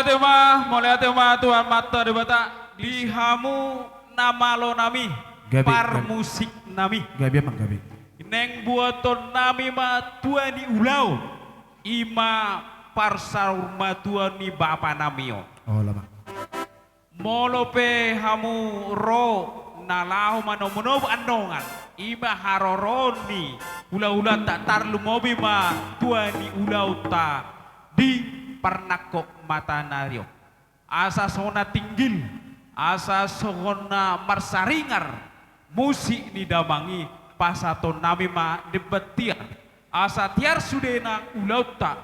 Mulai tema Tuhan mata di bata dihamu nama lo nami par musik nami gabi emang gabi neng buaton nami ma Tuhan di ulau ima par saruma Tuhan ni bapa namio oh lama molope hamu ro nalahu manomonob andongan ima haroroni ula-ula tak tarlu mobi ma Tuhan ni ulau ta di parnakok mata nario asa sona tinggil asa sona marsaringar musik ni damangi pasato nami ma debetir asa tiar sudena ulauta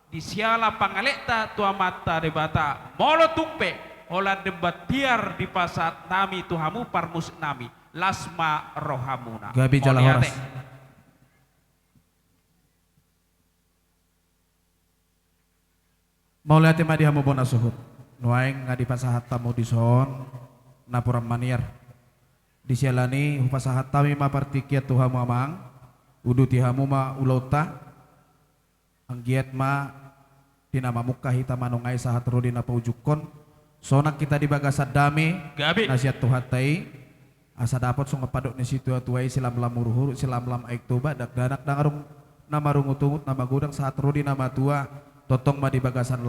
di siala pangaleta tua mata debata molo tumpe ola debatiar di pasat nami tuhamu parmus nami lasma rohamuna gabi jala horas mau lihat tema dihamu bona suhut nuaing ngadi pasahat tamu dison napuram maniar disialani pasahat tami ma partikiat tuhamu amang udu tihamu ma ulauta anggiat ma dinama muka hita manungai sahat rudina paujukon sonak kita di bagasat dame nasihat tuhatai asa dapat song padok ni situ atuai silam lam muruhur silam lam aik toba dak danak dangarung nama rungut-ungut nama gudang sahat rudina ma tua totong ma di bagasan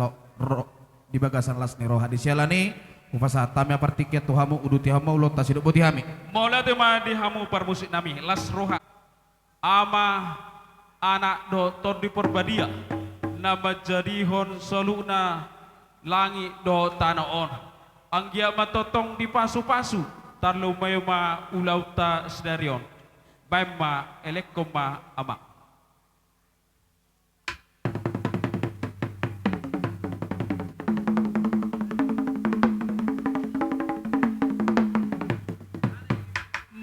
di bagasan las neroha di sialani upasa tami apartikiat tuhamu udu tihamu ulot tasiduk botihami mola tema dihamu parmusik nami las roha ama anak do ton di porbadia nama jadi hon soluna langit do tanaon anggia matotong di pasu-pasu tarlu mayoma ulauta sedarion baima elekoma ama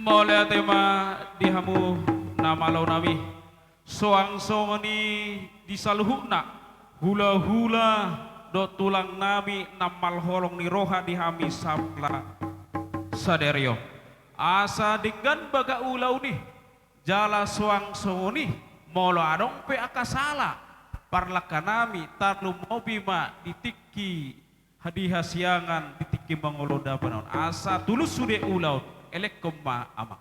mulai tema dihamu nama lau nami soang songoni disaluhuna hula-hula do tulang nami namal holong ni roha dihami sabla saderio asa dengan baga ulau nih jala soang songoni molo adong pe akasala parlaka nami tarlu mobima ditiki hadiah siangan ditiki mangoloda panon asa tulus sude ulau elekoma ama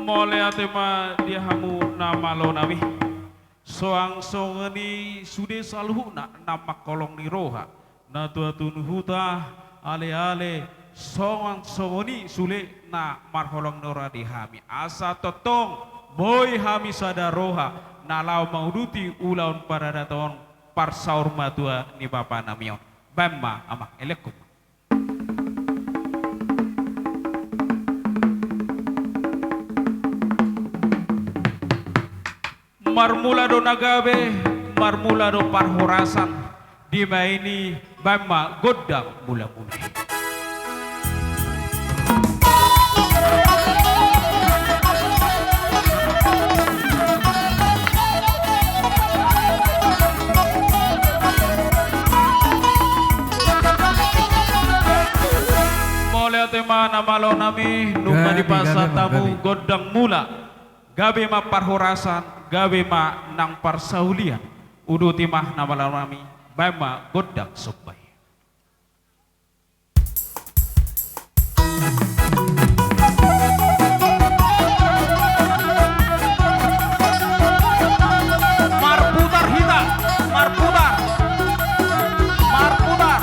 mulai tema dihamu nama lo nami soang songeni sude salhuna nama kolong ni roha na tuatun huta ale-ale soang songoni sule na marholong nora dihami asa totong boy hami sadaroha nalau mauduti ulaun para daton parsaur matua ni bapa namion bamma amak elekum marmula do nagabe marmula do parhorasan di maini bamma godang mula-mula tema nama lo nami nunga di pasar tamu godang mula gabe ma parhorasan gabe ma nang parsaulian udu timah nama lo nami bama godang sobai marputar hita marputar marputar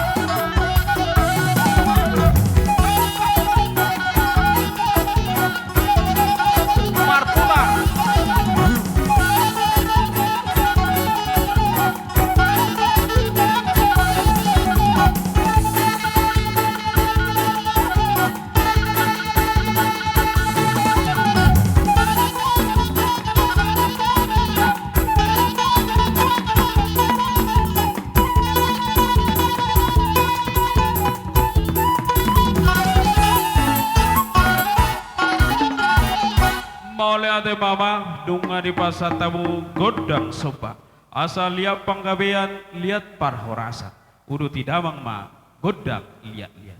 oleh ade mama dunga di pasar tamu godang soba asal lihat panggabean lihat parhorasan udu tidamang ma godang lihat-lihat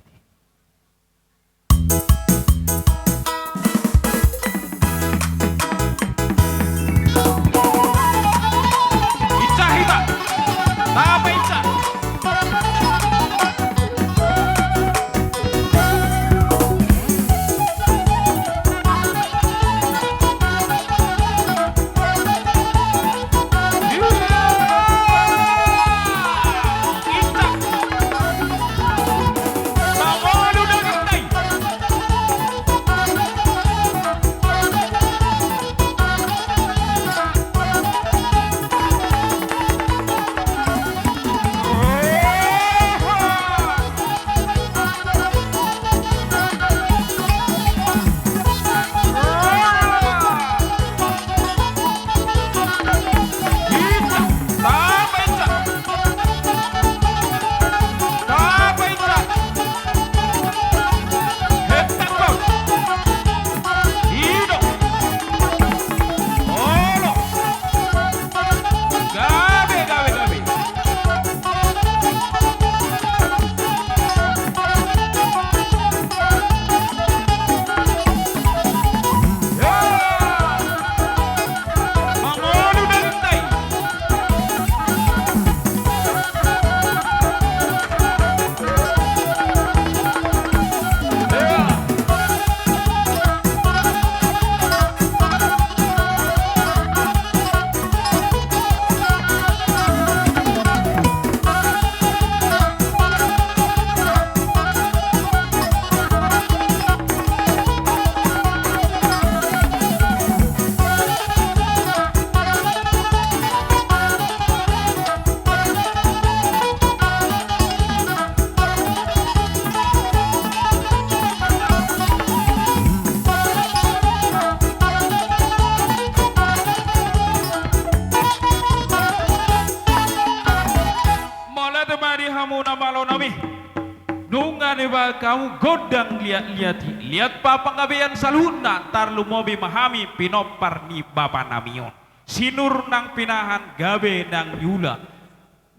Muna ba kamu godang lihat-lihati. Lihat papang gabean saluna tarlu mobi mahami pinopar ni bapa namion. Sinur nang pinahan gabe nang yula.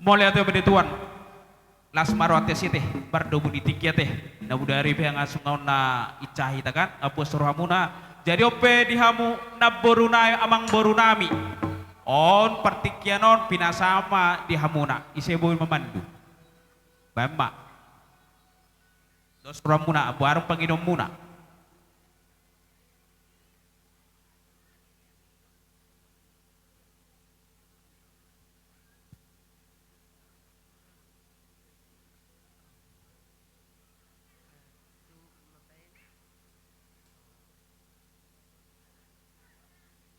Mo lihat ba tuan. Las marwate site bardo budi tikia teh. Na budari pe ngasungaw na icahi takan apo surhamuna. Jadi ope dihamu na boruna amang borunami. On partikianon pinasama dihamuna iseboy memandu. Bama. Dos orang muna, bareng penginom muna.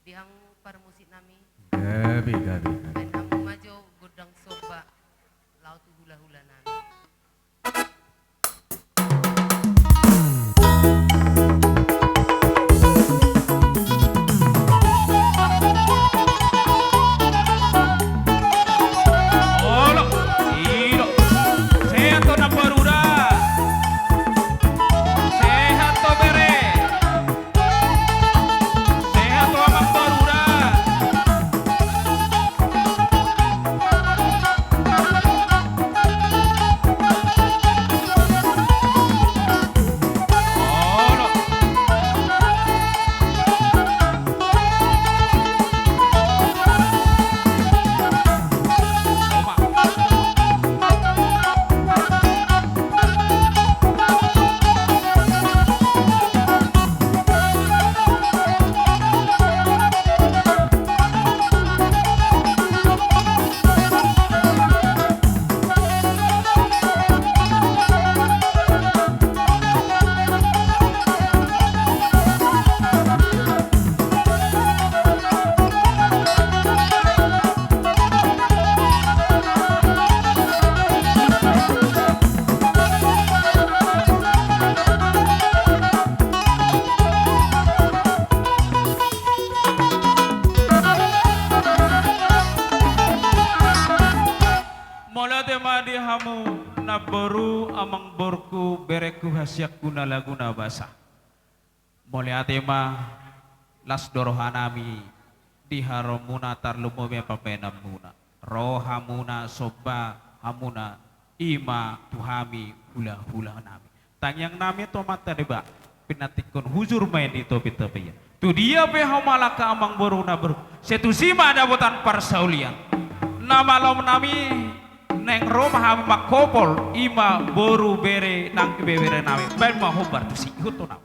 Dihang para musik nami. Gabi. Dan kamu maju godang soba laut hula-hula nami. Olo, ilo. Sehat to na baruda. Sehat to bere. Sehat to amang baruda. Olo. Oma. Mola tema di hamu na boru amang borku bereku hasyak guna laguna basa. Mola tema las dorohanami di haromuna tarlumo me papenam muna. Rohamuna soba hamuna ima tuhami hula nami. Tangyang nami to mata deba pinatikon huzur main di topi-topi ya. Tu dia pe hamalaka amang boru na boru. Setusima ada botan parsaulian. Nama lom nami neng Roma hami makopol ima boru bere nang bebere nami ben mahobar tu si huto nami.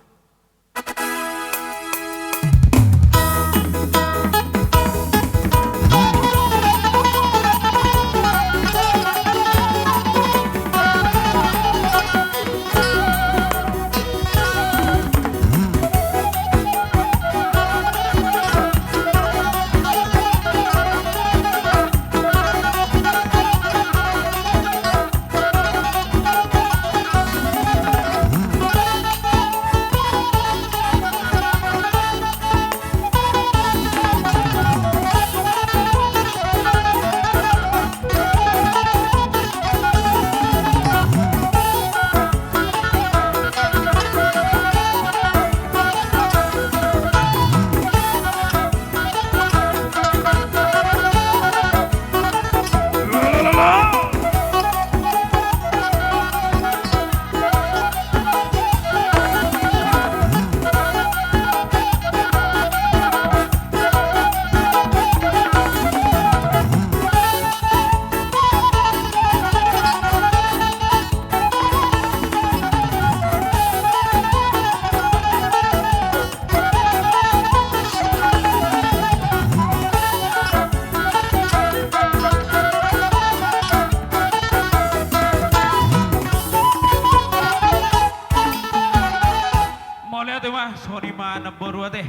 na boru teh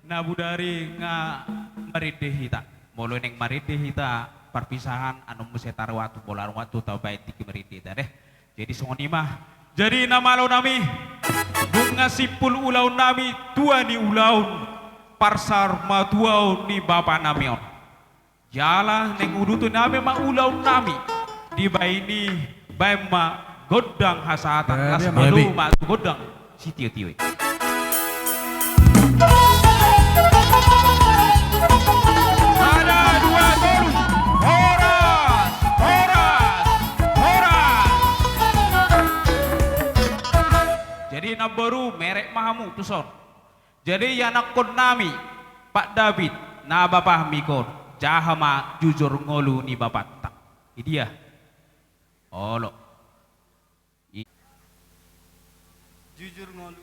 na budari nga maride hita molo neng maride hita perpisahan anu musetar watu bolar watu tau baik tiki maride hita deh jadi songoni mah jadi nama lo nami bunga sipul ulaun nami tua ni ulaun parsar matuau ni bapa namion jala neng udutu nami ma ulaun nami di baini baima godang hasatan Babi, las babi. malu mak godang sitio tiwe. Ada dua toru, horas, horas, horas. Jadi nabaru merek mahamu tuson. Jadi yanak kon nami Pak David na bapah mikon jahama jujur ngolu ni bapak tak. Ini dia. Olo. Jujur ngolu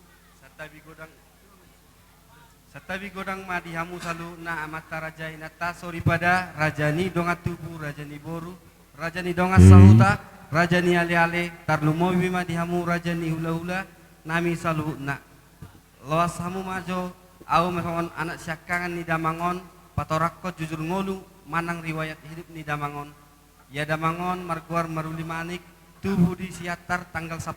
satabi godang madihamu salu na amata raja inata sori pada rajani donga tubu rajani boru rajani donga sahuta rajani ale-ale tarlumo bima dihamu rajani hula-hula nami salu na loas hamu majo au mehon anak syakangan ni damangon patorakko jujur ngolu manang riwayat hidup ni damangon ya damangon marguar maruli manik tubuh di siatar tanggal 10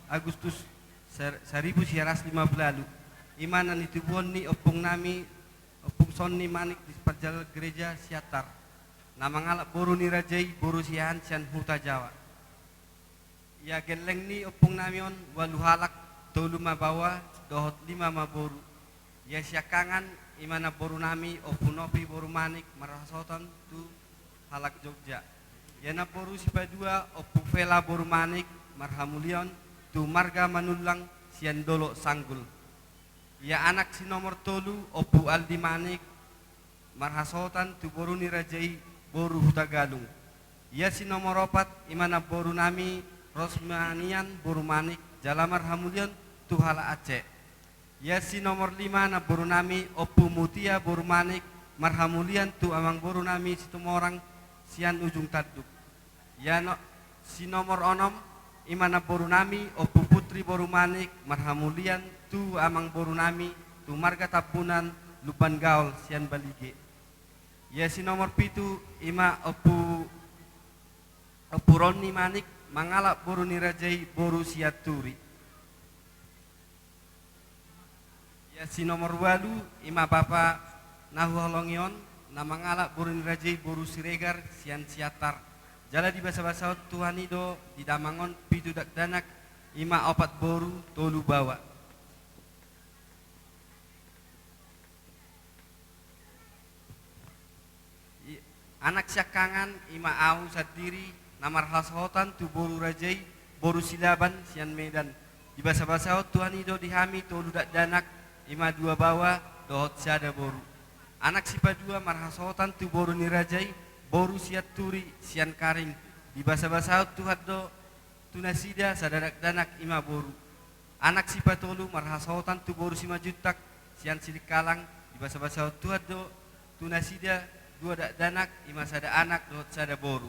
Agustus 1915 lalu imanan itu ni opung nami opung sonni manik di perjalanan gereja siatar nama ngalak boru ni rajai boru siahan sian huta Jawa ya geleng ni opung namion walu halak tolu ma bawa dohot 5 ma boru ya siakangan imana boru nami opung nopi boru manik marasoton tu halak Jogja ya na boru sipa 2 opung vela boru manik marhamulion tu marga manulang sian dolo sanggul ya anak si nomor tolu opu aldi manik marhasotan tu boru ni rajai boru huta galung ya si nomor 4 imana boru nami rosmanian boru manik jalamar hamulion tu hala Aceh ya si nomor 5 na boru nami opu mutia boru manik marhamulian tu amang boru nami situ morang sian ujung taduk ya no, si nomor 6 imana boru nami opu putri boru manik marhamulian tu amang boru nami tu marga tapunan lupan gaul sian balige ya si nomor 7 ima opu roni manik mangalak boru ni rajai boru siaturi ya si nomor 8 ima bapa nahu holongion na mangalak boru ni rajai boru siregar sian siatar jala di basa-basa Tuhan ido di damangon pitu dak danak ima 4 boru tolu bawa anak syakangan ima au sadiri namar hashotan tu boru rajai boru silaban sian Medan di basa-basa Tuhan ido dihami tolu dak danak ima 2 bawa dohot syada boru anak sipa 2 marhasotan tu boru ni rajai boru siat turi sian karing di basa-basa Tuhan do tunasida sadadak danak ima boru anak sipa tolu marhasotan tu boru sima jutak sian sidik kalang di basa-basa Tuhan do tunasida 2 dak danak ima sada anak dohot sada boru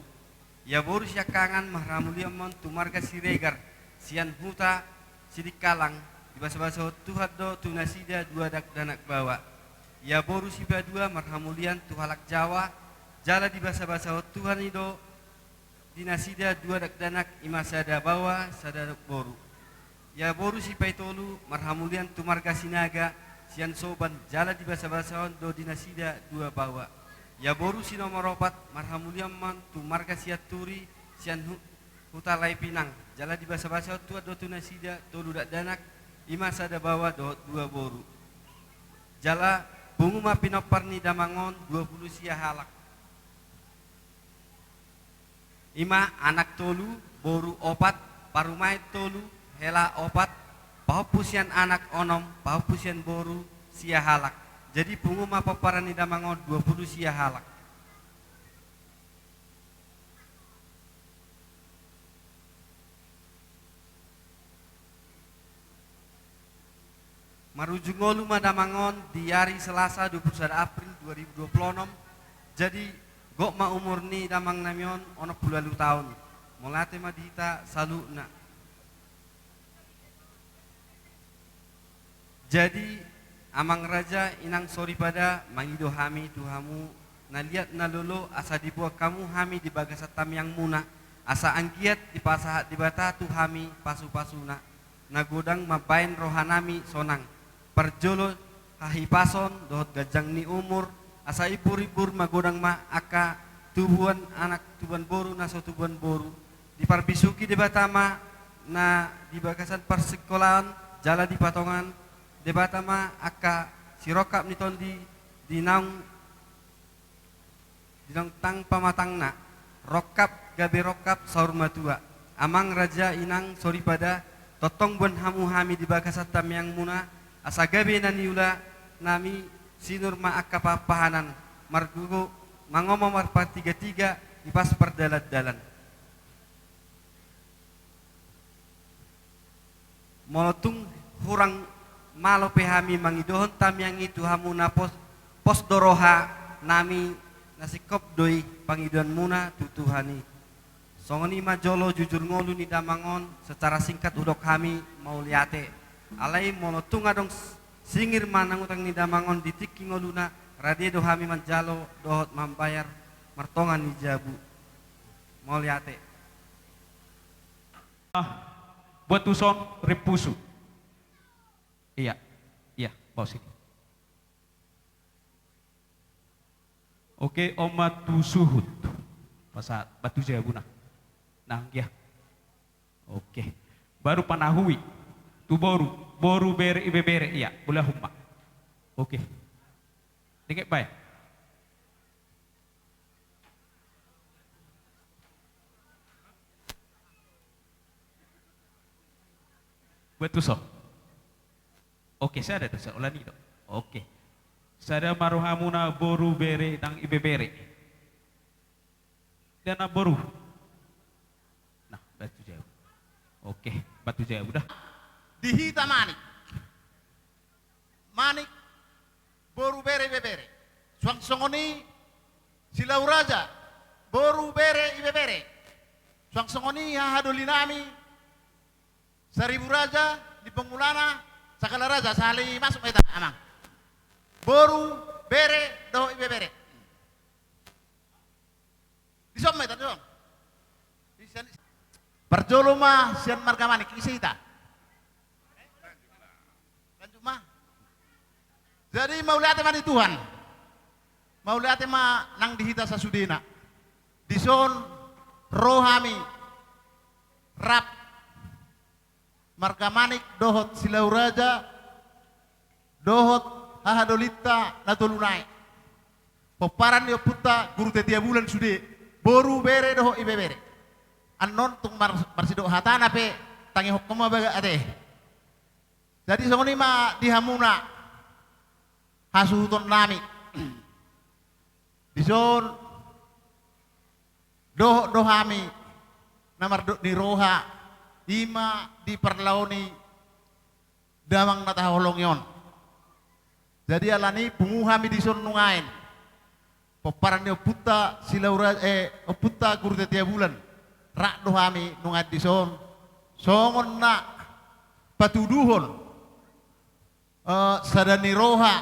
ya boru syakangan mahramuliamon tu marga siregar sian huta sidik kalang di basa-basa Tuhan do tunasida 2 dak danak bawa ya boru sipa 2 marhamulian tu halak Jawa jala di basa-basa Tuhan ido dinasida 2 dak danak ima sada bawa sada boru ya boru si paitolu marhamulian tu marga sinaga sian soban jala di basa-basa do dinasida 2 bawa ya boru si nomor 4 marhamulian man tu marga siaturi sian huta lai pinang jala di basa-basa tu do tunasida tolu dak danak ima sada bawa do 2 boru jala bunguma pinopar ni damangon 20 sia halak ima anak tolu boru 4 parumai tolu hela 4 pahupusian anak onom pahupusian boru sia halak jadi punguma paparan ni damangon 20 sia halak marujung ngolu madamangon di hari Selasa 21 April 2026 jadi gok ma umur ni damang namion onok 20 tahun mulate madita saluna jadi amang raja inang sori pada mangido hami tuhamu naliat nalolo asa dibuat kamu hami di bagasatam yang muna asa angkiat di pasahat di bata tu hami pasu-pasuna nagodang mabain rohanami sonang perjolo hahipason dohot gajang ni umur asa ipur-ipur magodang ma aka tubuan anak tubuan boru naso tubuan boru di parbisuki di batama na di bagasan persekolahan jala di patongan debatama aka sirokap niton di naung tang pamatangna rokap gabe rokap saur matua amang raja inang sori pada totong bon hamu hami di bakasat tam yang muna asa gabe naniula nami sinur ma akka papahanan margugo mangomong marpa tiga di pas perdalat-dalan molotung hurang malo pehami mangidohon tam yang itu hamu na pos doroha nami nasikop doi pangiduan muna tutuhani songoni majolo jujur ngolu ni damangon secara singkat udok kami mau liate alai molotung adong singir manang utang ni damangon ditiki ngoluna radie do kami manjalo dohot mambayar martongan ni jabu mau liate buat tuson repusu. Iya, bawa sini. Oke, omat tu suhut. Pasat batu jaya guna. Nah, ya. Oke. Baru panahui. Tu boru bere ibe bere. Iya, boleh humma. Oke. Dikit baik. Buat tuson. Oke, saya ada tuh, ulangi dong. Oke. Sada maruhamuna boru bere dan ibe bere. Dana boru. Nah, batu jauh. Oke, batu jauh udah. Dihita manik. Manik boru bere ibe bere. Suang songoni silau raja boru bere ibe bere. Suang songoni hahadolinami 1000 raja di pengulana sakala raja sali masuk eta amang boru bere do ibe bere disom eta disom perjolo mah sian marga manik isi ita lanjut mah jadi mau lihat mah di Tuhan mau lihat mah nang dihita sasudina dison rohami rap marga manik dohot silau raja dohot hahadolita natolunai peparan yo puta guru tetia bulan sude boru bere doho ibe bere anon tung marsidok hatana pe tangi hokoma baga ate jadi songoni ma dihamuna hasuton nami dison dohami namar ni roha ima di perlauni damang nataholong yon jadi alani punguhami di son nungain peparan yo puta silaura puta guru tetia bulan rak dohami nungat di son songon na patuduhon sadani roha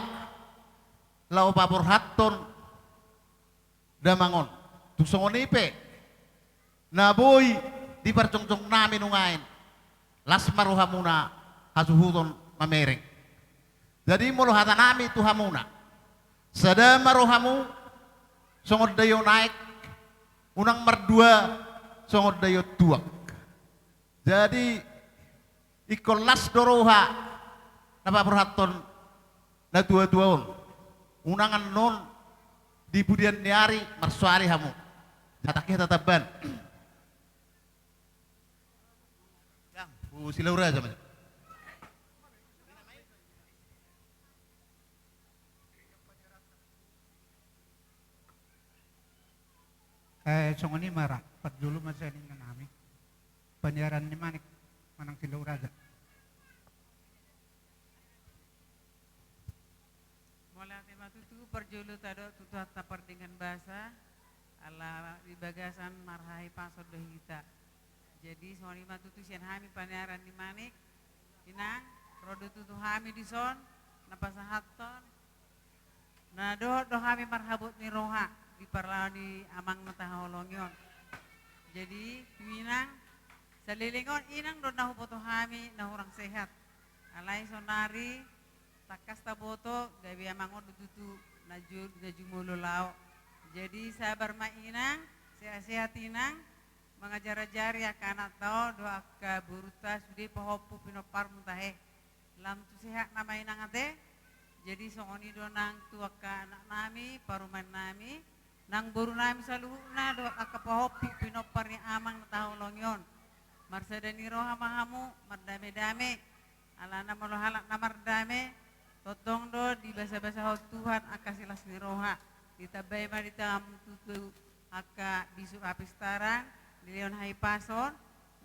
lau papor hatton damangon tuk songon ipe na boy di percongcong nami nungain las maruhamuna hasuhuton mamereng jadi mulu hata nami tuhamuna sada maruhamu songod dayo naik unang merdua songod dayo tuak jadi ikon las doroha napa perhaton na tua-tuaon unangan non di budian niari marsuari hamu hataknya tataban silau raja macam. Songoni marah, pat dulu masih ini nami. Penyiaran ni manik manang silau raja. Mola tema tutu perjulu tado tutu tapar dengan bahasa ala di bagasan marhai pasod kita. Jadi soni matu tusian hami panearan di manik inang rodo tutu hami di son napasahaton na do hami marhabut ni roha di parlawan di amang nataholongyon jadi inang salilingon inang do nahu poto hami na orang sehat alai sonari takas taboto gabi amangon tutu naju mulu lao jadi sabar ma inang sehat-sehat inang mengajar-ajari anak tau doa ke buruta sudi pahopu pinopar mutahe lam tu sehat nama inang ate jadi songoni do nang tua ke anak nami paruman nami nang buru nami saluhuna doa ke pahopu pinopar ni amang tahu longyon marsadani roha mahamu mardame-dame alana malohalak namardame totong do di basa-basa Tuhan akasilas ni roha ditabay maritam tutu aka bisu apistarang di leon hai pason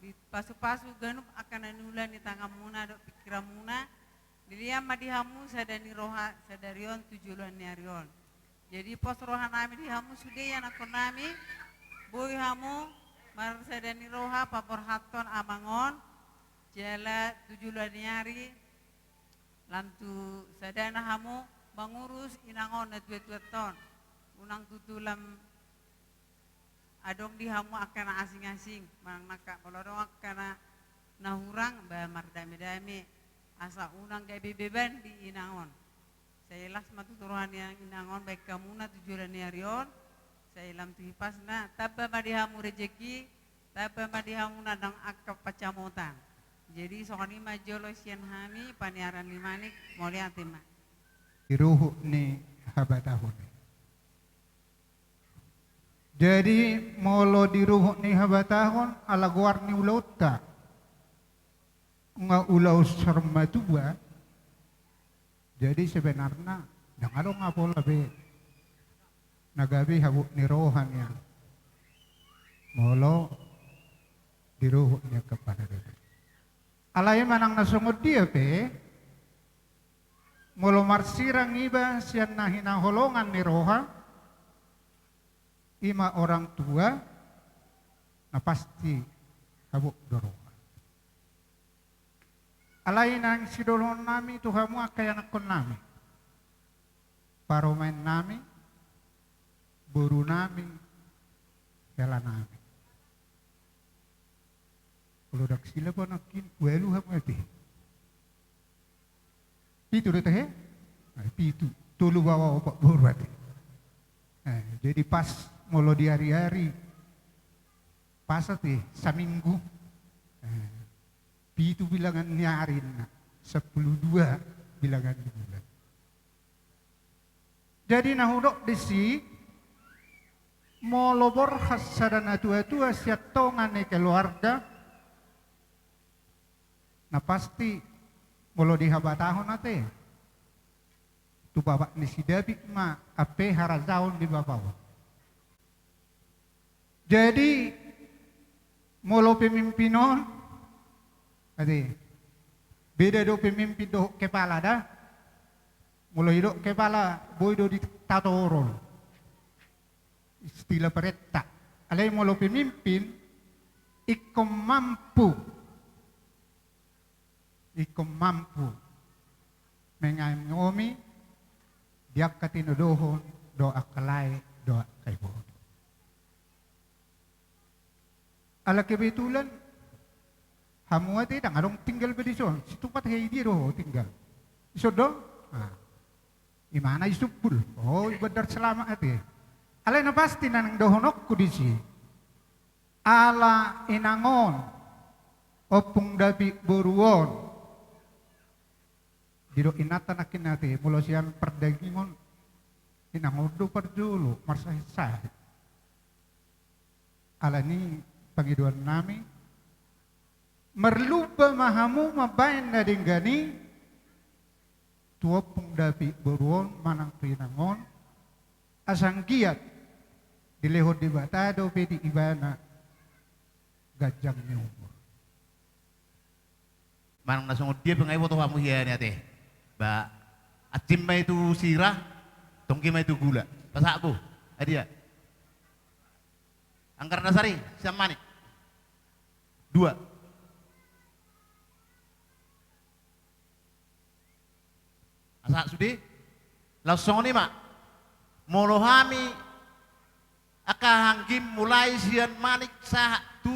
di pasu-pasu ganuk akan anulan di tangan muna do pikiran muna di liam madihamu sadani roha sadarion tujulan niarion jadi pos roha nami dihamu sude yang akon nami boy hamu mar sadani roha papor haton amangon jala tujulan niari lantu sadana hamu mengurus inangon na tuet-tueton unang tutulam adong di hamu akan asing-asing mang naka polodong akan nahurang ba mardame-dame asa unang gay beban di inangon saya las matuturuhan yang inangon baik kamu na tujuan niarion saya lam tuhipas na tabba madihamu rejeki tabba madihamu nadang akap pacamotan jadi sokani majolo sian hami paniaran limanik mulia tema Iruhu ni habatahun. Jadi molo diruhuk ni habatahon ala guar ni ulau ta nga ulau serma tua. Jadi sebenarnya dangalo nga pola be nagabi habuk ni rohan yang molo diruhuk niya kepada dia. Alay manang nasungod dia pe molo marsirang iba siyan na hinaholongan ni roha ima orang tua na pasti habuk doroha. Alay nang sidolon nami tuhamu akay anakon nami. Paromen nami, buru nami, yala nami. Kalau dak sila pa nakin, welu hap ngati. Pitu dah teh? Pitu. Tulu bawa opak buru hati. Jadi pas molo di hari-hari pas ati saminggu pitu bilangan nyarin 10-2 bilangan bulan jadi nahudok desi molo borhas sadana tua-tua siat tongan keluarga na pasti molo di habatahon ate tu babak ni sidabik ma ape harazaon di babawa. Jadi molo pemimpinon ade beda do pemimpin do kepala dah molo hidup kepala boy do di tatorol istilah pereta alai molo pemimpin ikom mampu mengayomi diak katinodohon doa kalai doa kaibodo. Ala kebetulan hamu ati dang adong tinggal bedison situpat hei dia doh tinggal isodo imana isupul oh ibadar selama ati ala na pasti nang dohonok kudisi ala inangon opung dabi boruon diro inatan akin ati mulo sian perdagingon inangon do perjulu marsah ala ni pangiduan nami merluba mahamu mabain na dinggani tua pung dapi beruon manang pinangon asang giat dilehod di batado pedi ibana gajang nyumur manang nasungod dia pengay mo to hamu hiya ni ate ba atim ba itu sirah tongki ma itu gula pasak ko adia angkar nasari siam manik 2 asa sudi langsung ni mak molohami akahangkim mulai sian manik sah tu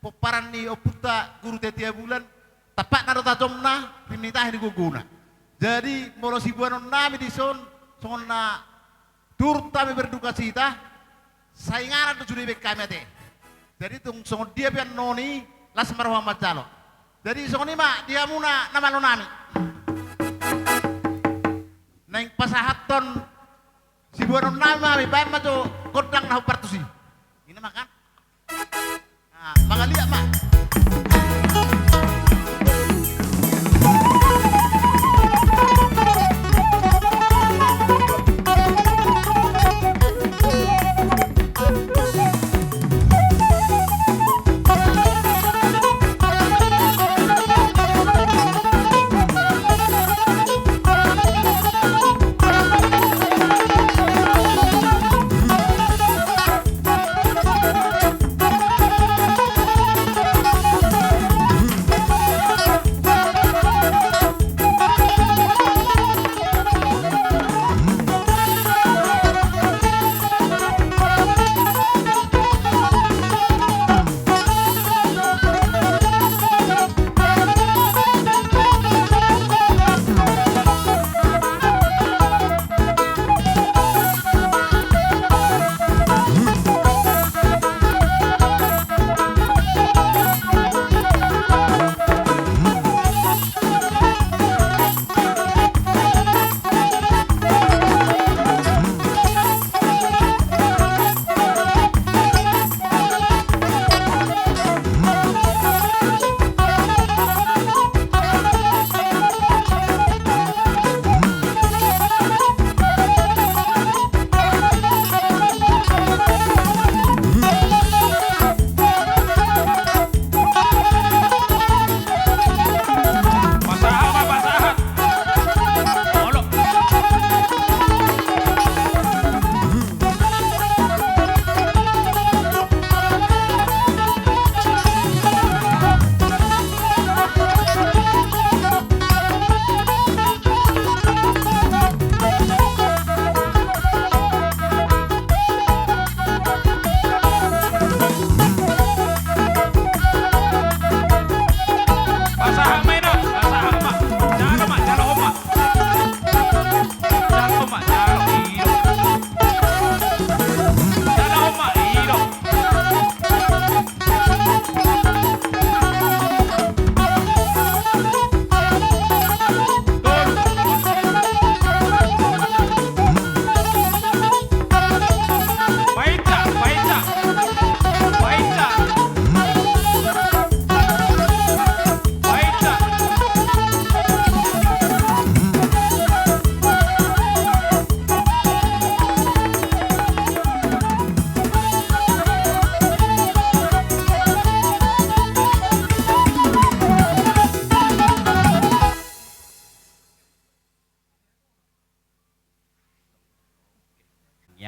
poparan ni oputa guru tetia bulan tapak nado tajomna pinitah ni guguna jadi molo sibuanon nami di son turut kami berduka cita saingaran tu juri bek kami ate Jadi tung songon dia pian noni las marwa macalo. Jadi songon ima dia muna nama lo nami. Neng pasahaton si buanon nami bayan maco kodang nahu partusi. Ini makan. Nah, mangaliak mak.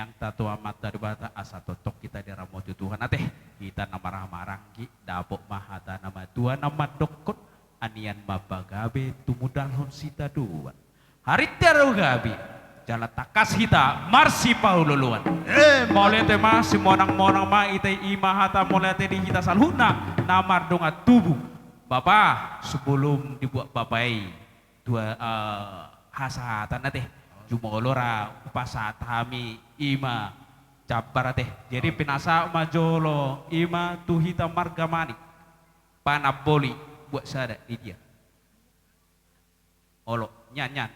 yang tatu amat dari bata asa totok kita di ramotu Tuhan ateh kita nama marang ki dapok mahata nama Tuhan nama dokot anian mabagabe tumudalhon sita dua hari tiaru gabi jala takas kita marsi paululuan molete ma si monang ma ite imahata molete di kita salhuna namar donga tubuh Bapak sebelum dibuat bapai dua hasatan teh jumolora pasat hami ima cabar teh jadi pinasa majolo ima tuhita margamani panaboli buat sada di dia olo nyan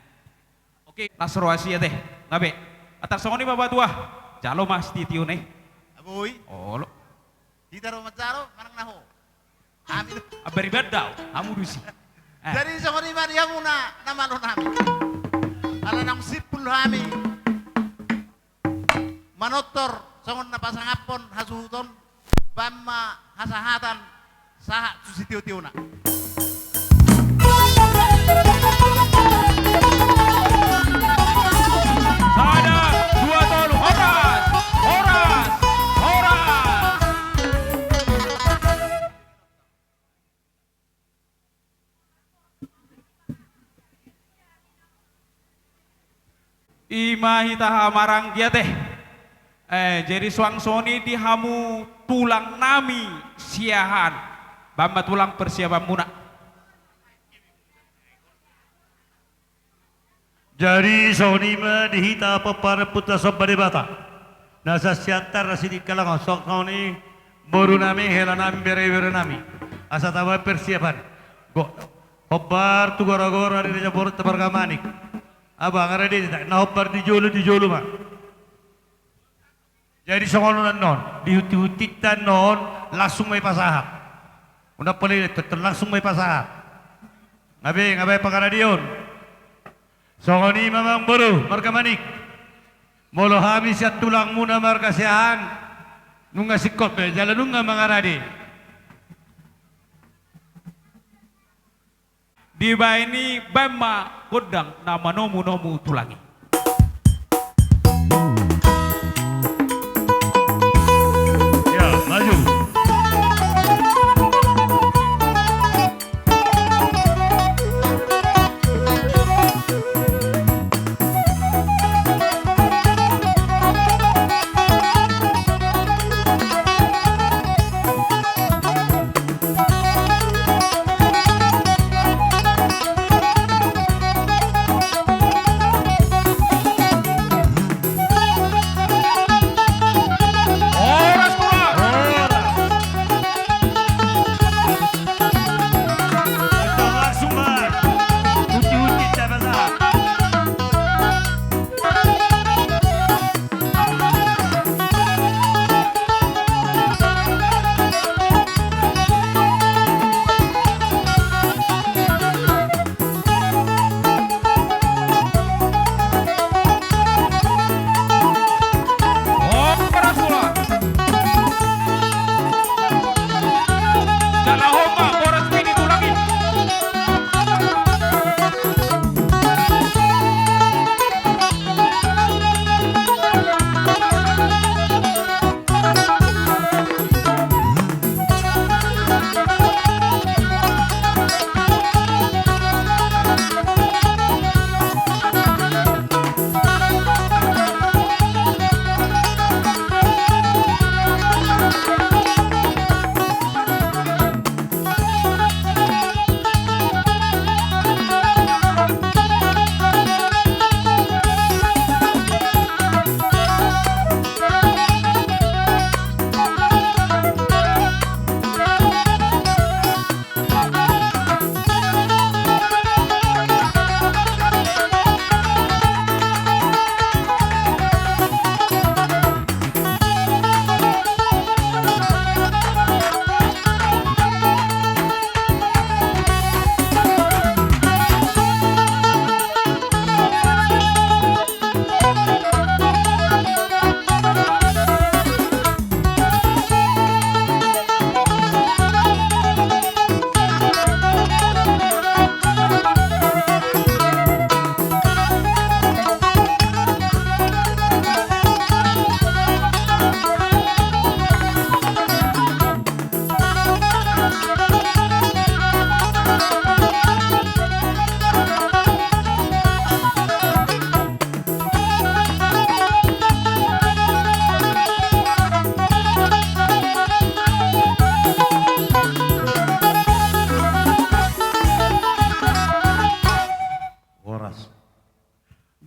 oke nasroasi ya teh ngabe atas songoni bapak tua jalo mas titiu nih Aboy, olo kita rumah caro manang naho. Amin. beribadau kamu dusi Jadi songoni mari hamuna nama lo nami. Ala nang sipul hami. Manotor songon na pasangapon hasuton bamma hasahatan saha susitio-tiona. Sada dua tolu horas horas horas imahita hamarang dia teh jadi suang soni dihamu tulang nami siahan bamba tulang persiapan muna Jadi sonima dihita pepara putra sobbari bata. Nasa siantar rasi di kalangan sok ni boru nami hela nami bere nami asa tawa persiapan go hobbar tu gora-gora di jabor tebar kamanik abang ada di na hobbar di jolu mak jadi songono non dihuti-hutitan non langsung may pasahap udah pala langsung may pasahap ngabe pagara diyon songoni mamang boru marga manik molo habis ya tulang muna marga siahan nunga sikot jalan nunga mangaradi di baini bema godang nama nomu tulangi ya maju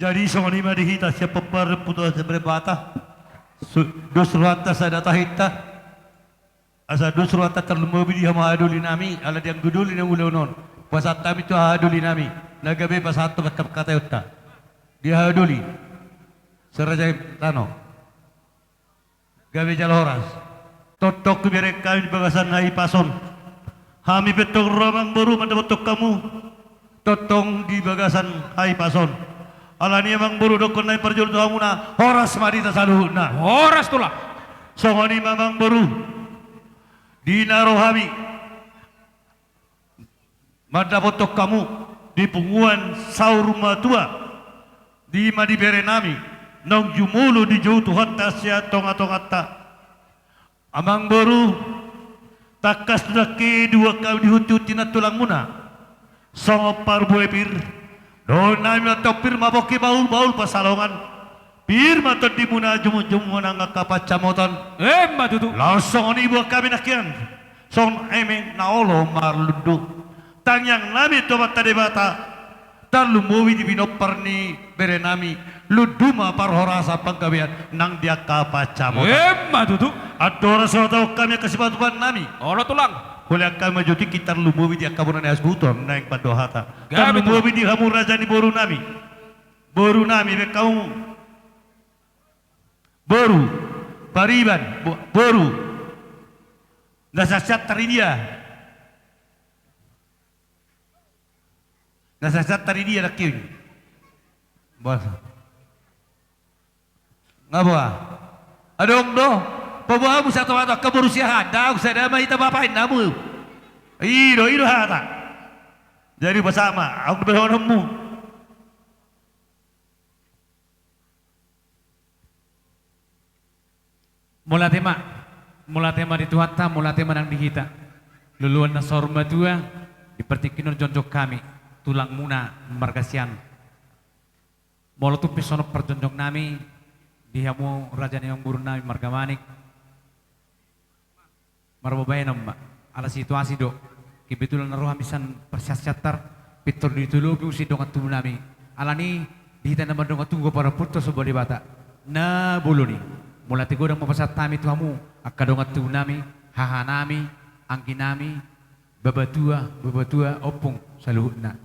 Jadi songoni madihita siapa perputus berbata. Dusruanta sada tahita. Asa dusruanta terlumbi dia mahaduli nami. Ala yang guduli na ulonon. Pasat kami tu haduli nami. Nagabe pasatu kata yutta. Dia haduli. Seraja tano. Gabe jaloras. Totok mereka di bagasan hai pason. Hami betok ramang baru mendapat kamu. Totong di bagasan hai pason. Alani emang buru dokon naik perjul tu hamuna horas mari tasaluhna horas tulah songoni mamang buru dina rohami madapotok kamu di punguan saur matua di madibere nami nong jumulu di jauh Tuhan tasya tonga-tongata amang buru takas dake dua kau dihututina tulang muna songo parbuepir Dona atau pirma boki baul pasalongan pirma to dimuna jumu nang kapacamotan matutu langsung ni buat kami nakian song eme naolo marludu tanyang nami to bata debata tarlu mowi di binoparni berenami luduma parhorasa panggawian nang dia kapacamo. Matutu. Adora soto kami kesempatan nami. Olo tulang. Hulak kami jadi kita lumuwi dia kabunan asbuton naik padohata. Kan Gabi lumuwi di hamu rajani boru nami. Boru nami be kau boru pariban boru nasasat tari dia. Nasasat tari dia rakyat. Bos. Ngapa? Adong do. Pabawa mo sa tawa kaburusihan. Daog sa dama itabapain namu. Iro hata. Jadi bersama. Aku berhormat mu. Mula tema di Tuhatta, mula tema nang dihita. Luluan na sorma tua, dipertikinur jonjok kami, tulang muna margasian. Mula tu pisono perjonjok nami, dihamu raja yang buru nami margamanik. Marbabayan mbak, ala situasi do, kebetulan naruh hamisan persiasyatar, pitur ditulubi usi dongat tubuh nami. Alani dihita nama dongat tunggu para putra sebuah dibata. Na bulu nih. Mula tigo dang mapasat tami tuhamu akadongat tu nami haha nami angki nami babatua opung saluhutna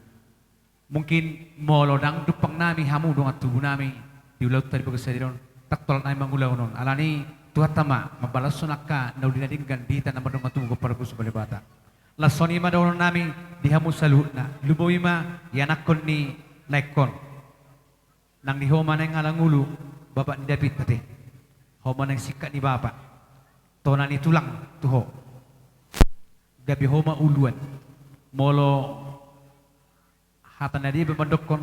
mungkin molodang dupang nami hamu dongat tubuh nami di ulau tadi bagasadiron taktol nai mangulau non alani tuhatama mabalas sonaka naudinadingkan di tanah dongat tubuh para kusu balibata lasoni madawon nami di hamu saluhutna lubawima yanakon ni laikon nang di homa nang alangulu bapak ni David tadi homa nang sikat ni bapak tona ni tulang tuho gabi homa uluan molo hata na dia bemandokon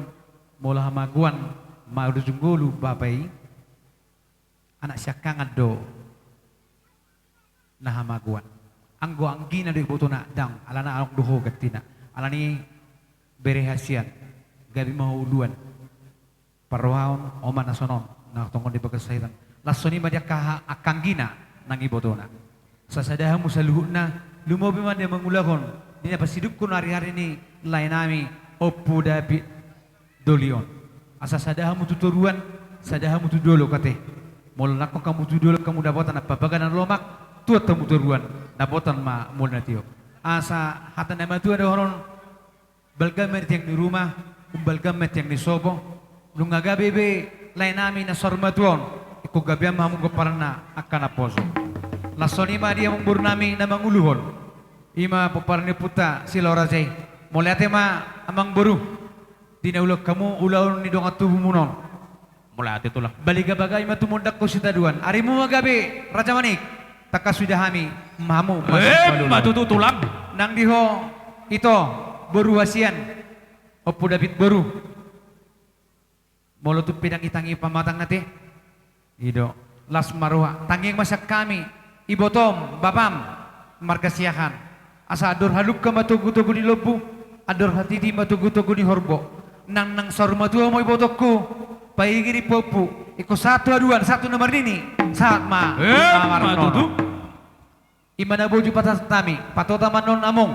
molo hamaguan maudujunggulu bapai anak syakangad do na hamaguan anggo anggina do botona dang alana alok duho gatina alani berehasian gabi mau uluan parwaon oma nasonon na tongkon di bagasairan lasoni madia kaha akanggina nang ibotona sasadahamu saluhuna lumobi man dia mengulakon dia pasidukun hari-hari ini lainami opu David dolion asa sadahamu tuturuan sadahamu tudolo kate molak kamu tudolo kamu dapotan apa baganan lomak tuat kamu turuan dapotan ma molnatio asa hata nama tu ada horon balgamet yang di rumah balgamet yang di sobo lungaga bebe lainami na sormatuon iko gabiam hamu goparna akan aposo lasoni ma dia memburnami na manguluhon ima poparni puta silorajay moliate ma amang buru dinaulo kamu ulaun ni dongat tubuh munon mulate tulang baliga bagay matumundak ko sitaduan arimu magabi Raja Manik taka sudah hami mamu matutu tulang nang diho ito boru wasian opo David boru molo tu pinang itangi pamatang nate ido las maruha tanging masak kami ibotom babam markasiahan asa ador haluk ka matugu-tugu di lobu ador hati di matugu-tugu di horbo nang sorma tua mo ibotokku paigiri popu iko satu aduan satu nomor ini saat ma matutu imana boju patas tami patota manon among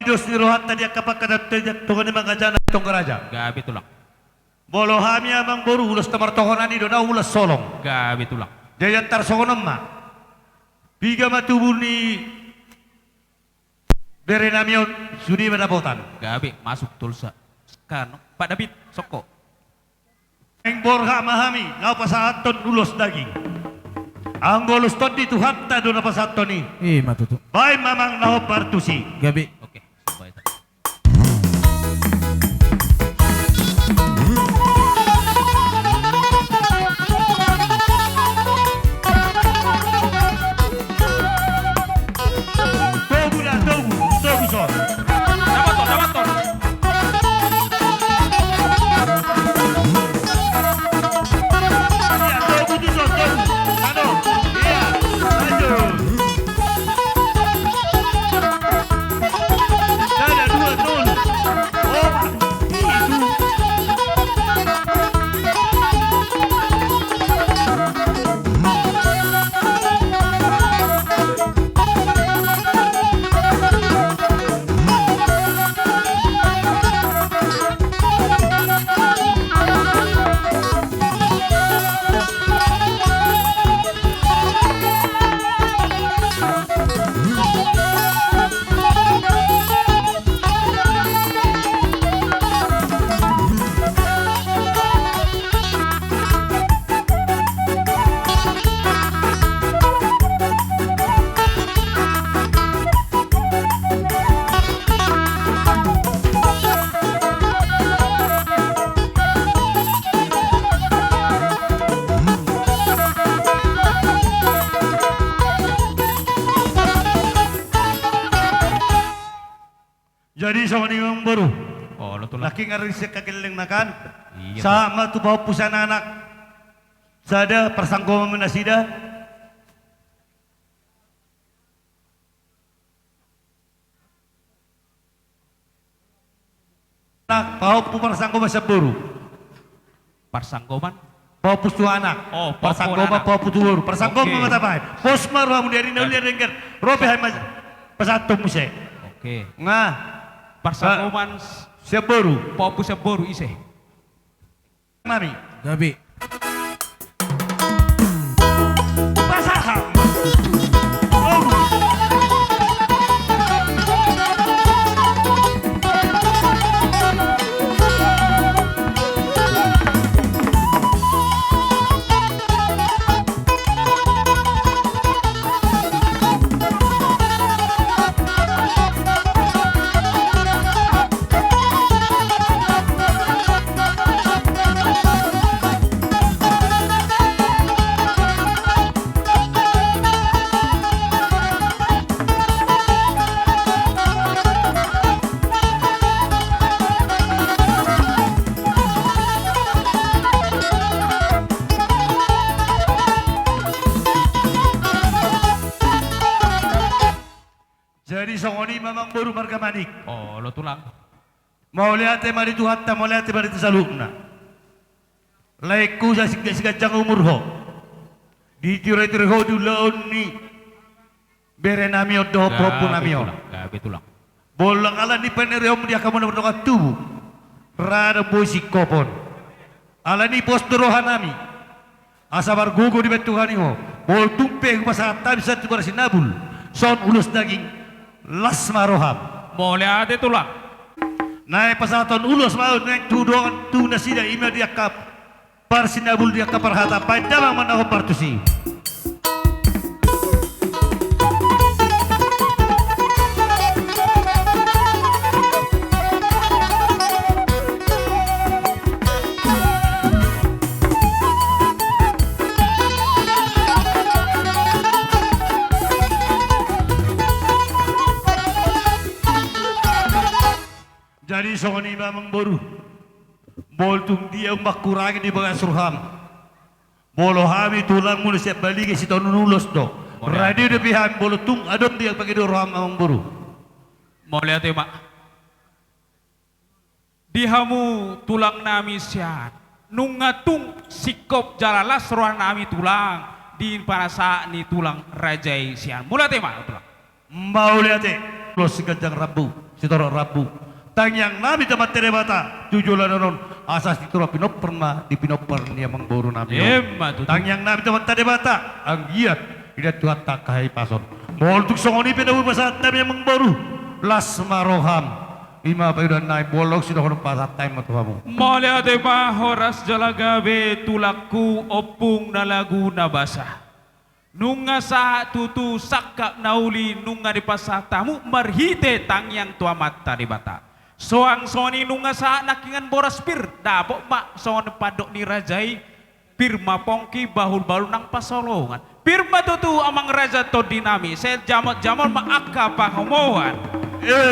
Dos ni rohat tadi kapak kada tejak tongan mangajana tong raja gabi tulang bolo hami amang boru ulas tamar tohonan ni dona ulas solong gabi tulang jayan tar sokonom ma biga matubur ni berenamion sudi madapotan gabi masuk tulsa kan Pak David soko eng borha mahami ngau pasaton ulos daging anggolos ton di Tuhan ta dona pasaton ni matutu bay mamang nao partusi gabi oke supaya togu son dapat ton iya togu tu son togu ano iya aduh memang baru. Oh, lo tulang. Laki ngari siya kagiling na kan. Iya, Sama tu bawa pusan anak. Sada persangkoma menasida. Anak bawa pu persangkoma sa buru. Parsangkoman. Bawa pustu anak. Oh, persangkoma anak. bawa putu buru. Persangkoma Oke. matapay. Posmar wa mudari na ulian ringkat. Robe hay mas pasatom mo siya. Oke. Nga Parsangkoman siya buru. popu seboru ise. Mami. Gabi. Pasaham. Oh. Jadi songoni mamang baru marga manik. Oh, lo tulang. Mau lihat mari tu hatta mau lihat mari tu salukna. Laiku sa siga jang umur ho. Di tire ho du laon ni. Bere nami odo propu nami o. Gabi tulang. Bolang ala ni penereom dia kamu na tubuh. Rada boy kopon. Ala ni postorohan nami. Asabar gugu di betuhani ho. Bol tumpe masa tabi sa tu sinabul. Son ulus daging las maroham. Boleh ada tulang. Naik pasaton ulus mau naik tudon tu nasida ima dia kap par sinabul dia kapar hata pada mana ho partusi. Jadi songoni mamang boru. Boltung dia umak kurangi di bagas surham. Bolo hami tulang mulu siap balik si tahun nulos do. Radio de piham bolo tung adom dia pakai roham mamang boru. Mau lihat ya, Mak. Dihamu tulang nami siat. Nungatung sikop jalalas roh nami tulang. Di parasa ni tulang rajai sian. Mulat ya, Mak. Tulang. Mau lihat lo si ganjang rabu, si torok rabu. Tang yang nabi tempat terebata tujulan non asas itu pinop pernah di pinopper ni amang boru nabi. Emma tu. Tang yang nabi tempat terebata ang giat ida tuat tak kahai pason. Mol tuk songoni penabu pasat nabi amang boru las maroham. Ima payudan naik bolok sudah kono pasat time matuhamu. Mole ate pa horas jalagabe tulakku opung na lagu na basah. Nunga sa tutu sakka nauli nunga di pasatamu marhite tang yang tua mata di bata. Soang soni nunga sa nakingan boras pir dapok mak son padok ni rajai pirma pongki bahul-bahul nang pasolongan. Pirma tutu amang raja to dinami saya jamot-jamot ma akka pangomohan.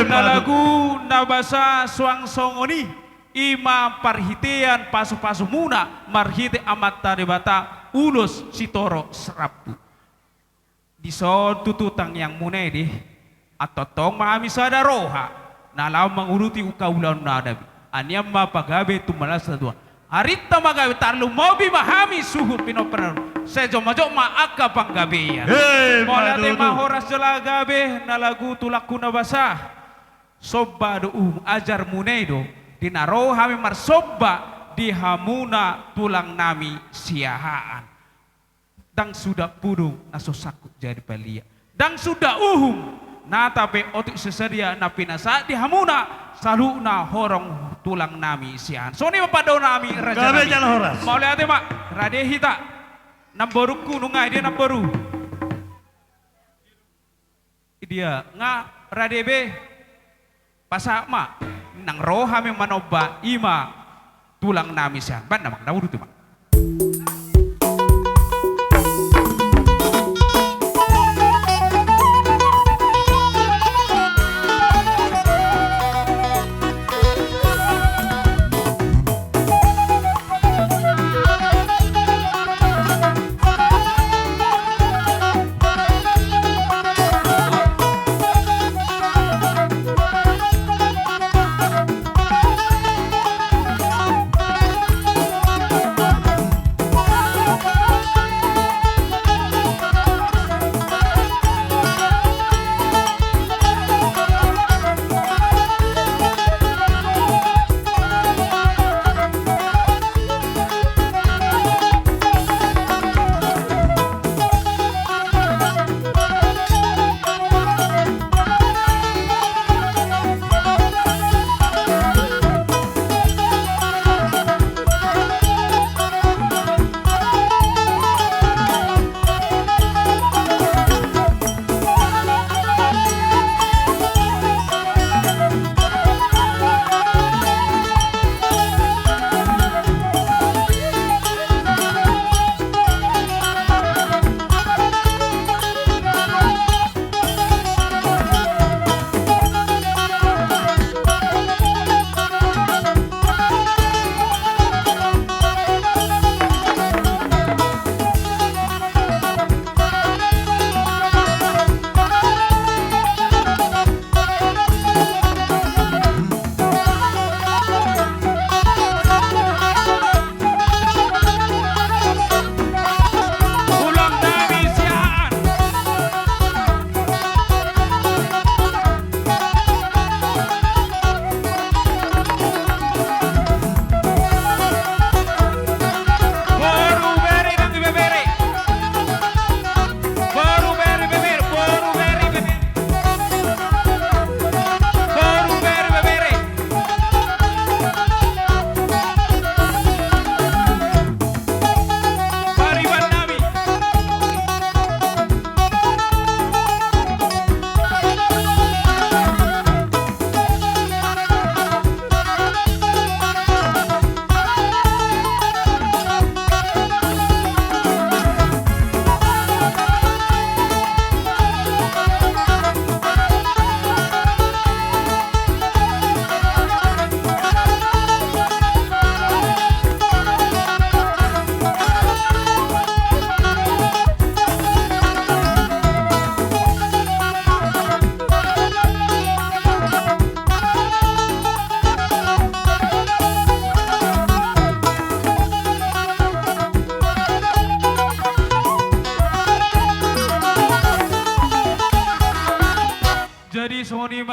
Nalagu nabasa soang songoni ima parhitean pasu-pasu muna marhite amat taribata ulus sitoro serapu. Di son tututang yang munai di atau tong mahami sadaroha. Nalam menguruti ukaulan nadabi. Anyam ma pagabe tu malas dua. Arita magabe tarlu mobi mahami suhut pinoperan. Sejo-majo ma akka panggabean. Molate ma horas jelagabe nalagu tulaku nabasah. Sobba do ajar munedo dinaro hami marsobba di hamuna tulang nami siahaan. Dang sudah pudung nasosaku jadi pelia. Dang sudah nata be otik sesedia na pinasa di hamuna saluna horong tulang nami sian. Soni mapado nami raja Gabe nami. jalan horas. Mau lihat mak rade hita namboruku nungai dia namboru. Dia nga rade be pasak mak nang roha me manoba ima tulang nami sian. Ban namak dawudu tu mak.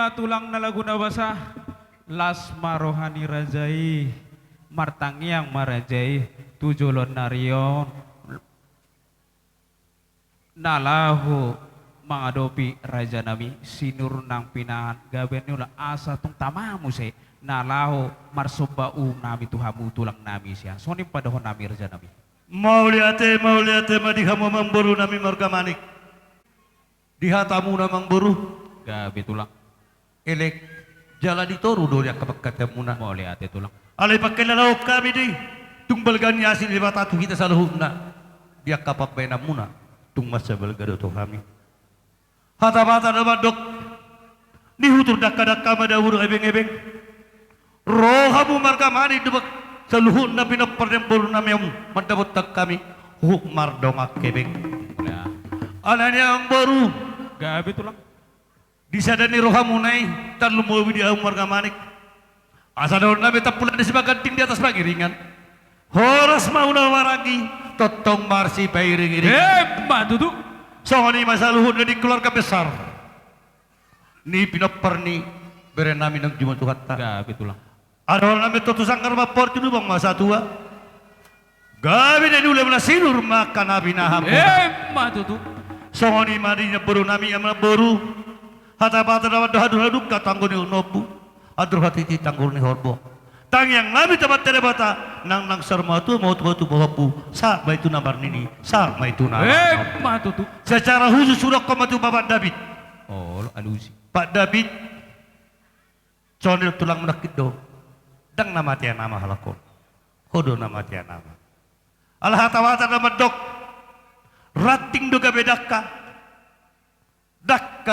matulang na laguna basa. Las marohani rajai. Martangiang marajai. Tujulon narion. Nalahu mangadopi raja nami sinur nang pinahan gaben nula asa tung tamamu se nalahu marsobau nami tuhamu tulang nami siya sonim padahon nami raja nami Mauliate madihamu memburu nami margamanik dihatamu namang buru gabe tulang elek jala ditoru do ya kapakatemuna mauliate tulang alai pakai lalau kami di tungbal gani asin di batatu kita saluhuna dia kapak benamuna tung masa belgado to kami hata-hata nama dok nihutur dakka-dakka madawur ebeng-ebeng rohamu margamani dubak saluhun na pinapardempur namyamu mandabot tak kami hukmar dongak kebeng ya alanya ang baru gabe tulang disadani rohamu nai tan lumowi di ang margamanik asa daun nabi tapulan di sebagian ting di atas pagiringan horas mauna waragi totong marsi pairing-iring matutu sohoni masaluhun na di keluarga besar ni pinaparni beren namin ng Jumat Tuhatta gabe tulang adol namin tutusang karma porti bang masa tua gabi na nula na sinur maka nabi na hapon matutu sohoni madinya buru nami amna buru hata-hata dapat doha-doha katanggo ni unobu adur hati tanggur ni horbo tang yang nabi tabat terebata nang sarmatu mau tu bawapu sa ba itu namar nini sa ma itu namar matutu secara khusus sudah komatu Bapak David oh alusi Pak David conil tulang menakit do dang nama tiang nama halakon hodo nama tiang nama alhatawata nama dok rating do gabe dakka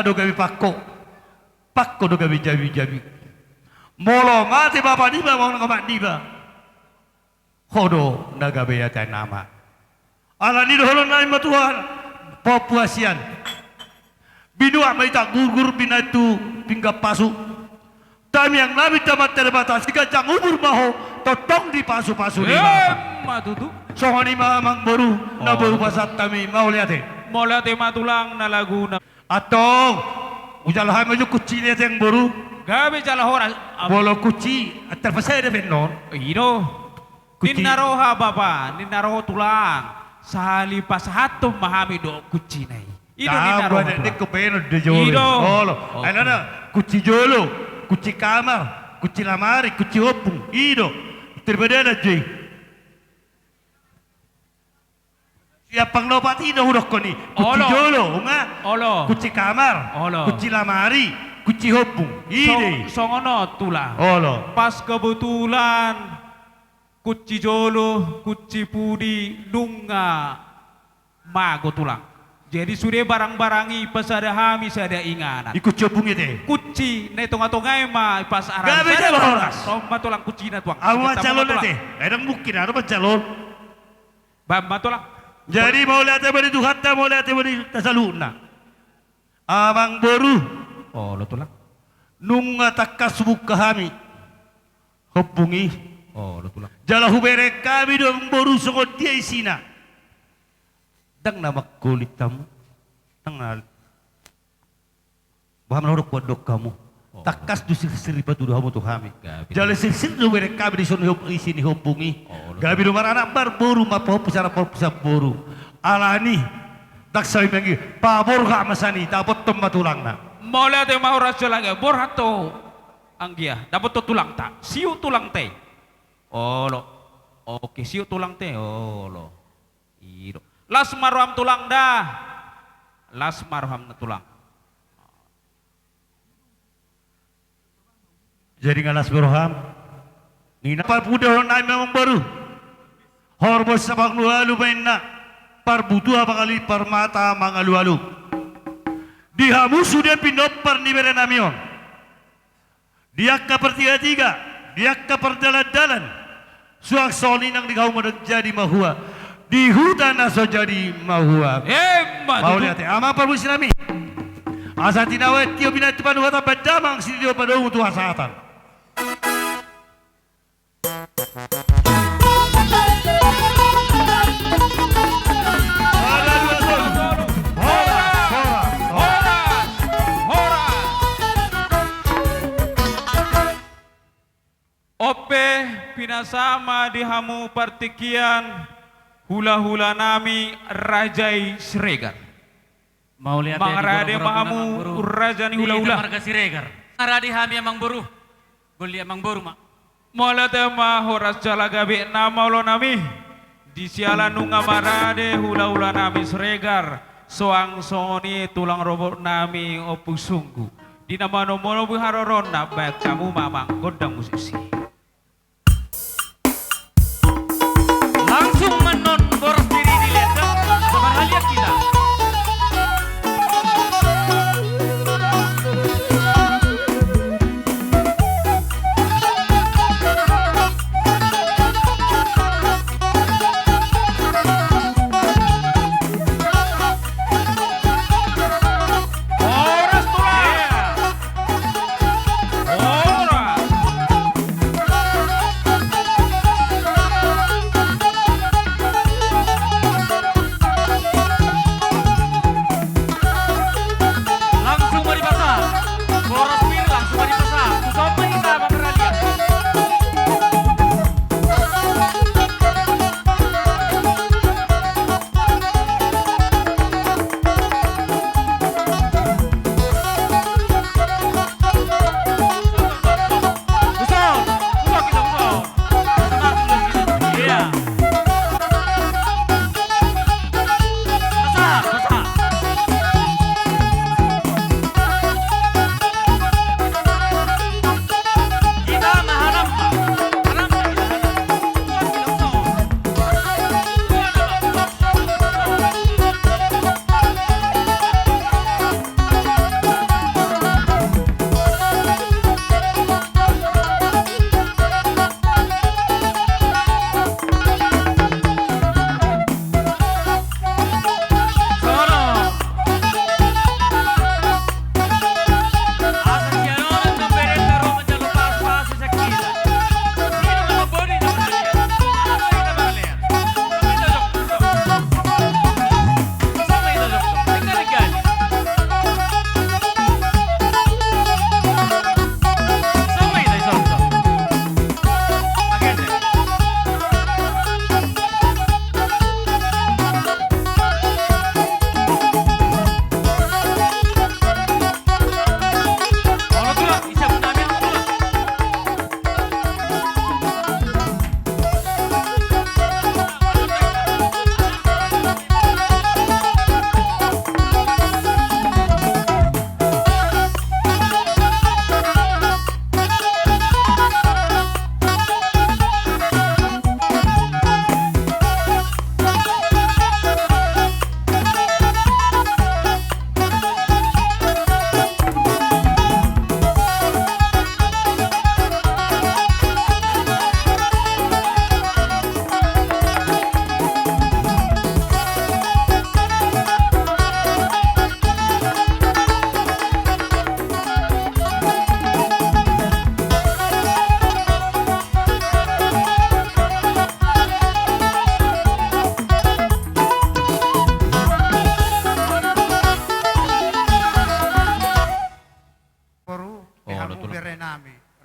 do gabe pakko do gabe jabi molo mati bapak diba mau ngamak diba hodo naga beya tay nama ala ni doholon lain matuhan popuasian bidua mai tak gugur binatu pingga pasu kami yang nabi tamat terbatas jika jang umur maho totong di pasu-pasu ni matutu sohani mamang baru na baru pasat kami mau lihat matulang na laguna atau ujalahan maju kucing lihat yang baru gabe jala hora bolo kuci terpesai de benon ino Kuci. ninnaroha baba ninnaroho tulang sahali pas hatum mahami do kuci nai ino ninnaroho de tulang kopeno de jolo Ino. olo ana kuci jolo kuci kamar kuci lamari kuci opung ino terbeda je siapang lopati ino hurok koni kuci Olo. jolo unga olo kuci kamar Olo. kuci lamari kuci opung ide songono tulang olo pas kebetulan kuci jolo kuci pudi dunga mago tulang jadi sudah barang-barangi pas ada hami sada inganan ikut opung ite kuci ne tonga-tongai ma pas arang Gabe jalo horas. romba tulang kuci na tuang awa Kita calon tulang. ite edang mungkin ada calon Bamba tulang jadi mau lihat beri Tuhan mau lihat beri tasaluna amang boru oh lo tulang nunga takas buka kami hubungi oh lo tulang jala hubere kami dong boru songot dia isina dang nama kulit kamu tengah baham lorok kodok kamu takas du sir batu dohamu tu kami Gabi. jala sir hubere kami di sono isini hubungi Oh, gabi rumah anak bar boru ma pesara boru alani tak sawi mengi pabor ka masani dapat tempat tulang na mau lihat yang mau rasul lagi borhato anggia dapat to tulang tak siu tulang teh oh lo oke siu tulang teh oh lo iro las marham tulang dah las marham na tulang jadi ngalas berham nina par pudah nai memang baru horbos sabak lualu mainna par butuh apa kali par mata mangalu-alu dihamu sudah pinopar ni berenamion dia ka pertiga-tiga dia ka perdalan-dalan suak soli nang dikau jadi mahua di hutan aso jadi mahua mau lihat ama par musnami asa tinawet tio binat panu hata badamang sini dia pada untuk asatan Ope pinasama di hamu partikian hula-hula nami Rajai Sregar. Mau lihat Mangrade mahamu Rajani hula-hula. Marga Siregar. Maradi hami amang buru. Goli amang buru mak. Mola tema horas jalagabe nama ulo nami. Di sialan nunga marade hula-hula nami Sregar. Soang soni tulang robot nami opus sungguh. Di nama nomor buharorona baik kamu mamang gondang musisi. Langsung menon boros diri dilihat sama lihat kita. Horas tulang. Horas. Langsung mau dipasang. Boros bir langsung mau dipasang. Sama kita apa pernah lihat? Usah kita usah. Iya. Pasang. Kita mahanam pak. Hanam pak kita hanam.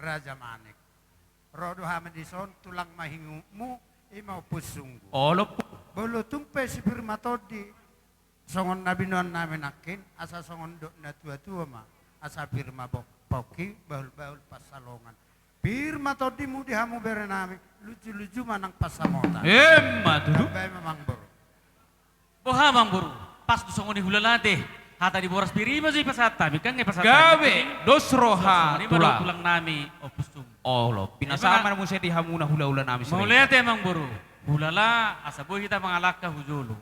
Raja Manik. Rodo hamadison tulang mahingumu imau pusunggu. Olop. Bolo tumpe si firmatodi. Songon nabi non namin akin asa songon dok na tua-tua ma. Asa firma poki baul-baul pasalongan. Firmatodi mu dihamu berenami lucu-lucu manang pasamota. Matudu. Bay memang bro. Bohamang buru. Pas tu songon di hulalate. Hata di boras pirima sih pasata, kan nggak pasata. Gawe dosroha tulang. tulang. Tulang nami opustum. Oh lo, pinasama mo siya di hamuna hula-hula namin Mau lihat emang buru. Hulala asaboy kita mengalahkan hujulu.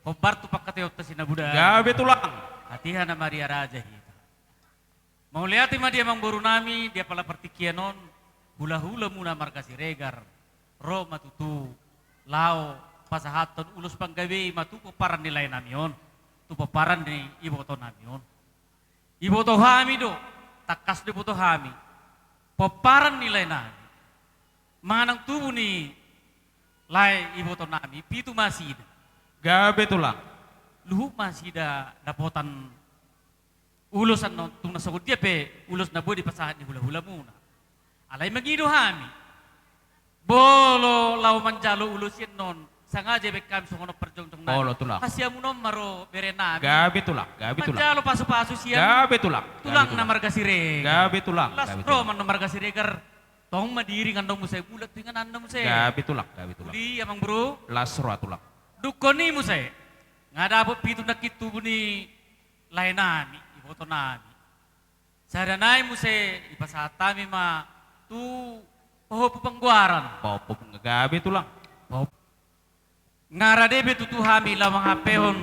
Kobar tu pakateo ta sinabuda. Gawe tulang. Hatihan na Maria Raja kita. Mau lihat emang dia emang buru nami dia pala pertikianon. Hula-hula muna marga Siregar. Ro matutu. Lao pasahaton ulus panggawe matu paran nilai namion. Tu paparan ni iboto namion. Iboto hami do. Takas di boto hami. Paparan nilai nami. Manang tubuh ni lai iboto nami. Pitu masih. Gawe tulang. Luhuk masih da dapotan ulusan no tung nasagod dia pe ulus na bo di pasahan ni hula-hula muna. Alay magido hami. Bolo lau manjalo ulusin non. Sangaja bekam sungono perjong-jong nami. Olo tulang. Hasiamu nom maro berenami. Gabe tulang. Manjalo pasu-pasu sian. Gabe tulang. Tulang na marga sireg. Gabe tulang. Las pro man na marga siregar. Tong madiri ngandong musay bulat tingan andong musay. Gabe tulang. Gabe tulang. Uli amang bro. Lasro tulang. Dukoni musay. Nga dapat pitu na kitu buni lain nami. Iboto nami. Saranay musay ipasatami ma tu pahopo pangguaran. Popop gabe tulang. Ngaradebe tu hami lamang hapehon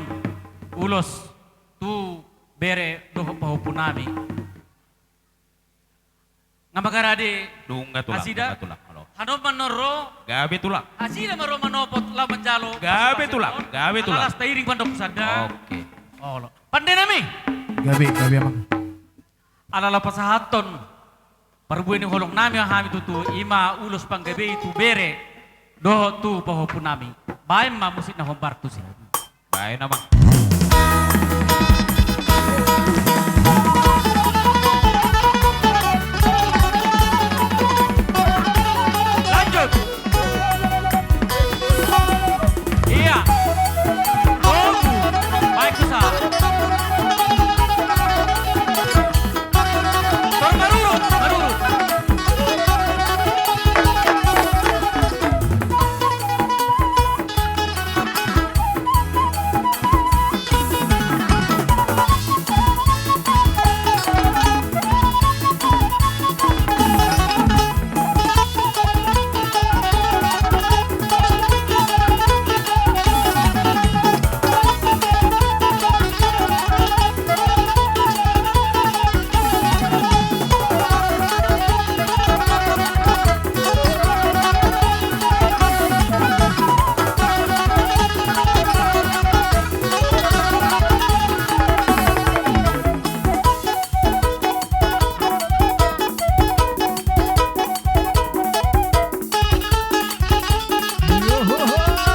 ulos tu bere doho pahopo nami. Nga magarade Dunga tulang. Asida? Dunga tulang. Halo. Hano manoro Gabe tulang. asida maro manopot laman jalo. Gabe tulang, gabe tulang. Alalas tairing pandok sada. Oke. Olo. Pandai nami. Gabi amang. Alala pasahaton. Parbuay ni holong nami ang hami tutu ima ulos panggabi tu bere doho tu pahopo nami. Bayan mamusit na hombarto siya. Baik naman. Lanjut. Iya. Tunggu. Baik susah. Marurut, marurut.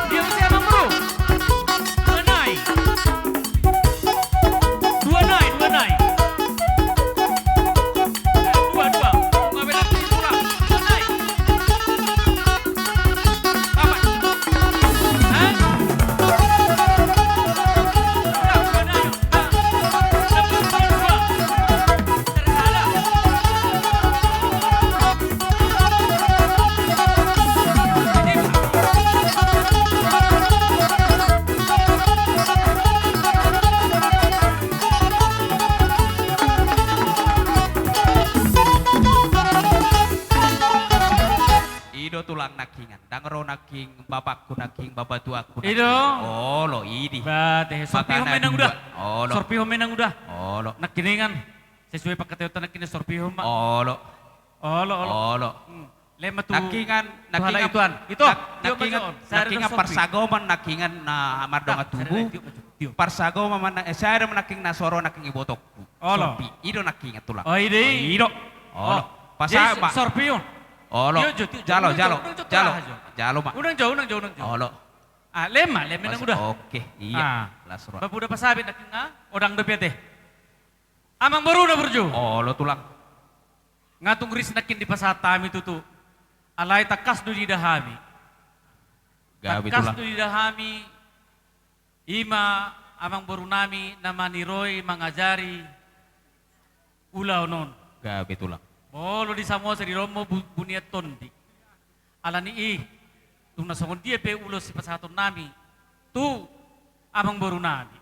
Dia mesti abang bro. Dua naik. Dua naik, dua naik. Dua, dua. Ngambil lagi kurang. Dua naik. Apa? Hah? Dua naik. Dua. Tersalah. Ido tulang nakingan. Dangro naking bapakku naking babatuaku. Ido. Oh lo idi. Bate, sorpiho Makanan menang dua. udah. Oh, lo. Sorpiho menang udah. Oh lo. Nakiningan. Sesuai pakateutan nakini sorpiho mak. Oh lo. Olo, olo. Oh lo. Lema tu. Nakingan, Tuhala nakingan ituan. Itu. nakingan, nakingan parsagoman nakingan na amardonga tubu. Parsagoman man saya naking nasoro naking ibotok. Olo. Sorpi. Ido nakingan tulang. Oh, ide. Ido. Oh lo. Pasama. Sorpiho. Oh lo. Yo, yo, Jalo, unang jalo. jo, unang jo, Jalo. taha, jo. Jalo mak. Unang jauh, unang jauh, unang jauh. Oh lo. Ah, lema nang udah. Oke, iya. Lasro. Bapu udah pasabit naking odang depete. Amang baru udah berju. Oh lo tulang. Ngatung ris nakin di pasatami tutu. Alay takas do di dahami. Gabi Takas tulang. do di dahami. Ima amang baru nami namani Roy mangajari ulaw non. Gabi tulang. Bolo di Samoa di Romo buniat tondi. Alani tung nasongon dia pe ulos si pasahaton nami. Tu amang baru nami.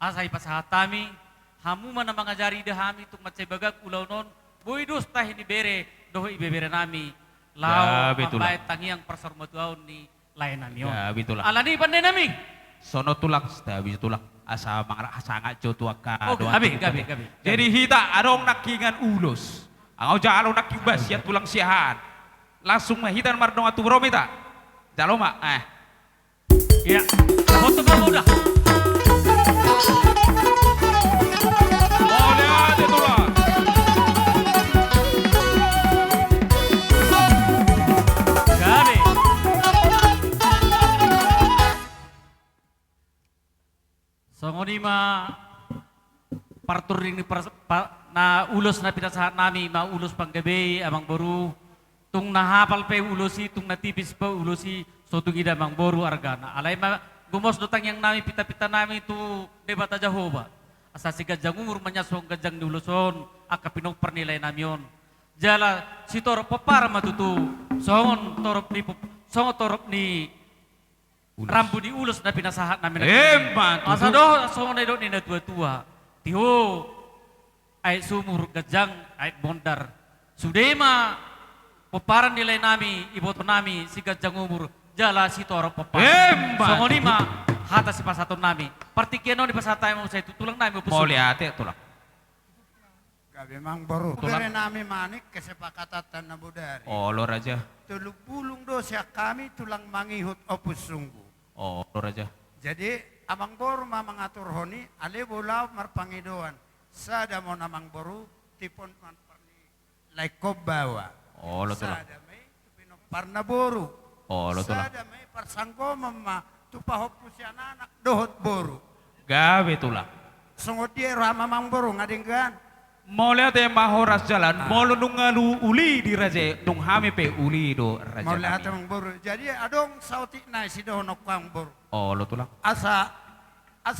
Asai pasahatami hamu mana mangajari dahami tung macay bagag ulaw non. Boy dus tah ini bere doho ibebere nami. Lao Gabi tulang. ambay tangiang persormatuaw ni lain nami yon. Gabi tulang. Alani pandai nami. Sono tulang, gabi tulang. Asa mangra sangat jotua ka. Oh, gabi. Jadi hita adong nakingan ulos. Ang jalo nakibas ya tulang siahan. Langsung mahitan mardong atu bromita. Jalo mak. Iya. Foto kamu udah. Oh lihat itu lah. Gabi. Songoni ma partur ini na ulos na pinasahat nami ma ulos panggabi amang baru tung nahapal pe ulosi, tung natipis pe ulosi, so tung ida mang boru argana. Alay gumos dotang yang nami pita-pita nami tu debata Jehovah. Asa si gajang umur menyasong gajang di uloson, aka pinong pernilay namion. Jala si torop papara matutu, songon torop ni rambu di ulos na pinasahat namin. Matutu. Asa do, songon na do ni na tua-tua. Tiho, ay sumur gajang, ay bondar. Sudema, paparan nilay nami, iboto nami, si gajang umur, jala si torop papara. Songon ima, hata si pasaton nami. Partikiano di pasatay mo sa ito, tulang nami. Mauliate tulang. Gabi mang baru. Dari nami manik kesepakatan na budari. Lor aja. Tulung pulung do siya kami tulang mangihut opus sungguh. Lor aja. Jadi amang boru mamangatur honi ale bola marpangidoan. Sada mo namang boru tipon man parni laikob bawa. Lo tulang. Sada may tupino parna boru. Lo tulang. Sada may parsangko mama tupahop po siya anak dohot boru. Gawe tulang. Sungod dia rama mang boru ngadinggan. Mau lihat mahoras jalan, mau nungalu uli di raja, nung hame pe uli do raja. Mau lihat mang boru. Jadi adong sauti na si dohonok kang boru. Lo tulang. Asa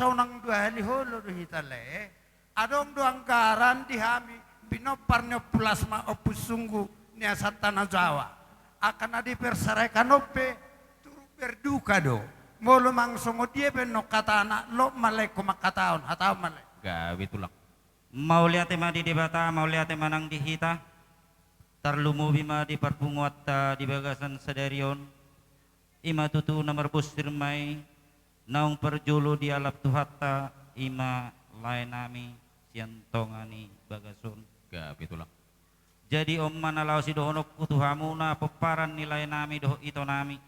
unang dua hali holo do hitale. Adong do anggaran dihami pinoparnya plasma opus sungguh ni asat tanah Jawa. Akan adi persarekan ope turu berduka do. Molo mang songo dia benok kata anak lo malek kumakataon hatau malek. Gawe tulang. Mau lihat tema di debata, mau lihat tema nang dihita. Tarlumu bima di parpunguat di bagasan sadarion. Ima tutu namar bustirmai. Naung perjulu di alap tuhatta. Ima lain nami siantongani bagasun. Gawe tulang. Jadi om manalau si dohonok kutuhamuna peparan nilai nami doh ito nami.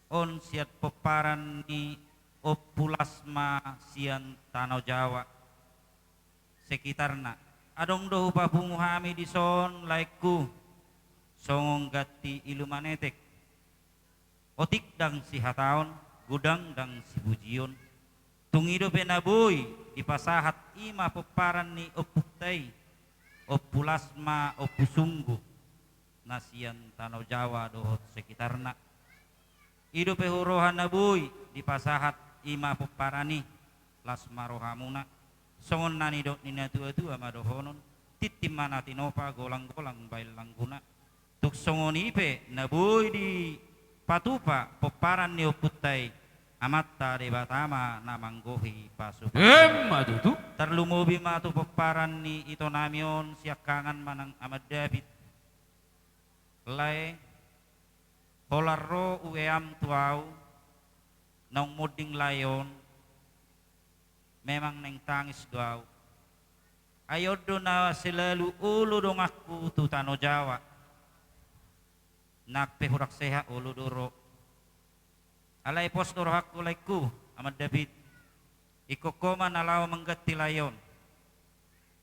On siat peparan ni opulasma sian tanau Jawa. Sekitarna adong do papungu hami di son laiku songong gati ilumanetek otik dang si hataon gudang dang si bujion tungido penaboy di pasahat ima peparan ni oputay opulasma opusunggu nasian tanau Jawa dohot sekitarna ido pehurohan naboy di pasahat ima peparani lasma rohamuna songon nani dok nina tua-tua madohonon titim mana tinopa golang-golang bail langguna tuk songon ipe naboy di patupa peparan ni oputay amatta de batama namanggohi pasupa Matutu. terlumubi matu peparan ni ito namion siakangan manang Ahmad David lai holarro ueam tuau nang muding layon memang neng tangis doau ayodo na selalu ulu dong aku tu tano Jawa nak pehurak seha ulu doro alai pos doro aku laiku Ahmad David iko koma nalaw menggati layon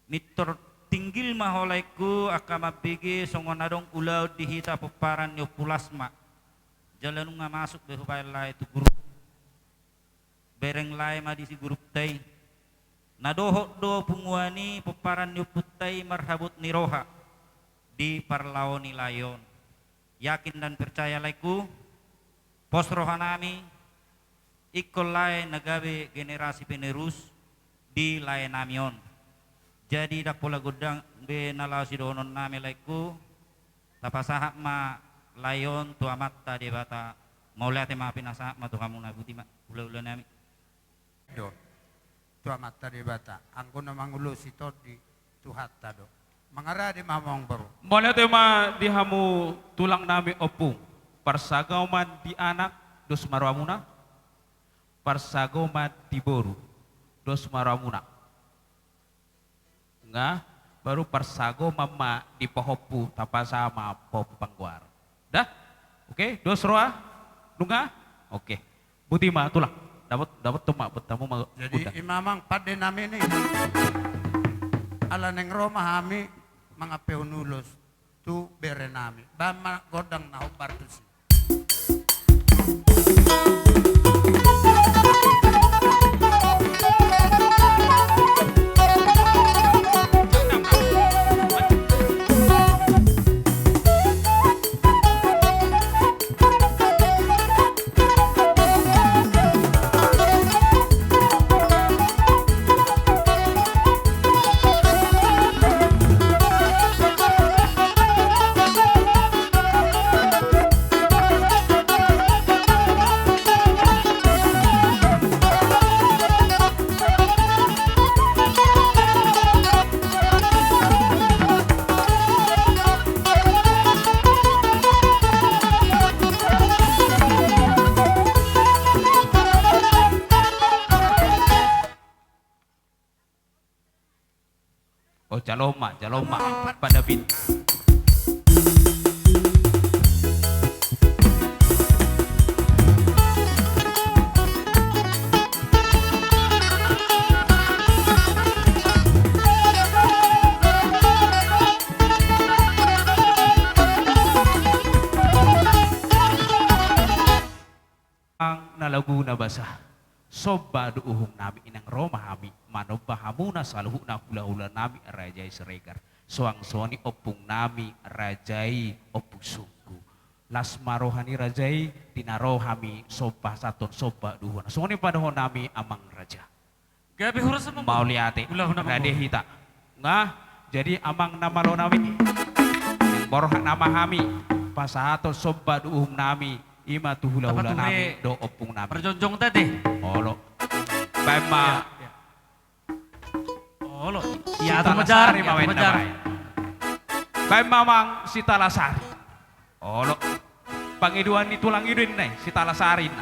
mitor tinggil maholaiku akama bigi songon adong ulau dihita peparan yo pulasma jalan nga masuk behubay lai tu grup bereng lai ma di si grup tay nadohok do punguani peparan yo putay marhabut ni roha di parlaw ni layon yakin dan percaya laiku pos roha nami ikol lai nagabe generasi penerus di lai namion jadi dak pola gudang be nalaw si donon nami laiku tapasahak ma layon tu amat ta debata mau lihat ma pinasa ma tu kamu nabuti ma ula-ula nami Do tua mata di bata angko na mangulo si di tuhatta do mangara di mamong baru Mau lihat di hamu tulang nami opung. Parsagaw man di anak dos maramuna. Parsagaw man di boru dos maramuna. Nga baru parsago mama di pohopu tapasama pop pangguar. Dah? Oke, dos roa. Nunga? Oke. Butima tulang. Dapat tuh mak bertemu jadi imamang pada nami ini ala neng Roma hami mga peunulos tu bere nami bama godang na upartus Jaloma, Pak David. Nalaguna basah soba duuhung nami inang Roma hami manobah hamuna saluhuna hula-hula nami rajai seregar soang soni opung nami rajai opung sunggu lasmarohani rajai dinarohami soba saton soba duhuna soni padahon nami amang raja Gabi hurus sama mau liate Hula-hula rade hita ngah jadi amang nama lo nami yang borohan nama hami pasaton soba duuhung nami ima tu hula-hula nami do opung nami perjonjong tadi. olo bema Oh lo, ya iya tuh mejar, Baik mamang si Talasari. Olo pangiduan ni tulang idun nih si Talasari.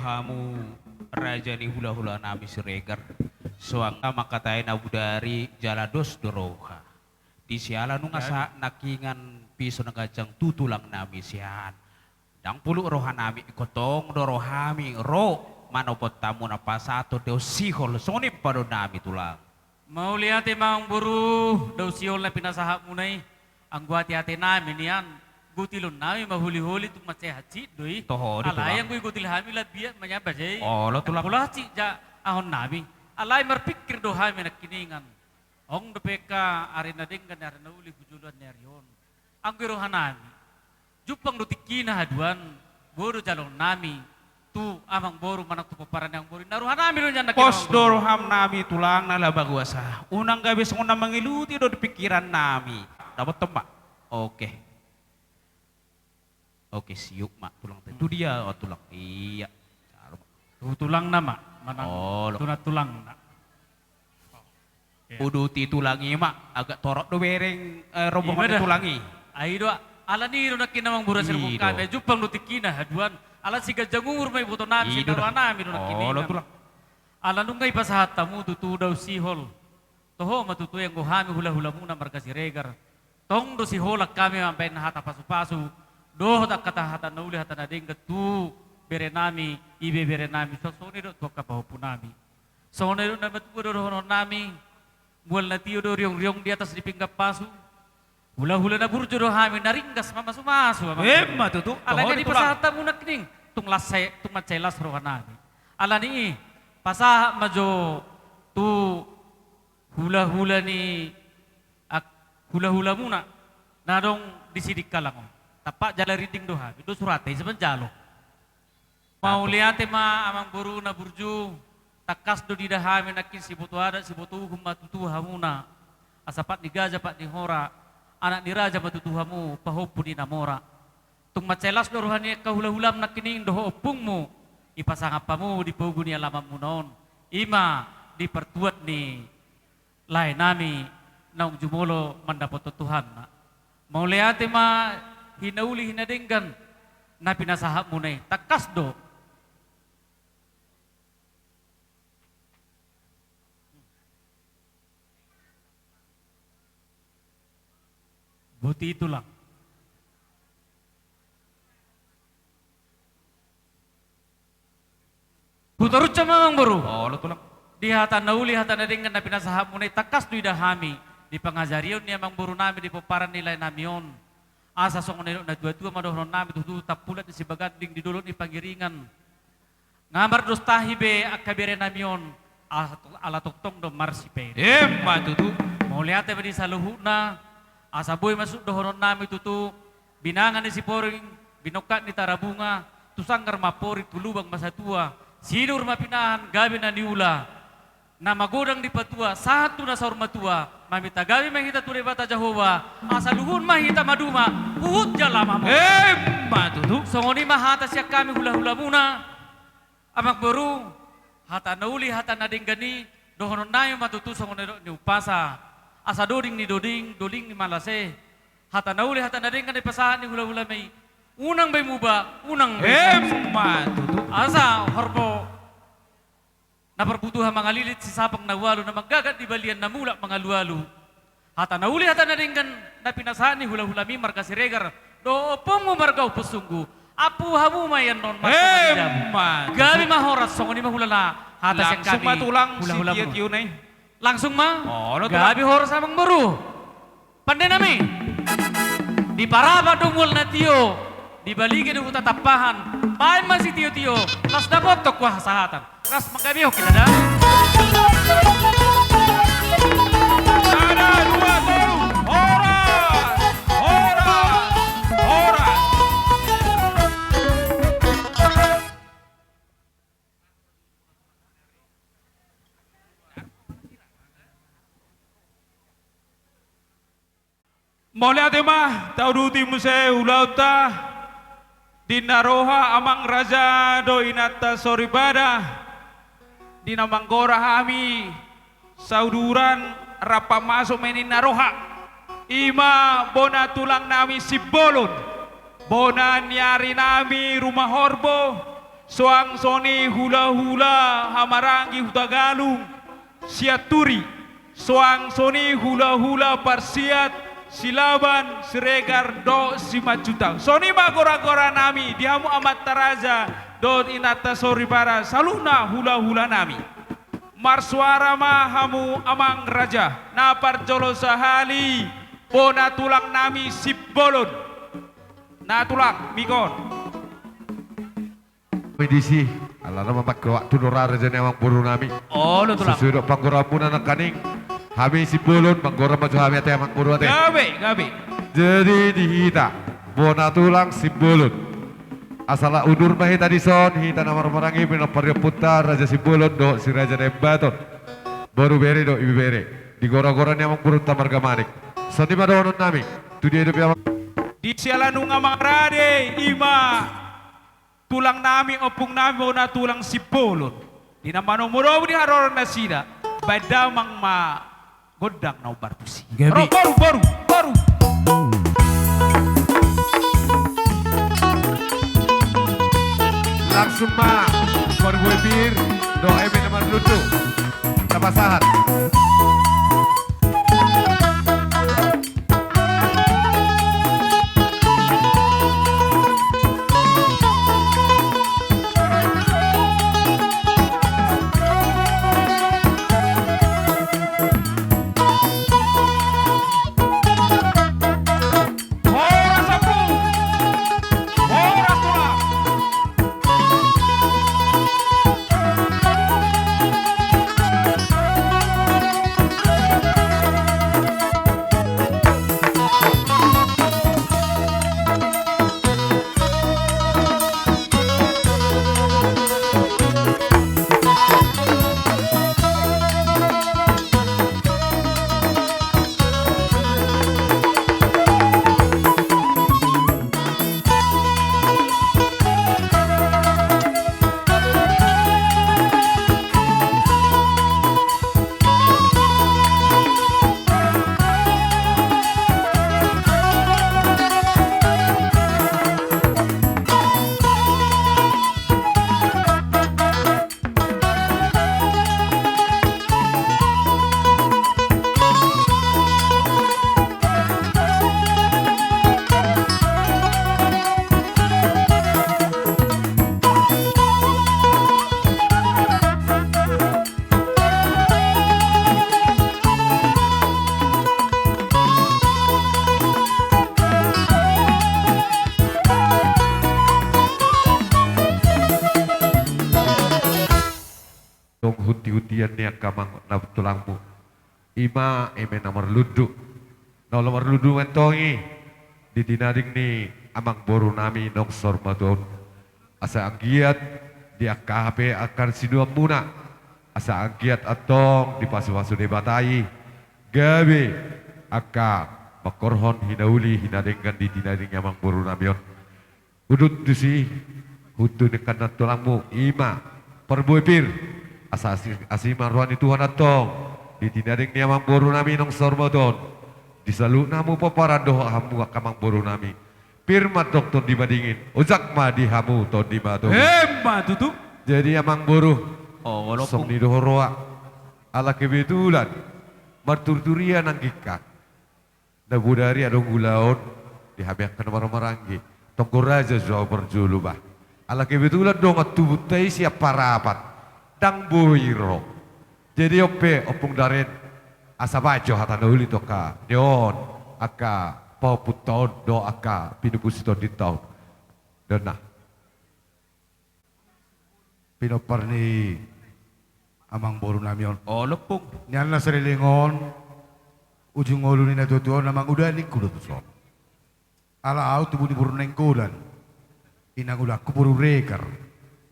hamu raja ni hula-hula nami Siregar. Soangka makatain abu dari jalados doroha. Di siala nung asa nakingan piso nagajang tutulang nami siyan. Dang pulu roha nami ikotong dorohami ro manopot tamu na pasato deo sihol sonip pado nami tulang. Mau lihat emang buru daw sihol na pinasahap mo na ang guwati-ati namin yan. Gutilon namin mahuli-huli tung masehat si doi. Toho di Alay tulang. ang gutil hami labiat manyaba jay. Oh lo tulang. Pula si ja ahon namin. Alay marpikir do hami nakiningan. Ong do peka ari na ding kan ari na uli hujuluan neryon. Ang girohan nami. Jupang do tikina haduan boru jalong nami. Tu amang boru manak tu paparan yang boru naruhan nami do nyan Pos doroham nami tulang na labaguasa. Unang gabi sa unang mangiluti do di pikiran nami. Dapat tembak. Oke. Oke siuk mak tulang itu dia oh tulang iya. Tu tulang nama manang Oh, lo. tunat tulang na. Uduti tulangi mak agak torok do bereng rombongan Iya dah. tulangi. Ai do ala ni do nakinamang bura sir Ido. kami jupang do tikina haduan ala siga jangur may boto nami Ido sinaruhan dah. nami do Oh lo nakiningan. tulang. Ala nung ngay pasahat tamu tutu daw sihol. Toho matutu yang guhami hula-hula muna marga si Regar. Tong do si holak kami mampay na hata pasu-pasu. Doh tak kata hata na uli hata na dinggat tu bere nami, ibe bere nami. So ni do tok kapahupu nami. So ni do na matutu do hono nami. Mual na tiyo do riong-riong di atas di pinggap pasu. Hula-hula na burjo do hami naringgas mamasu-masu. Matutu. Ala Toho nga di di tulang. pasahat tamu na kining. Tung matselas rohan nami. Ala ni pasaha majo tu hula-hula ni hula-hula muna nadong disidik ka lang tapak jala riding doha itu surate seben jalo mau liate ma amang buru na burju takas do didahami nakin si butu ada si butu humma tutu hamuna asapat ni gaja pat ni hora anak ni raja matutu hamu pahopu ni namora tung macelas do rohani kahula-hulam nakining doho opungmu ipasangapamu di pogu ni alamam munon ima dipertuat ni lain nami naung jumolo mandapat Tuhan na. Mau lihat ma hinauli hinadenggan na pinasahap mo na takas do. Buti itu lang. Putarut sa mga baru. Oh lo tulang. Di hatan nauli hatan na dengan na pinasahap mo na takas do idahami. Di pangajariyon niya mang buru nami di paparan nila namiyon. Asa song na dua-dua madohron nami tutu tapulat di sibagading di dulot ni pangiringan. Ngamar dos tahibe akabire namiyon ala tuktong do marsipe. Matutu. Mau lihat ba di saluhuna asa boy masuk dohron nami tutu binangan ni si poring binokat ni tarabunga tusanggar mapori tulubang masatua sinur mapinahan gabi na niula na magodang di patua satu na saur matua mamita gabi mahita ture bata Jehovah asa luhun mahita maduma uhut jalama mo Matutu. songoni mahata siya kami hula-hula muna amak baru hata nauli hata nading gani dohonon nayo matutu songoni ni upasa asa doding ni malase hata nauli hata nading gani pasahan ni hula-hula may unang bay muba unang bay Matutu. asa horbo na perbutuhan mga lilit si sapang nawalo na magagat di balian na mula mga luwalo. Hata nauli hata na rin na pinasahan ni hula-hula mi marga si Regar. Do opong mo marga upusunggu. Apu hamu mayan non Man. Gabi mahoras song ni mahulala. Hata siyang Langsung kami matulang hula-hula si mo. Kiat yun Langsung ma? Oh, lo Gabi horas amang baru. Pandai nami. Di paraba dungul na tiyo. Di baligid ng utatapahan. Pahay man si tiyo-tiyo. Las dapat to kwa sahatan. Ras magabiho kita na. Sana dua tahu. Horas. Horas. Horas. Mulai tema tahu duti musai ulauta dinaroha amang raja do inata soribada dinamanggora hami sauduran rapa masuk menin naroha ima bona tulang nami sibolon bona nyari nami rumah horbo soang soni hula-hula hamarangi hutagalung siaturi soang soni hula-hula parsiat silaban siregar do simacutang soni ma gora-gora nami dihamu amat taraja do inata sori bara saluna hula-hula nami marsuara ma hamu amang raja napar jolo sahali pona tulang nami sibolon na tulang mikon medisi ala nama makro tunura raja amang buru nami oh lo tulang sesuai panggoramu anak kaning kami si bolon panggora maju kami ate amang buru ate gabe jadi dihita bona tulang si bolon asala udur mahi tadi son hita namar marangi pina parya putar raja si bolon do si raja nembaton baru bere do ibu bere di gora-gora ni amang buru tamar gamanik soni madonon nami tu dia hidup amang di sialanu ngamang rade ima tulang nami opung nami ona tulang sibolon di namano muro di haroron na sida badamang ma godang na ubartusi Gabi. baru langsung ma baru gue bir do eme namar lutu tapasahat huti-hutian ni kamang na tulangmu ima eme namar ludu no nomor ludu mentongi di dinaring ni amang boru nami nong sormadon asa anggiat dia KHP akan sidua muna asa anggiat atong di pasu-pasu debatai gabe aka makorhon hinauli hinadengkan di dinaring amang boru namion udut tu si hutu nekan tulangmu ima perbuipir asa asima ruani Tuhan atong di dinaring ni amang boru nami nong sormadon disalu namu paparan doa hamu akamang boru nami firman doktor dibandingin ujak ma di hamu to di batu tutu jadi amang boru oh walaupun som ni dohoroa ala kebetulan marturturia nang gikat da budari adong gulaon dihabiak kana maranggi tonggo raja jauh berjulubah ala kebetulan dong atubutai siap parapat dang boiro jadi ope opung daren asa bajo hatan uli toka neon aka pau puton do aka pinupusito ditau dona pinoparni amang boru namion oh lepung nyan na sarilingon ujung ulu ni natutuon namang udah ni kulo tuson ala au tubuh di buru nengkulan inang udah kuburu rekar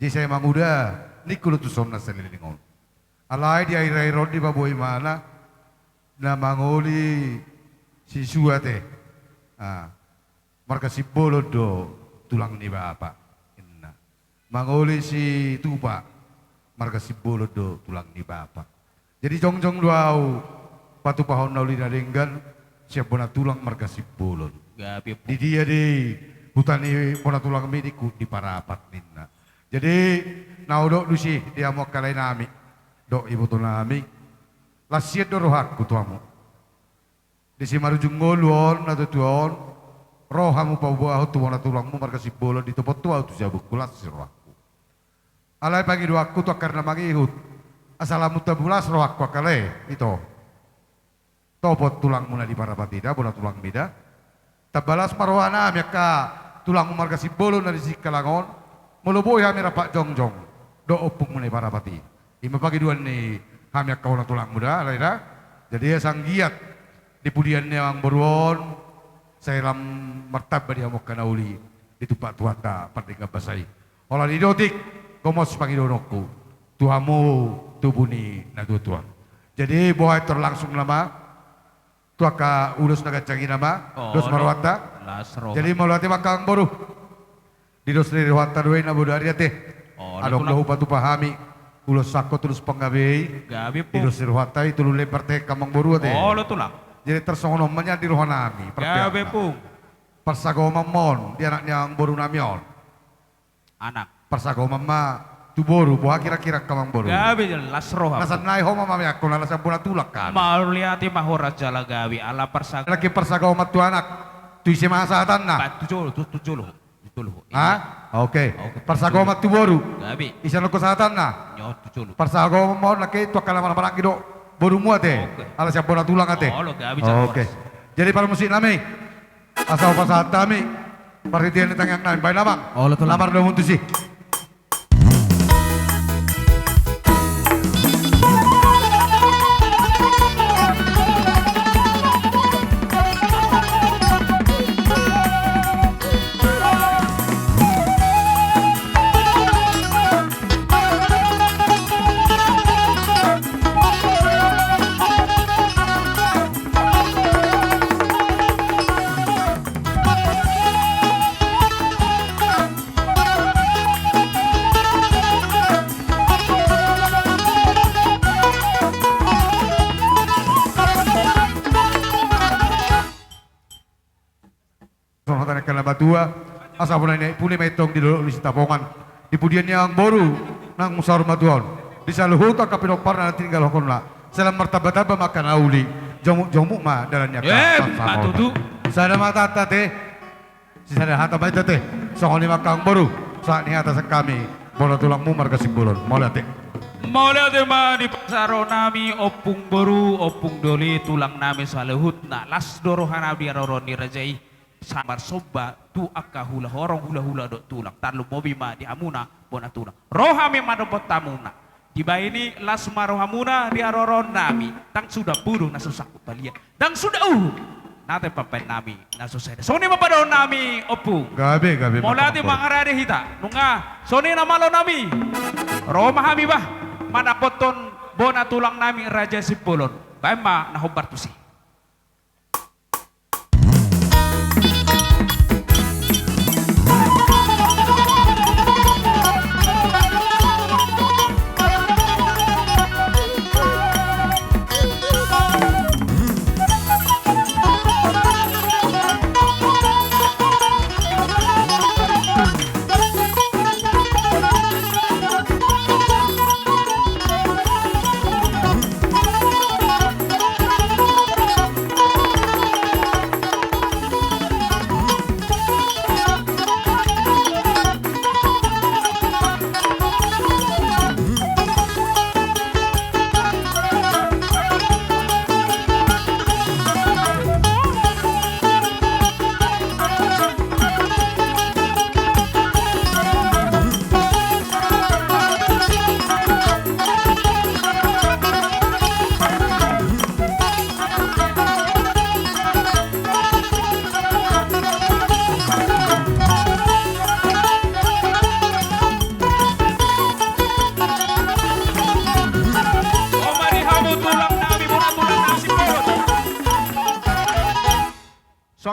jadi saya mang udah ni kulo tuson na sarilingon alai di air di baboy mana na mangoli si suate marka si bolo do tulang ni bapak inna mangoli si tupa marka si bolo do tulang ni bapak jadi jong-jong duau patu pahon nauli daringgan siap bona tulang marka si bolo gabi di dia di hutan ni bona tulang mediku di parapat minna Jadi naudok dusi dia mau kalai nami. Dok ibu tu nami. Lasiat do rohakku tuamu. Di si marujung ngoluon na tutuon. Rohamu pau buah tu wana tulangmu markasi bola di tempat tua tu jabuk kulas si rohakku. Alai pagi doaku tu karena mangihut. Asalamu tabulas rohakku akale itu. Topot tulangmu na di parapati dah bola tulang bida. Tabalas marwana miaka tulangmu markasi bola na di si kalangon. Muluboy kami rapak jongjong. Do opung mulai parapati. Ima pagi dua ni kami kau na tulang muda, lain. Jadi sang giat di pudiannya ang beruon. Saya ram martab dia mau kanauli di tupak tuata pertiga basai. Olah didotik komos pangidonokku. Tuhamu tubuni na tuan. Jadi bohai terlangsung lama. Tuaka ulus naga canggih nama. Dos marwata. Jadi malwati makang boru. Di dos dari wata dua na bodo ari teh. Adong lahu patu pahami. Ulus sako terus penggabe. Gabi Di dos dari wata itu lu lepar teh kamang boru teh. Oh, lo tulang. Jadi tersonomanya di rohanami. Gabe pung. Persagoma mon, dia anaknya ang boru namion. Anak. Persagoma ma tu boru, buah kira-kira kamang boru. Gabe jelas roha. Nasan nai homa mami aku nalasan pula tulak kan. Mau lihat mahora jala gawe ala persagoma. Laki persagoma tu anak, tu isi mahasatan na. Tujuh. Ah, oke. Persagoma tu boru. Gabe. Isa lo kesehatan na. Nyo tujuh. Persagoma mon laki tu akan lama-lama lagi do boru muate. Ala siapa bola tulang ate. Oh, lo gabe Oke. Jadi para musik nami, asal pasahat kami, perhatian ditang yang naim, baik lamang. Oh, lo tulang. Lamar do muntusi. Batua asa pula ini puli metong di dulu di tapongan di pudiannya yang baru nang musar matuan di saluhut ka pinopar na tinggal hokon la salam martabata ba makan auli jomuk ma dalannya ka patutu sada mata teh sada hata baita teh songoni makang baru saat ni atas kami bola tulangmu marga simbolon mau lihat teh mau lihat ma di pasaro nami opung baru opung doli tulang nami saluhut na las dorohana biaroroni rajai samar soba tu akka hula horong hula dok tulang tarlu mobi ma di amuna bona tulang rohami madopot tamuna di ini las marohamuna di aroron nami tang sudah burung nasusaku balia dan sudah nate papai nami nasusede soni mapadon nami opung gabe molati mangarade hita nunga soni namalo nami roma hami bah madapoton bona tulang nami raja sipolon bae ma nahobar tusi.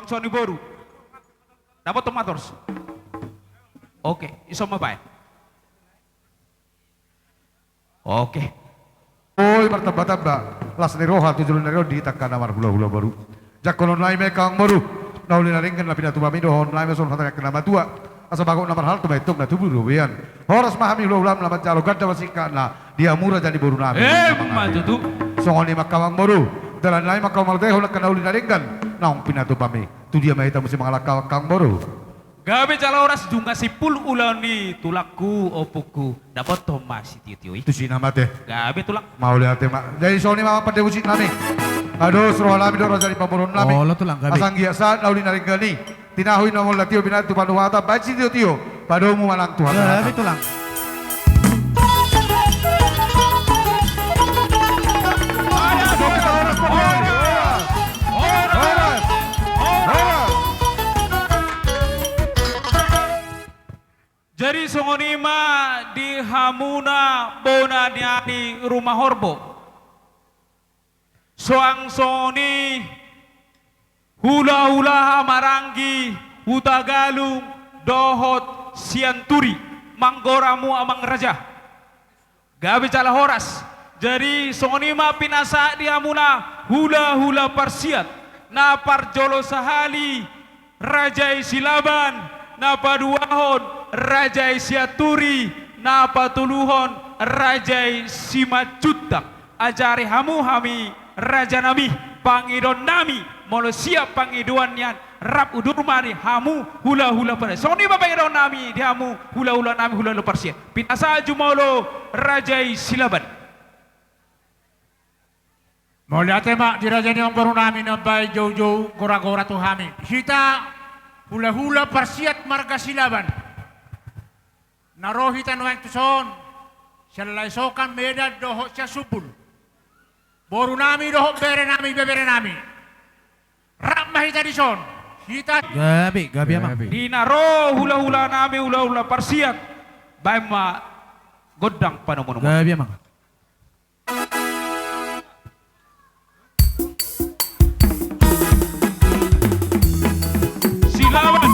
Sony baru dapat tomators oke iso mabay oke oi martaba-taba las ni roha tujulun nero di takkan namar hula-hula baru jakolon lai mekang baru nauli naringkan lapina tu mami dohon lai meson hata kena batua asa bagok namar hal tumai tum na tubuh rubian. Horas mahami ulam lamat calo gada wasika na dia murah jadi boru nami. Matutu. Songoni makawang boru. Dalam lain makawang maldeho nak kena uli naringgan. Naung pinatu pami. Tu dia mahita mesti mengalak kang boru. Gabe cala oras dunga sipul ulani tulaku opuku dapat Thomas tio. Itu si nama teh. Gabe tulak. Mau lihat teh mak. Jadi songoni mama pada usik nami. Aduh seruah lami do raja di pamoron lami. Oh lo tulang gabe. Asang giasa nauli naringgani. Tinahui nomor latio binatu panuhata baci tio. Padomu malang Tuhan. Gabe tulang. Jadi songonima di Hamuna bona di rumah Horbo. Soang soni hula-hula marangi hutagalung dohot sianturi manggoramu amang raja. Gabe cala horas. Jadi songonima pinasa di Hamuna hula-hula parsiat na parjolo sahali Rajai Silaban na paduahon Rajai Siaturi na patuluhon Rajai Simacutak ajari hamu hami raja nami pangidon nami molo siap pangiduan yan rap udur mari hamu hula-hula pada soni pangidon nami di hamu hula-hula nami hula-hula parsia pinasa jumolo Rajai Silaban mau lihat mak di raja ni ang baru nami nabai jauh-jauh gora-gora tu hami kita hula-hula parsiat marga Silaban narohitan wang tuson siyalay sokan medad doho siya subul boru nami doho bere nami rap mahita di son kita Gabe amang. di naro hula-hula nami hula-hula parsiat baik ma godang panomono Gabe amang. Silaban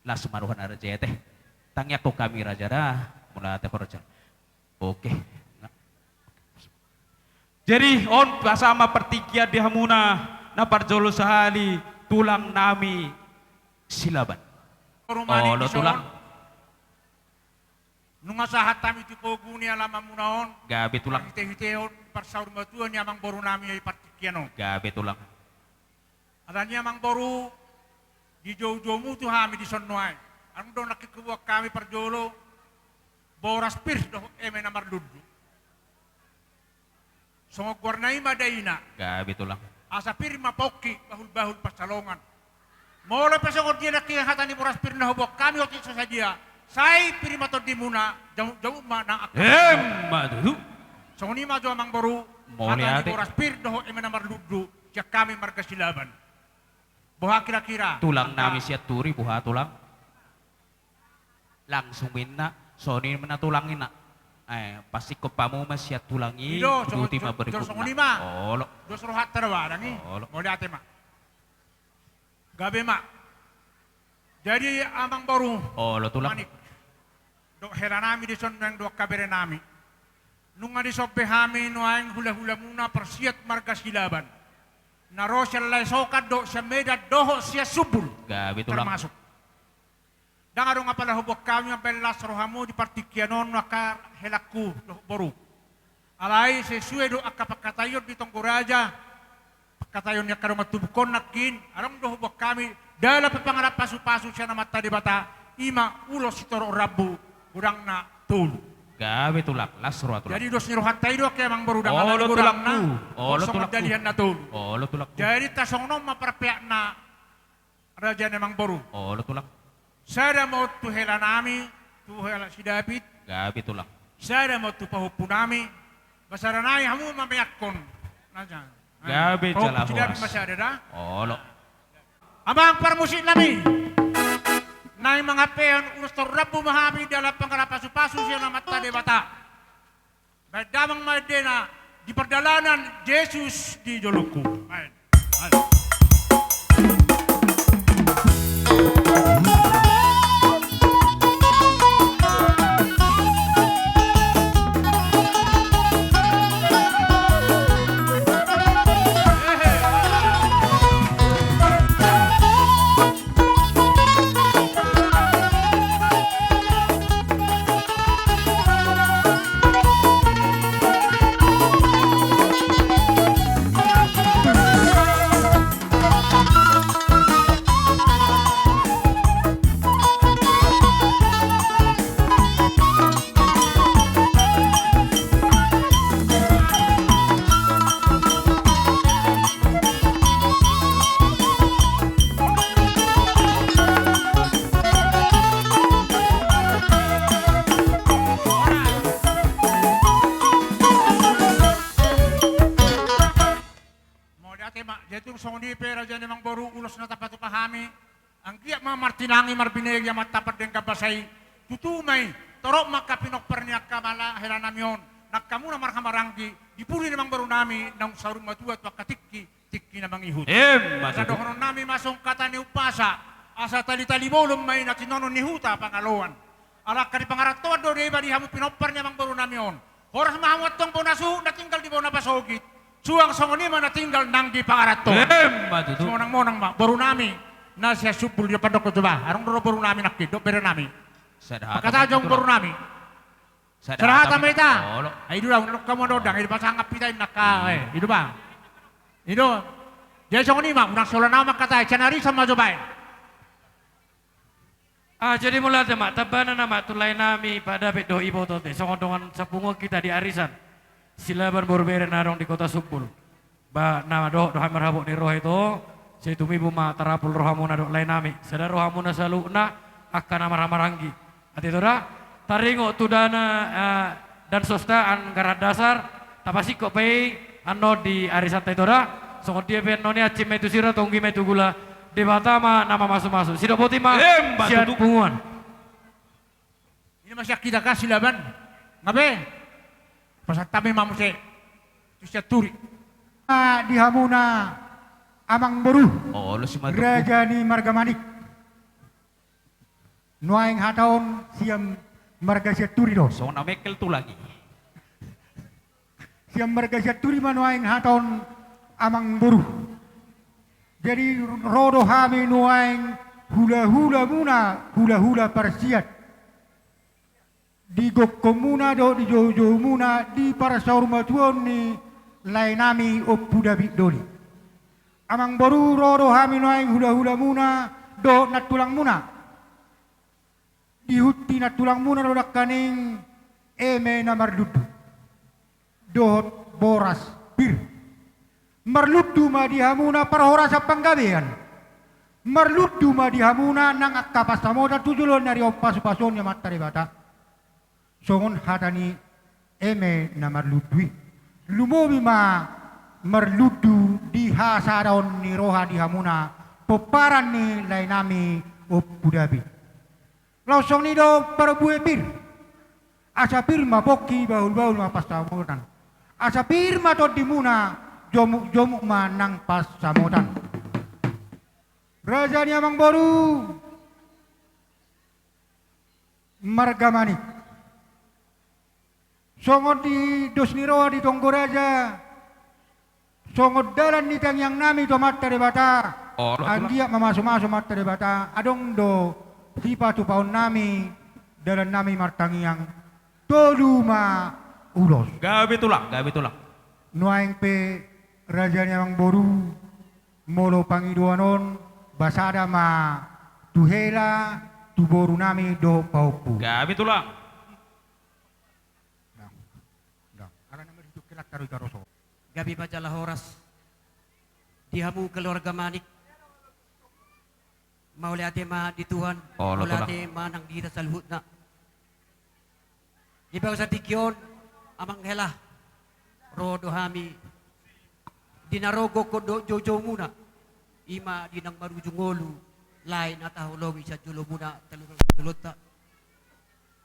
Las maruhan raja teh. Tangnya ko kami raja dah. Mula teh raja. Oke. Jadi on bersama pertikian di hamuna na parjolo sahali tulang nami silaban. Oh, lo tulang. Nunga sahat tami ti poguni alama munaon. Gabe tulang. Hite-hiteon parsaur matuan ni amang boru nami ay partikiano. Gabe tulang. Adanya amang boru di jauh-jauh tu hami di sonnoai. Ang do nakikuwak kami parjolo boras pir do eme namar dudu. Songok warnai madaina. Gabe tulang. Asa pir mapoki bahul-bahul pasalongan. Mula pasangod dia nakihatan ni boras pir na hubok kami otin sa sadia. Sai pirimato di muna jauh-jauh mana akan. Madu. So ni maju amang baru. Mata di boras pir doho eme namar dudu. Siya kami marga silaban. Buha kira-kira. Tulang nami siya turi buha tulang. Langsung minna. So ni mana tulangin na. Pasti ko pa mo mas siya tulangi. Ido, duti maberikut so ni ma. Olo. Dos rohat terwarang ni. Olo. Mo dati ma. Gabe ma. Jadi amang baru. Olo tulang. Manik. Do heranami di son nang do kabere nami. Nunga di sobe hami nuaing hula-hula muna persiat marga silaban. Naro siya laysokat do siya meda doho siya subul. Gabi tulang. Termasuk. Dangaro nga pala hubok kami ang belas rohamu di partikianon maka helaku do boru. Alay sesuai do akapakatayon ditong kuraja. Pakatayon niya karong matubukon nakin. Arong do hubok kami. Dala papangarap pasu-pasu siya na mata di bata. Ima ulo si toro rabu. Urang na tulu. Gabe tulak, lasro tulak. Jadi dos niruhan tayo kaya mang barudang Olo tulak na. Olo tulak dalihan na tulu. Olo tulak. Jadi tasong nom maparpiak na raja na mang baru. Olo tulak. Sada mo tuhela nami, tuhela si David. Gabe tulak. Sada mo tupahupu nami. Basara nami hamu mamayakon. Najan. Gabe jala Si David masyada dah. Olo. Amang parmusik nami. Nai mga peon unos torrabu mahami dalam pangkarapasu-pasu siya na mata de bata. Badamang madena di perdalanan Yesus di joluku. Ayan. Martinangi marbinegi amat tapat den kabasai tutumay torok makapinok perniak kamala helanamion nakkamu na marhamaranggi dipuli namang baru nami nang sarung matuat wakatikki tikki namang ihut sa dohonon nami masong kata ni upasa asa tali-tali bolong may natinonon ni huta pangaloan alak ka di pangaratuan do deba di hamu pinopper namang baru namion horas mahamot tong bonasu natinggal di bona basogit suang songonima natinggal nang di pangaratuan monang-monang ma baru nami na siya supul niya padok ko ba? Arong baru namin nakidok, pero namin. Pagkatajong baru namin. Sarahata mo ita. Ay, ito lang, kamu dodang, ito pasangap kita yung naka, ito ba? Ito, diyan siya ko nima, unang sula na makatay, siya na rin sa majubay. Jadi mula mak, tabanan na tulay nami pada bedo ibo tote, songondongan sa pungog kita di arisan. Silaban berbeda narong di kota Supul. Ba, nama doh marhabok ni roh itu, saya tumi buma tarapul rohamuna dok lain nami. Sadar rohamuna saluna akan amar-amaranggi. Ati itu dah taringo tudana dan sosta anggaran dasar tapasi kok pay ano di arisan itu dah. Songod dia pen nonia cime tu sira tonggi metu gula di batama nama masuk-masuk. Sido poti mah siat punguan. Ini masih kita kasih laban. Ngabe? Pasal kami mamuse. Tu siat turi. Di hamuna amang boru Olo si Raja ni Margamanik Nuaing hataon siam marga siya turi do. So na mekel tu lagi. Siam marga siya turi manuaing hataon amang buru. Jadi rodo hami nuaing hula-hula muna, hula-hula parsiat. Di gokko muna do, di jojo muna, di para saur matuon ni lainami o pudabi doli. Amang baru rodo hami nuaing hula-hula muna, do natulang muna. Dihuti na tulang muna rodak kaning eme na marludu. Dohot boras bir. Marludu madihamuna parhora sa panggabihan. Marludu madihamuna nang akapasamoda tujulon nari oppas-pason ya matari bata. Songon hatani eme na marludui. Lumobi ma marludu di hasadaon ni roha dihamuna. Peparan ni lainami o pudabi. Langsung ni do para buah bir. Asa bir ma boki baul-baul ma pas samodan. Asa bir ma to dimuna jomuk-jomuk ma nang pas samodan. Raja ni amang baru margamani. Songot di dosniroa di tonggo raja. Songot dalan ni tang yang nami to mata de bata. Andia mamasuk-masuk mata de bata. Adong do Tipa tu paun nami dalam nami martangi yang toluma ulos. Gabe tulang. Nuaing pe rajanya mang boru molo pangiduanon basada ma tuhela tu boru nami do paupu. Gabe tulang. Ala nama itu kelak taruh karoso. Gabi majalah horas dihamu keluarga manik. Maulate ma di Tuhan, maulate ma nang dita sa luhut na. Ibaw sa tikyon, amang hela, rodo hami, dinarogo ko do jojo muna, ima di nang marujungolu, lain at aholowi sa julo muna, talulota.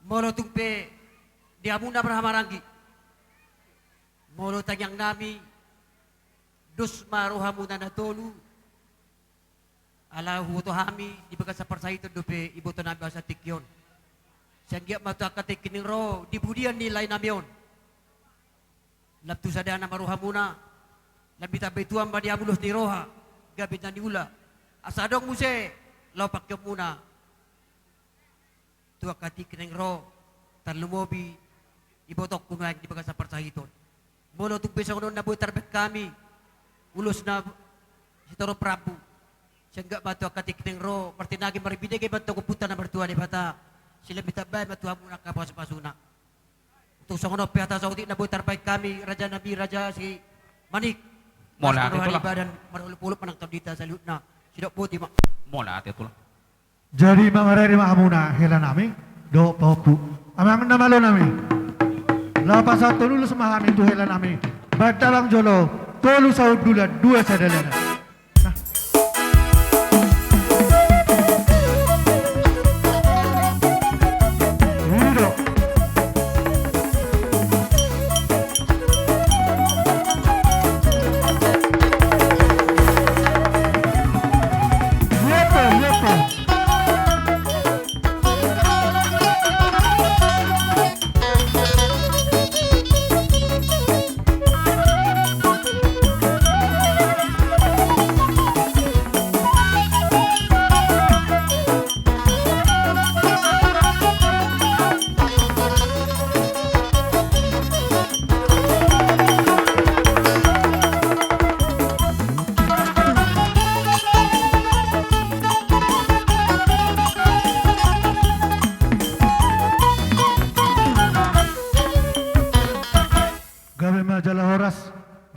Molo tugpe, di amuna berhamarangi, molo tanyang nami, dus maruha muna na tolu, ala huto hami di baga sa parsahito dope ibu to nabi sa tikyon. Sanggia mata katikining ro di budian nilay namion. Labtu sadana maruha muna. Labita betuan ba diabulos ni roha. Gabit na niula. Asadong muse lopak yung muna. Tuwa katikining ro tarlumobi ibotok kunwag di baga sa parsahito. Molo tugbe sa kuno nabutar bet kami. Ulos na si Toro Prabu. Sehingga batu akatik neng ro, pertinagi maribide kay batu kuputa na bertua ni bata. Sila bitabay batu muna kapas pasuna. Untuk sangono pihata Saudi na butar baik kami raja nabi raja si Manik. Mola ate tulang. Badan marulup-ulup panang tawdita sa liut na. Sidok puti mak. Mola ate tulang. Jadi mangarari mahamuna hela nami do paupu. Amang namalo nami. Lapas satu lulus mahami tu hela nami. Batalang jolo tolu saud dula dua sadalana.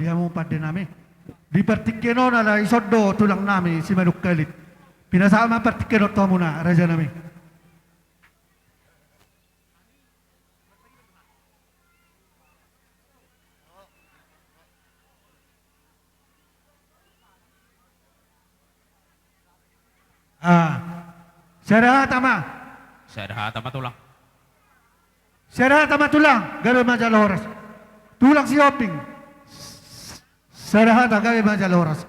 Dia mau pada nami. Di pertikeno ala isodo tulang nami si manuk kalit. Pinasama pertikeno tomuna raja nami. Syarahat ama. Syarahat ama tulang. Syarahat ama tulang. Gabe majalah horas. Tulang si Oping. Syarahat gabe majalah horas.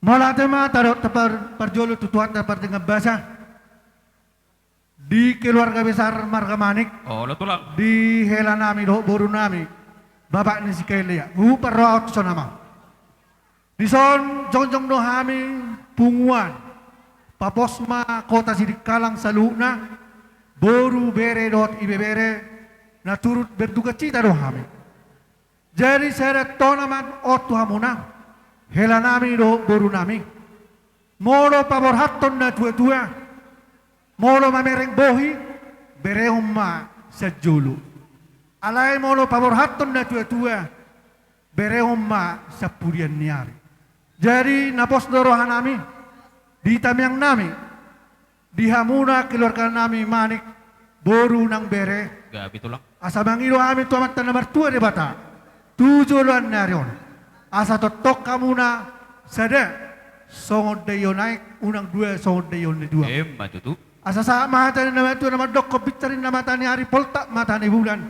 Malate ma tarot tapar parjolo tutuan tapar dengan bahasa. di keluarga besar Marga Manik, Oh, lo tulang. di hela nami do boru nami, bapak ni si Kelia, perwaot so nama. Di son jongjong do hami punguan, paposma kota sidik kalang saluna, boru bere dot ibe bere, na turut berduka cita do hami. Jadi saya tonaman otu hamuna, hela nami do boru nami. Molo pabor haton na tua-tua, molo mamereng bohi, berehumma sejulu. Alai molo pabor haton na tua-tua, berehumma sapurian niari. Jadi napos dorohan nami, di tamyang nami, di hamuna keluarga nami manik, boru nang bere, Gabi tulang. asa mangido amin tuamat nomor 2 di bata, 7 luan narion, asa totok kamuna, sada, songod dayo naik, unang 2 songod dayo ni 2. Matutu. Asa sa mata ni nama tu nama dok kopitarin nama tani hari polta mata ni bulan.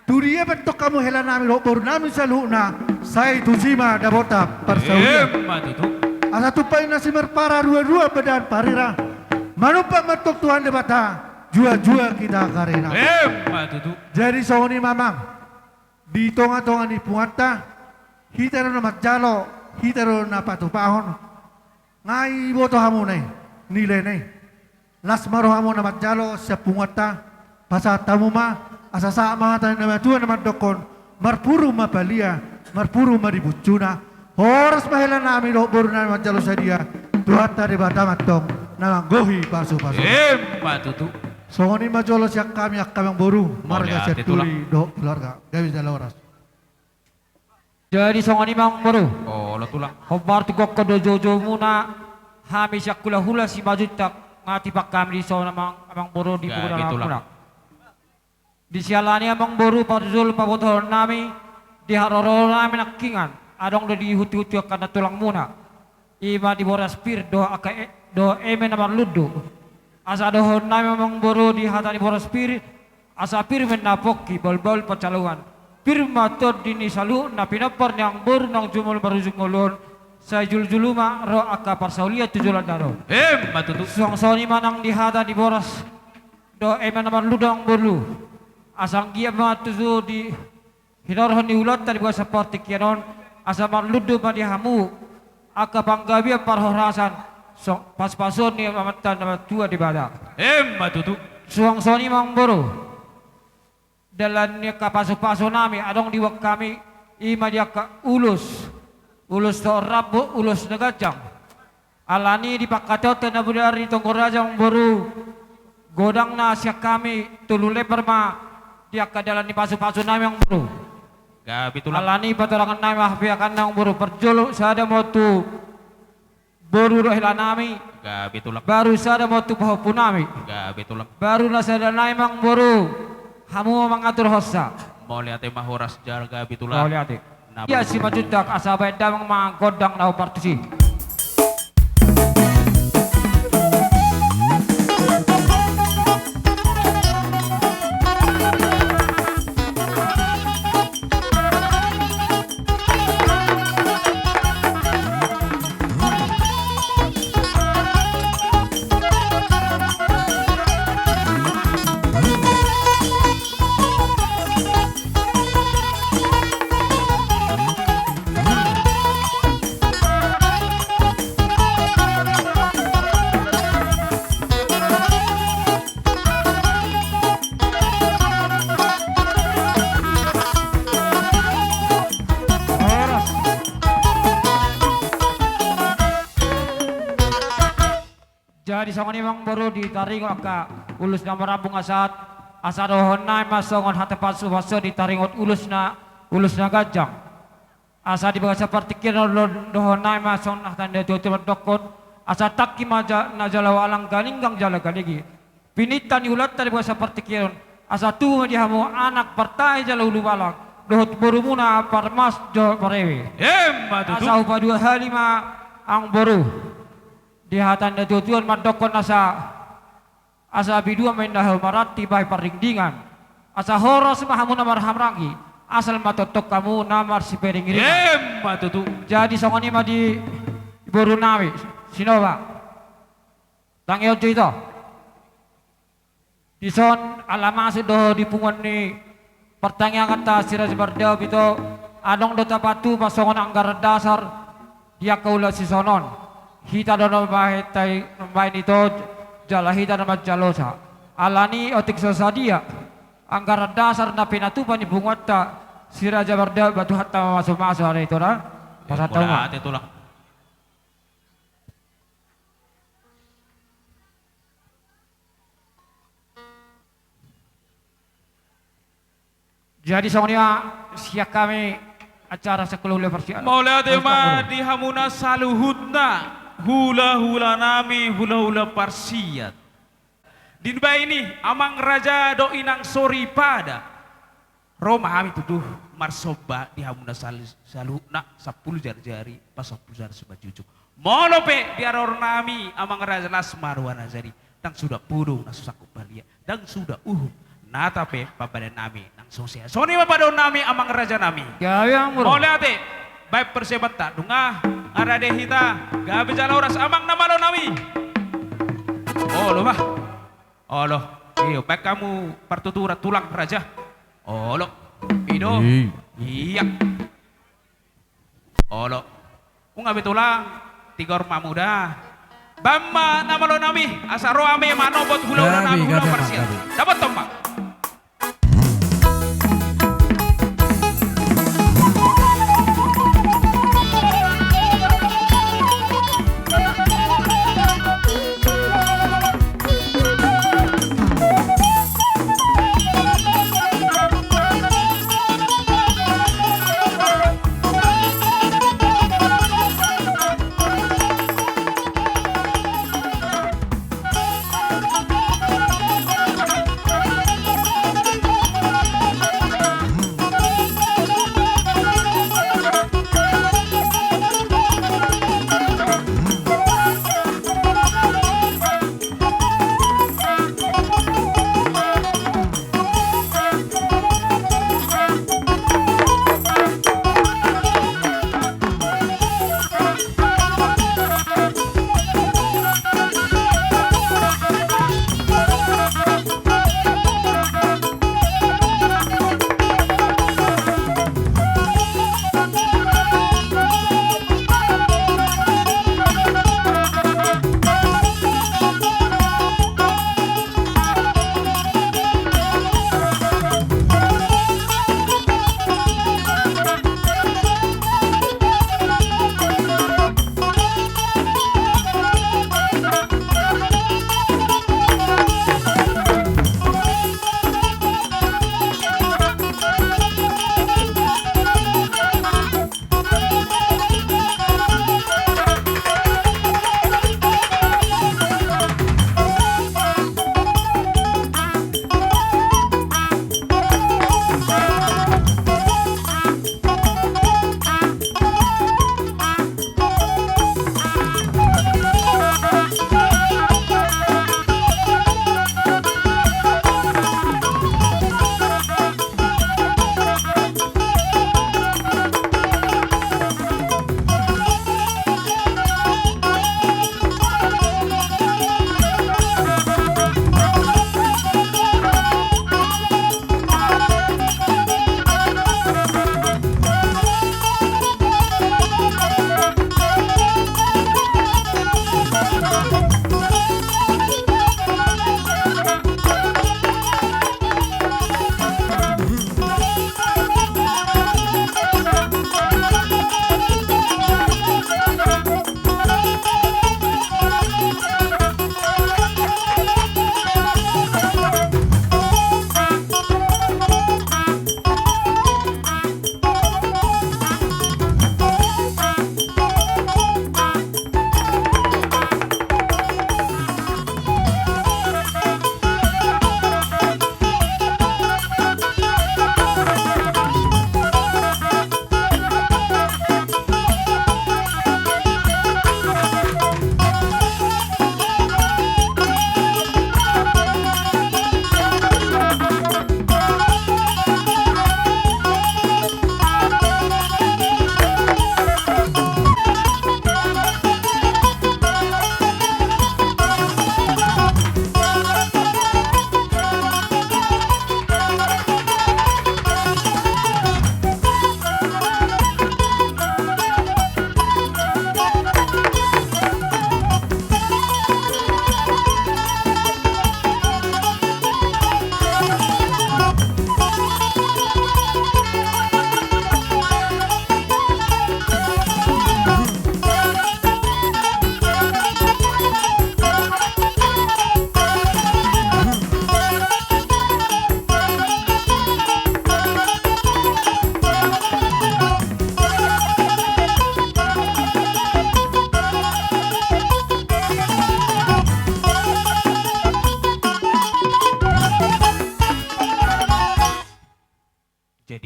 Tu dia bentuk kamu hela nami lo boru nami saluna saya tu sima dabota persaulia. Matutu. Asa tupai nasi merpara dua-dua badan parira. Manupa matok Tuhan debata jua-jua kita karena. Matutu. Jadi soni mamang di tonga-tonga ni puata hitaro na matjalo hitaro na patupahon ngai boto hamunay nilay nay. Las marohamo na matjalo sa pungata pasa tamuma asa mga tayo na matuwa na madokon marpuro mapalia marpuro maributsuna oras mahila namin o buro na matjalo sa dia tuhat na ribata matong nanganggohi paso-paso Matutu. so ni majolo siya kami ang buru marga siya itulah. tuli do keluarga gawin sa oras. Jadi songan imang baru. Oh, lo tulang. Hobar tu gok do jojo muna hami siya hula si majutak ngati pak kami di songan amang baru di Gabi pugunan tulang. punak. Di sialani amang baru parzul pabotohon nami di haroro nami nakingan adong do di hutu-hutu karena tulang muna. Ima di boras pir do eme namar ludu. Asa dohon nami amang baru di hata di boras pir asa pir menapoki bol-bol pacaluan. Pirma tod dini salu na pinapar niyang bor ng jumol marujung ngolon sa juljuluma ro aka parsaulia tujulan daro. Matutu. Suang soni manang dihada di boras do eme naman ludang borlu. Asang gia mga tuzu di hinorhon ni ulat tadi buat seperti kianon asa marludu madihamu aka panggabi parhorasan so pas-pason ni mamatan nama tua di badak. Matutu. Suang soni mang boro dalam ni kapaso-paso nami adong diwak kami ima dia ka ulus to rabu ulus negajang alani di pakatot na budari tongkorajang boru godang na siya kami tulule perma dia ka dalam ni paso-paso nami ang boru Gabi tulang. alani patorangan nami mahpiakan ng boru perjolo sada mo tu boru rohila nami Gabi tulang. baru sada mo tu pahopu nami Gabi tulang. baru na sada nami ang boru hamu mengatur hossa. Mau lihat mahoras jar gabi tulang. Mau lihat. Ya si majudak asabay damang mga godang na partisi. Jadi songon imang baru ditaring ka ulus na marabong asat asadohon na masongon hatapan suwaso ditaringot ulus na gajang asa dibaga seperti kira dohon na mason tanda tutu dokot asa takki maja na jalawa alang galinggang jala galigi pinitan ulat tadi baga seperti kira asa tu dihamu anak partai jala ulu balang dohot baru muna parmas jo parewe asa upa 2 halima ang baru di hatan na tutuan madokon asa bidua main dahal marati bay paringdingan asa horos mahamu namar hamrangi asal matotok kamu namar si peringiringan Matutu. jadi songoni ma di boru nami sinoba tangyo itu Dison alamasi do di pungon ni pertanyaan kata sira sebarda bito adong do tapatu pasongon anggaran dasar dia kaula sisonon hita dono bahetai main itu jala hita nama jalosa alani otik sosadia anggaran dasar na pinatupan ni bungota sira jabarda batu hatta masuk hari itu na pasal tahu nggak? Itulah. Jadi soalnya siap kami acara sekeluarga persiapan. Maula tema di hamuna saluhutna hula nami hula parsiat. Dinba ini amang raja do inang sori pada Roma kami tuduh marsoba di hamuna saluhutna 10 jari pas 10 jari sebajujuk. Molope di aror nami amang raja lasmar wanazari dan sudah purung nasusaku balia dan sudah natape papada nami nang sosial. Soni papada nami amang raja nami. Ya yang bro. Boleh ate. Baik persebat tak dunga ada deh hita. Gabi jala oras amang nama lo nami. Oh lo mah. Oh lo. Iyo baik kamu pertuturan tulang raja. Oh lo. Ido. Iya. Oh lo. Ungabe tulang. 3 rumah muda. Bamba nama lo nami. Asaro ame manobot hula nami hula parsial. Dapat tombak.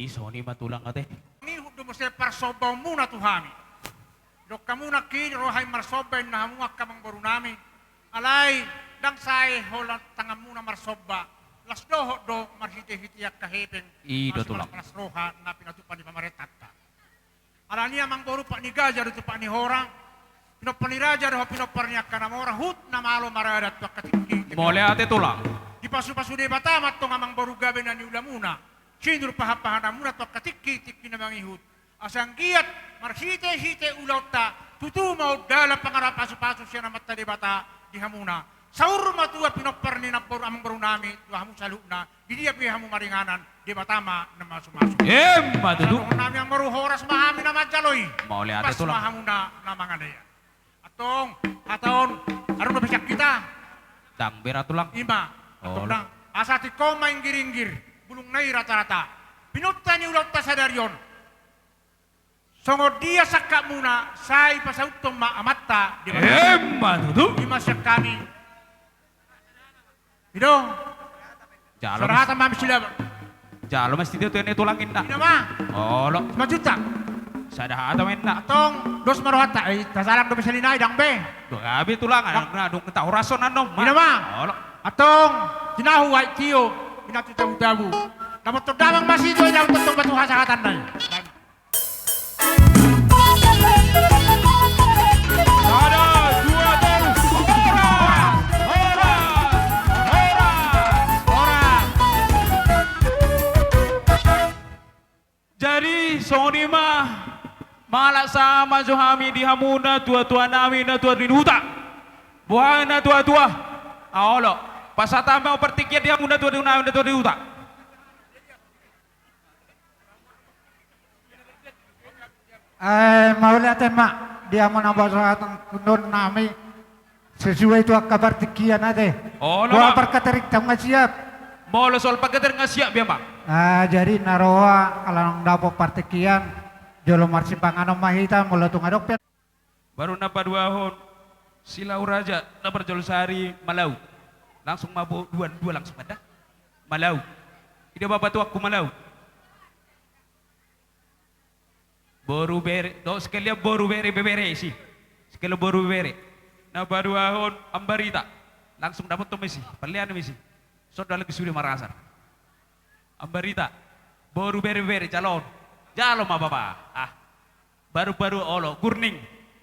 soni matulang ate. Ni hudu mo sa parsobaw muna tuhami. Dok kamu naki rohay marsobay na hamuak kamang baru nami. Alay, dang say holang tangam muna marsoba. Las doho do marhiti-hitiyak kahipeng. Ido tulang. Las roha na pinatupan ni pamaretat ka. Alania mang baru pak ni gaja do pak ni horang. Pinopan ni raja do pinopar niya ka na mora hut na malo maradat to katikki. Mole ate tulang. Di pasu-pasu de batamat to ngamang baru gabe na ni ulamuna. Sindur pahapahan muna to katikki na mangihut. Asang giat marhite-hite ulauta tutu mau dalam pangarap pasu-pasu siya na mata de bata di hamuna. Saur matua pinopar ni napor amang baru nami tuah hamu salukna di dia pi hamu maringanan di batama na masuk-masuk. Matutu. Nami ang baru horas mahami na majaloy. Mole ate Pas tulang. mahamu na manganaya. Atong aron na bisyak kita. Dang bera tulang. Ima. Oh. Atong asati ko main giringgir bulung nai rata-rata. Pinutta ni ulat ta sadaryon. Songo dia sakak muna sai pasautong maamatta di Matutu. di masyak kami. Ido. Jalo. Sarata mami sila. Jalo mesti dia tuh ini tulangin dah. Ina ma. Oh lo. 5 juta. Sada atau main dah. Atong dos marohata ay tasalang do bisalinay dang be. Duh gabi tulangan. Nah dung tahu rasonan dong. Ina ma. Oh lo. Atong tinahu ay tiyo pinatutaw-tawu. Namun to damang masito ay daw to batu hasakatan na. Jadi soni mah malak sama Zohami di hamuna tua-tua nami na tua dinuta. Buana tua-tua. Aolo. Pasata mau pertikian di hamuna tua nami na tua dinuta. Mau lihatin mak, dia mau nambah saatan kundun nami sesuai itu kabar tikian ade. Oh, Gua perkaterik tangga siap. Mau lo soal paketer nggak siap ya mak? Jadi naroa kalau dapat partikian jolo marsi pangano mahita mulo tungadok. Baru napa 2 tahun silau raja napa jol sehari Malau. Langsung mabuk dua langsung ada. Malau. Ide bapak tua aku Malau. Boru bere, do sekali boru bere sih. Sekali boru bere. Napa 2 tahun ambarita. Langsung dapat tuh misi, pelian misi. Saudara lagi sudah marasar. Ambarita, boru bere calon. Jalo mah bapak. Baru-baru olo, gurning.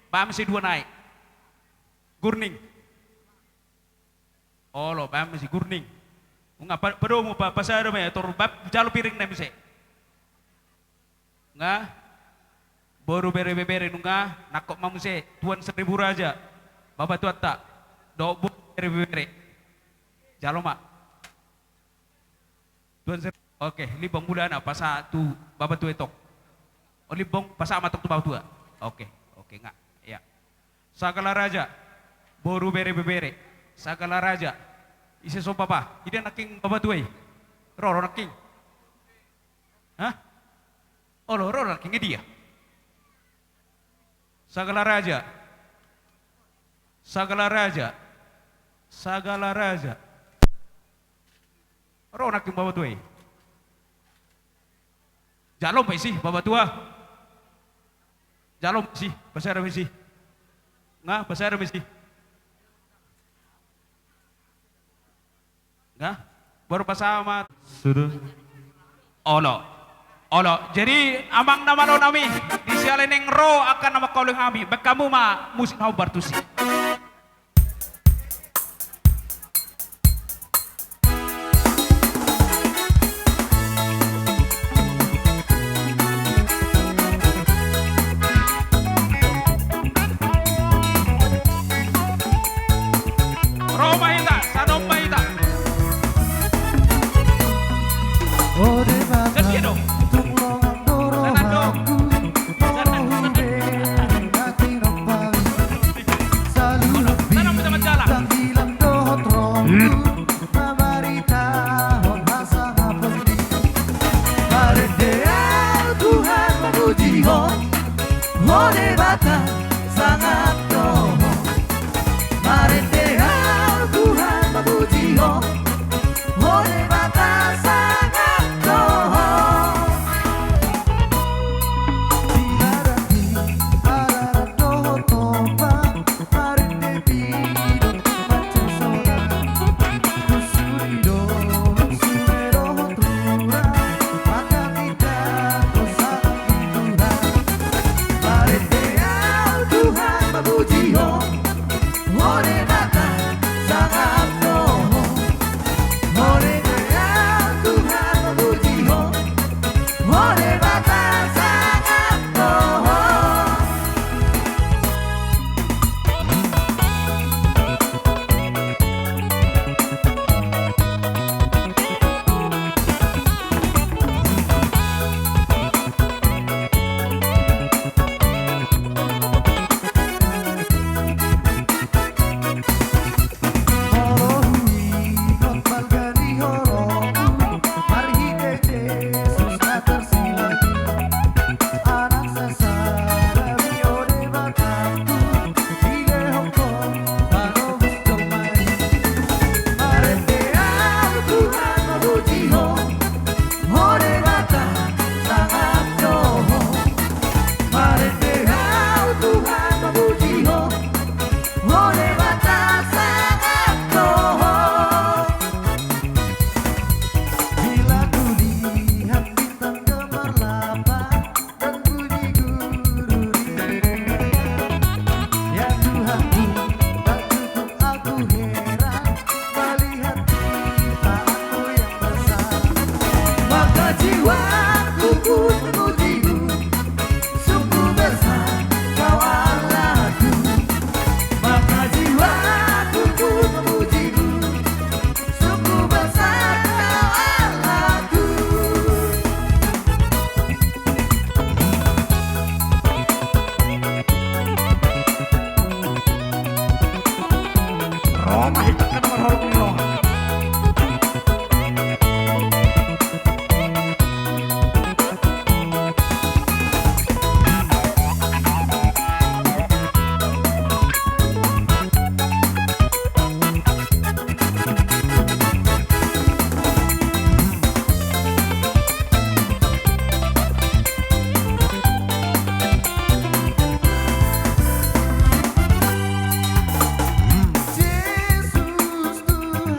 Paham si 2 naik. Gurning. Olo, paham si gurning. Ngapa baru mau pasar me tor bab jalo piring na misi. Nga boru bere nunga nakok mamuse tuan 1000 raja. Bapak tuat tak. Do bere. Jalo mak. Tuan oke, libong bulan apa satu bapak tua etok. Oh libong pasal matok tu bapak tua. Oke, enggak. Ya. Sagala raja, boru bere. Sagala raja, isi so papa. Ide naking bapak tua. Roro naking. Hah? Oh roro naking dia. Sagala raja. Roro naking bapak tua. Jalom sih bapak tua. Jalom sih, besar sih. Nggak, besar sih. Nggak, baru pasama. Sudah. Olo. Jadi amang nama lo nami di sialeneng ro akan nama kau kami. Bekamu mah musik hau bartusi. Roma hitak na naman harap ni Roha. Yesus Tuhan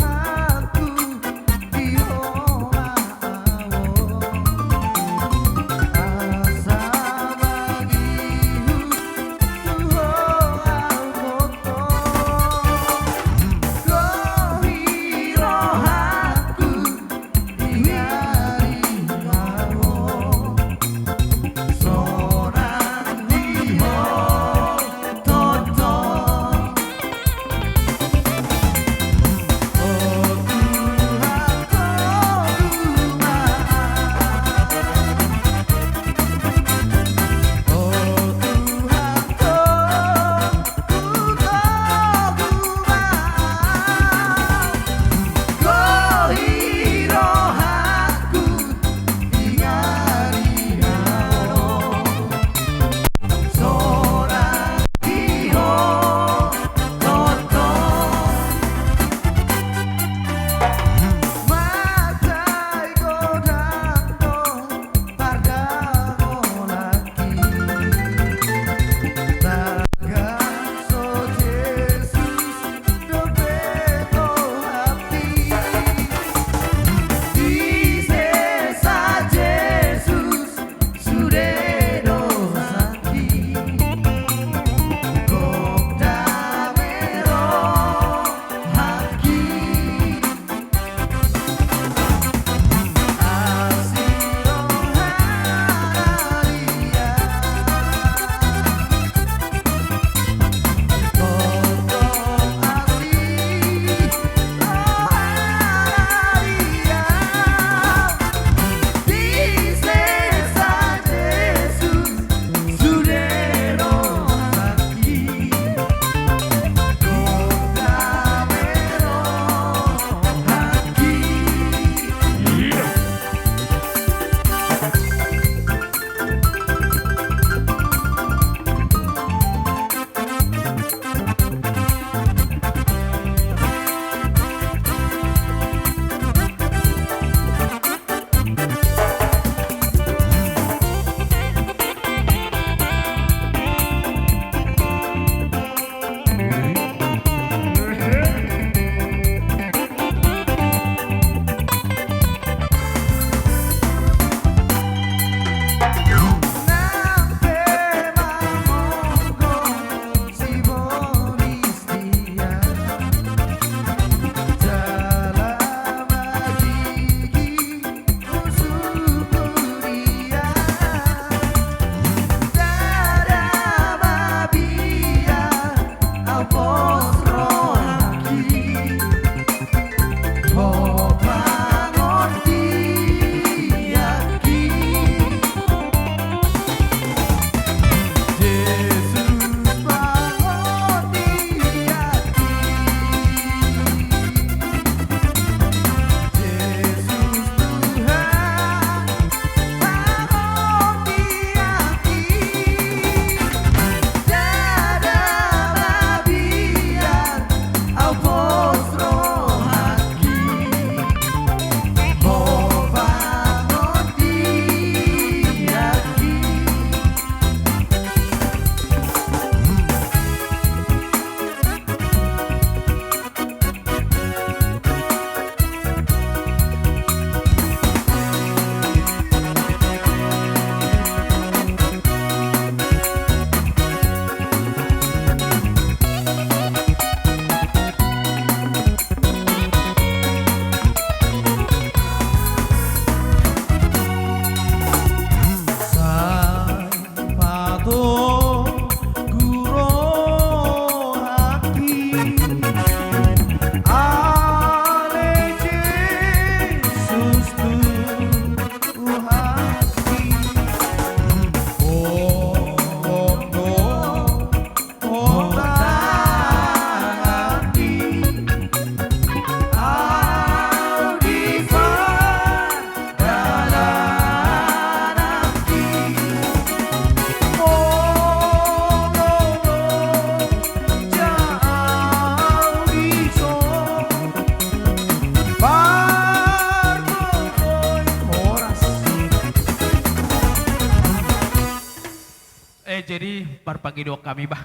parpagi do kami bah.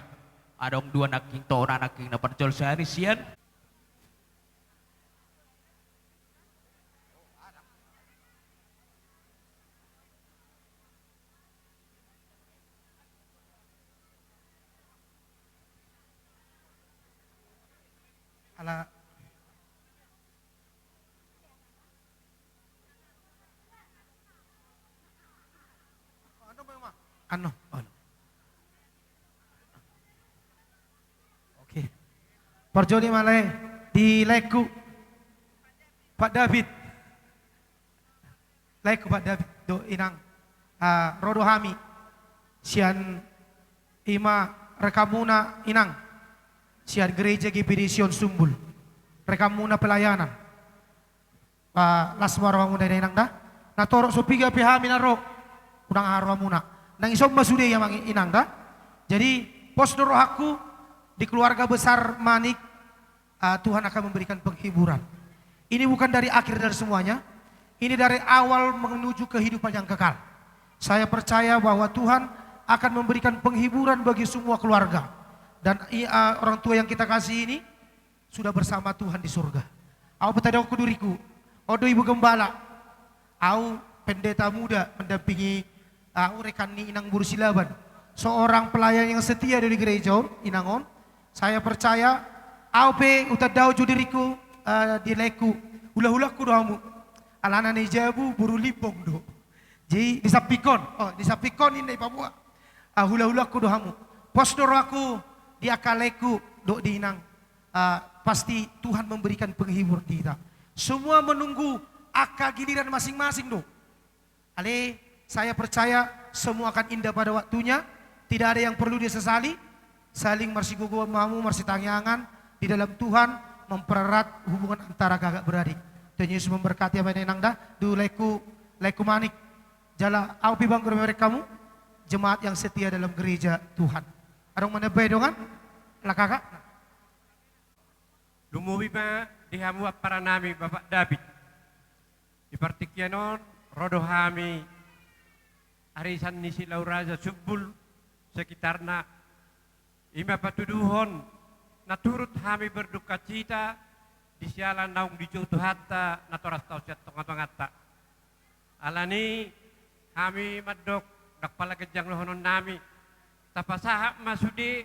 Adong dua naking to na naking na parjol sehari sian. Ala ano? Oke. Perjoli malay di Leku Pak David. Leku Pak David do inang Rodohami sian ima rekamuna inang sian gereja Gipidision Sumbul rekamuna pelayanan laswara muna inang dah natorok sopiga pihami naro kurang arwa muna nang isom masude yang inang dah jadi pos rohaku di keluarga besar Manik Tuhan akan memberikan penghiburan. Ini bukan dari akhir dari semuanya, ini dari awal menuju kehidupan yang kekal. Saya percaya bahwa Tuhan akan memberikan penghiburan bagi semua keluarga. Dan orang tua yang kita kasih ini sudah bersama Tuhan di surga. Aku petadau kuduriku, odo ibu gembala, aku pendeta muda mendampingi rekan ni Inang Bursilaban, seorang pelayan yang setia dari gereja Inangon. Saya percaya aupe utadau judiriku di Leku ulah-ulah kudamu alana ni jabu buru lipong do. Jadi disapikon ini Papua. Hula-hula kudamu. Postor aku di akaleku do di Inang. Pasti Tuhan memberikan penghibur kita. Semua menunggu akal giliran masing-masing do. Ale saya percaya semua akan indah pada waktunya. Tidak ada yang perlu disesali. Saling marsigugu mamu marsitangyangan di dalam Tuhan mempererat hubungan antara kakak beradik. Tuhan Yesus memberkati apa yang dah du leku Manik. Jala aupi bang mereka kamu jemaat yang setia dalam gereja Tuhan. Adong menebay dongan lah kakak. Lumuwi pa dihamu para nami Bapak David. Ipartikyanon rodohami arisan ni si Lauraja Subbul sekitarna ima patuduhon naturut kami berduka cita di sialan naung di jauh hatta natoras tau siat tongat-tongatta. Alani kami madok dakpala kejang lohonon nami tapasaha masudi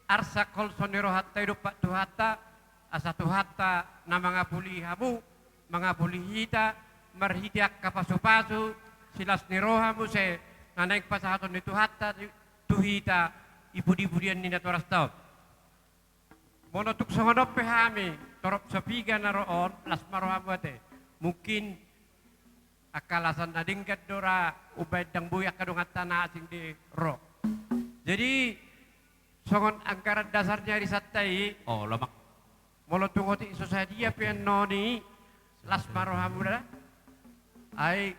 arsa kol sonero hatta hidup pak tuhatta asa tuhatta na mangapuli hamu mangapuli hita marhitiak kapasu-pasu silas nirohamu se nanaik pasahaton ni tuhatta tuhita ibu-ibudian ni natoras tau. Monotuk songodop pehami torop sapiga naroon las marohamate mungkin akalasan nadingkat dora ubay dang buyak kadungat tanah asing di ro. Jadi songon angkaran dasarnya risatai lemak molotungoti sosadia pian noni las marohamudara ai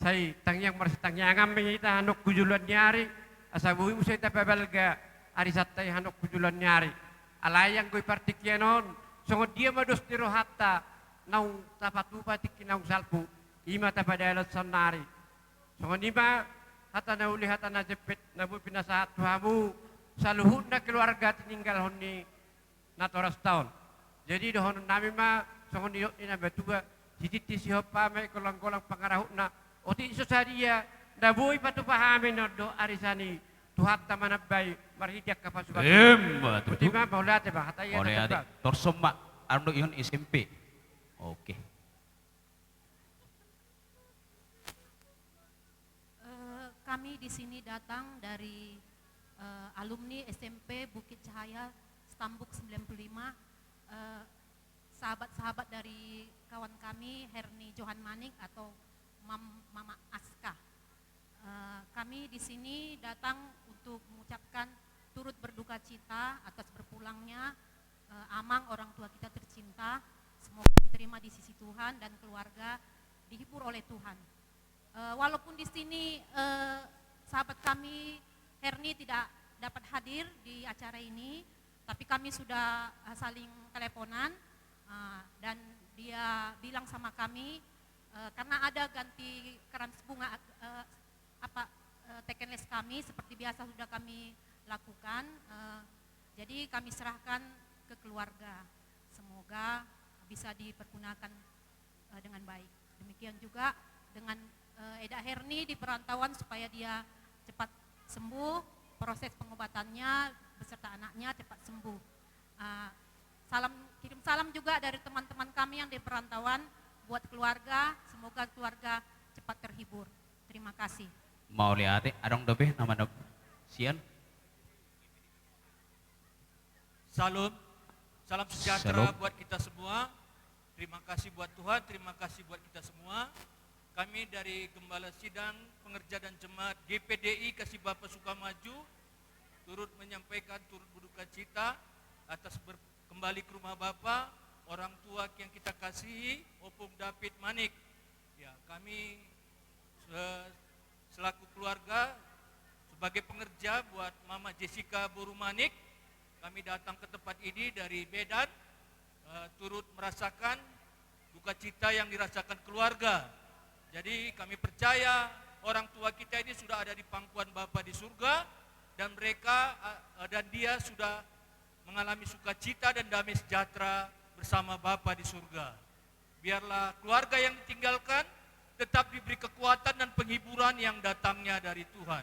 sai tangyang marsitangyangam kita hanok kujulan nyari asabuhi musay tapabalga arisatai hanok kujulan nyari alayang ko'y partikyanon songod dia mados tiro hatta naung tapatupa tikinaung salpu ima tapadalat sanari songod ima hatta nauli hatta na jepit nabu pinasahat tuhamu saluhut na keluarga tininggal honni natoras taon jadi dohon nami ma songod niyot ina batuga tititi si hopa may kolang-kolang pangarahut na oti sosadia nabuhi patupahamin no do arisani tuhat tamanabay marhidiak kapasukan. Puti ma baulate ba hataya na tabag. Torsoma arno ihon SMP. Oke. Kami di sini datang dari alumni SMP Bukit Cahaya Stambuk 95. Sahabat-sahabat dari kawan kami Herni Johan Manik atau Mama Aska. Kami di sini datang untuk mengucapkan turut berduka cita atas berpulangnya Amang, orang tua kita tercinta. Semoga diterima di sisi Tuhan dan keluarga dihibur oleh Tuhan. Walaupun di sini sahabat kami Herni tidak dapat hadir di acara ini, tapi kami sudah saling teleponan dan dia bilang sama kami karena ada ganti keran bunga tekenles kami seperti biasa sudah kami lakukan. Jadi kami serahkan ke keluarga. Semoga bisa dipergunakan dengan baik. Demikian juga dengan Eda Herni di perantauan supaya dia cepat sembuh, proses pengobatannya beserta anaknya cepat sembuh. Kirim salam juga dari teman-teman kami yang di perantauan buat keluarga, semoga keluarga cepat terhibur. Terima kasih. Mau lihat adong dobe nama dok sian. Salam sejahtera buat kita semua. Terima kasih buat Tuhan, terima kasih buat kita semua. Kami dari Gembala Sidang, Pengerja dan Jemaat GPDI Kasih Bapa Sukamaju turut menyampaikan turut berduka cita atas kembali ke rumah Bapa orang tua yang kita kasihi, Opung David Manik. Ya, kami selaku keluarga sebagai pengerja buat Mama Jessica Boru Manik, kami datang ke tempat ini dari Medan, turut merasakan duka cita yang dirasakan keluarga. Jadi kami percaya orang tua kita ini sudah ada di pangkuan Bapa di surga dan mereka dan dia sudah mengalami sukacita dan damai sejahtera bersama Bapa di surga. Biarlah keluarga yang ditinggalkan tetap diberi kekuatan dan penghiburan yang datangnya dari Tuhan.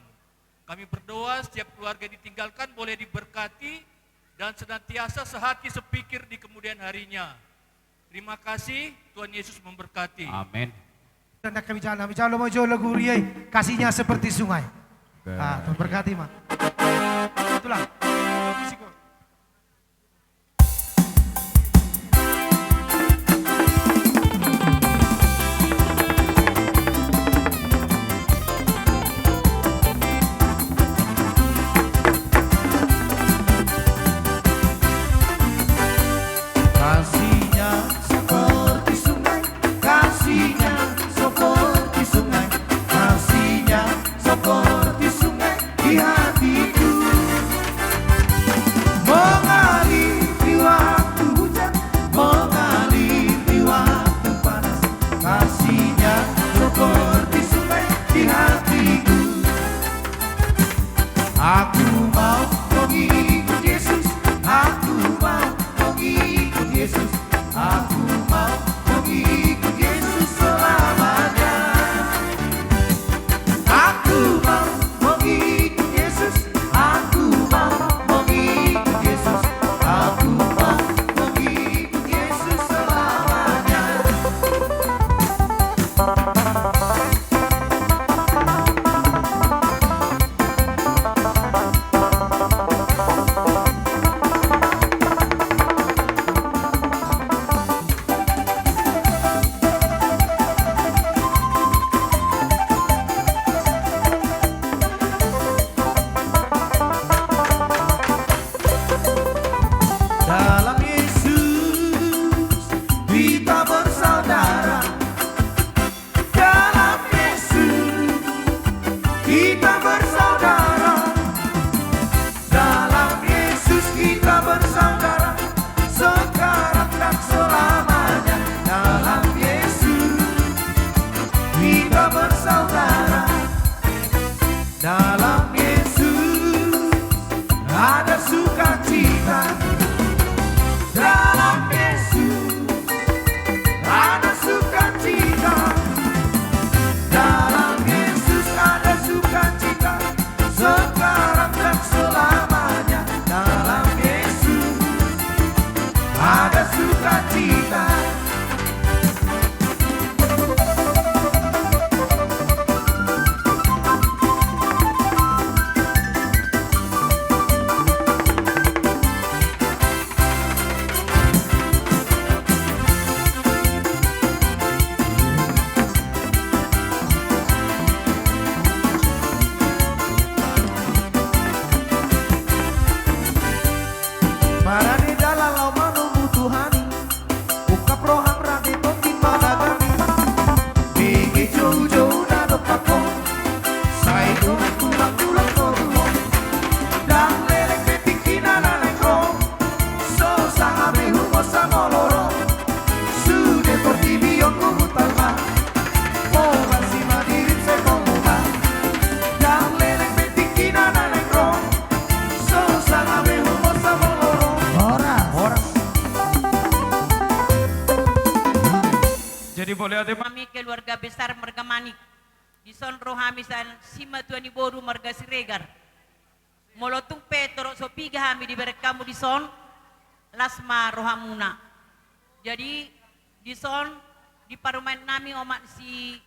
Kami berdoa setiap keluarga ditinggalkan boleh diberkati dan senantiasa sehati sepikir di kemudian harinya. Terima kasih, Tuhan Yesus memberkati. Amin. Dan kami jalan, mau jolo guriyai, kasihnya seperti sungai. Tuhan berkati, Mak. Itulah. Jadi boleh ada kami keluarga besar Marga Manik. Dison rohami sa sima tuani boru Marga Siregar. Molotung Petro so piga hami di berekamu dison lasma rohamuna. Jadi dison di parumahan nami omak si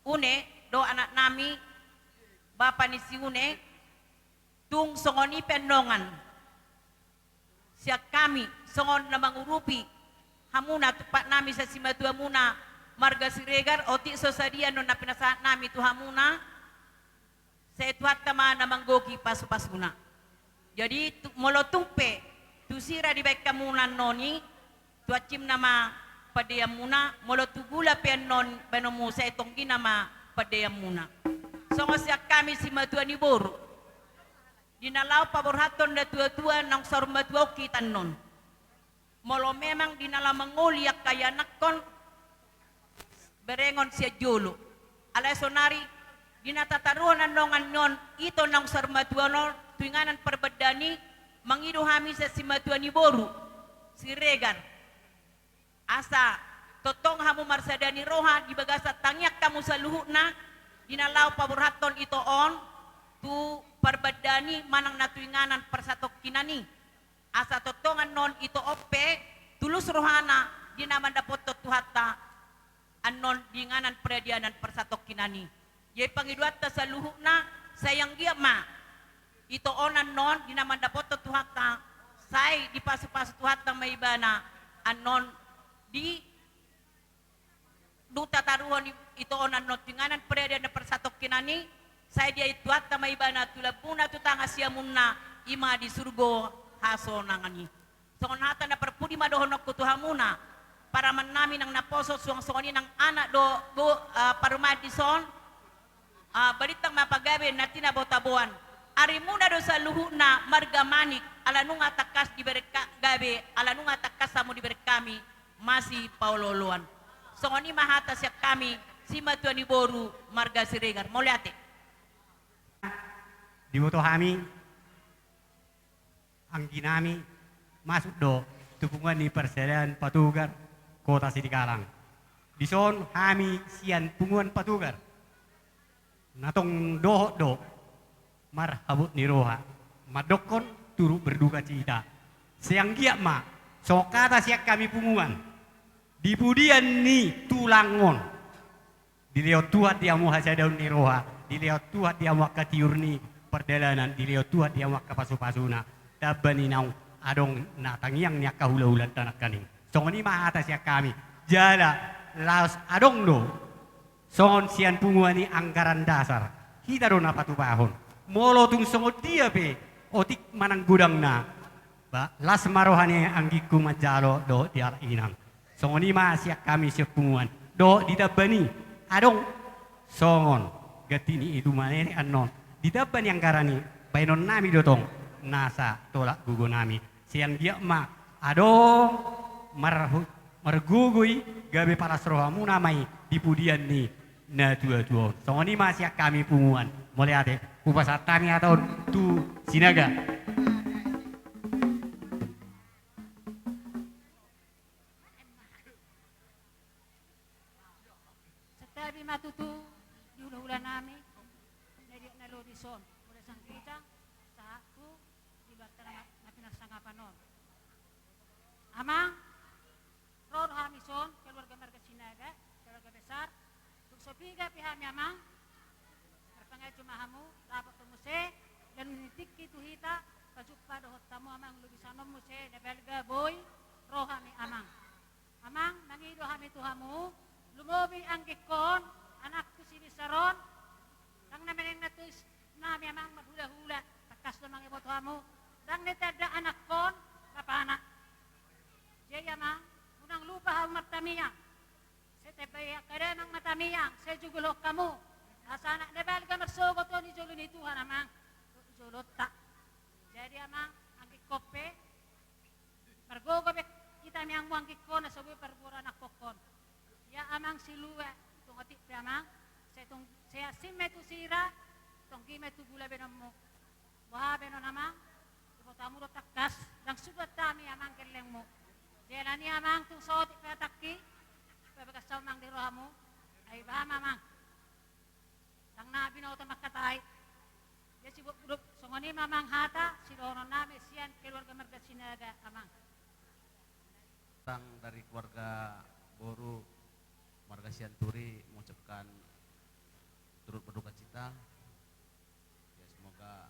Une do anak nami bapa ni si Une tung songoni pendongan. Siak kami songon na mangurupi hamuna tepat nami sa sima tua muna Marga Siregar otik sosadia non na pinasahat nami tu hamuna sa tuhat tama na manggoki pasu-pasuna. Jadi molotungpe tu sira di baik kamunan noni tu acim nama padayam muna molotugula pe non benomu sa itonggi nama padayam muna. Songo siak kami si matuan ni boru dinalaw paborhaton da tua-tua nang sarmatua kita non. Molo memang dinala mangoliak kaya nakon berengon siya jolo. Alay sonari dinatataruhan nongan non ito nang sarmatua non tuinganan perbedani mangido hami sa si matuan ni boru si Regar. Asa totong hamu marsadani roha di bagasa tangyak kamu sa luhuna dinalaw paborhaton ito on tu perbedani manang natuinganan persatok kinani. Asa totongan non ito ope tulus rohana dinaman dapot tuhata anon dinganan peradianan persatok kinani. Yay pangiduat ta sa luhuna sayang dia ma ito onan non dinaman dapot tuhata say di pasu-pasu tuhata may bana anon di duta taruhan ito onan non tinganan peradianan persatok kinani saya dia itu atta may bana tulabuna tutanga siya muna ima di surgo haso nangani. Songon hata na perpudi madohonok kutuhamuna para manami nang naposo suang-suangni nang anak do parumah di son balitang mapagabe na tinabotabuan. Ari muna do sa luhuna Marga Manik ala nung atakas di gabe ala nung atakas samo di kami masih pauloluan. Songoni mahata siya kami si matuani boru Marga Siregar. Moliate. Diboto kami ang ginami masuk do tupungan ni Persediaan Patugar Kota Sidikalang. Dison kami sian punguan Patugar. Natong doho do marhabut ni roha. Madokon turu berduka cita. Siang giak ma so kata siak kami punguan. Dipudian ni tulangon. Dilihat tuat dia mau hasil daun ni roha. Dilihat tuat dia mau katiur ni perjalanan dilihat tuat dia mau kapasu-pasuna. Dabani nau adong natangiang niya kahula-hulan tanak kaning. Songon ima atas ya kami. Jala laos adong do. Songon sian punguan ni anggaran dasar. Kita do napatubahon. Molo tung songon dia pe. Otik manang gudang na. Ba las marohani anggiku majalo do diar inang. Songon ima siak kami siak punguan. Do didabani adong songon gatini itu manene anon. Didabani anggarani bainon nami dotong. Nasa tolak gugu nami siang dia ma ado margugui gabe para rohamu namai dipudian ni na tua songoni masih kami punguan mulai ade upasatami atau tu sinaga setabi matutu di ulah-ulah nami dari nalodison mulai sang kita Amang, Ror Hamison, keluarga Marga Sinaga, keluarga besar, untuk sopiga pihami amang, berpangai cumahamu, dapat temuse, dan menitik itu hita, pasuk pada hotamu amang, lu bisa nomuse, nebelga boy, rohami amang. Amang, nangido hami tuhamu, lumobi ang gikon, anakku si Bisaron, kang namin yung natus, nami amang maghula-hula, takas namang ibo tuhamu, dang netada anak kon, kapana. Jaya mang, unang lupa hau matamiyang. Setepaya kademang matamiyang, sejugulok kamu. Asa anak nebal ka marsogot o ni Jolo ni Tuhan amang. Jolo tak. Jadi amang, ang kikope, margogobe kita miyang muang kiko na sabi parbura na kokon. Ya amang siluwe, itong atik pe amang, saya simme tu sira, itong kime tu gula benom mo. Baha benon amang, ipotamu do takas, lang sugat tami amang keleng mo. Jelani amang tung sotik pe takki, pebagas sa Amang Hata, silono nami sian keluarga Marga Sinaga Amang. Datang dari keluarga Boru Marga Sianturi mengucapkan turut berduka cita. Ya, semoga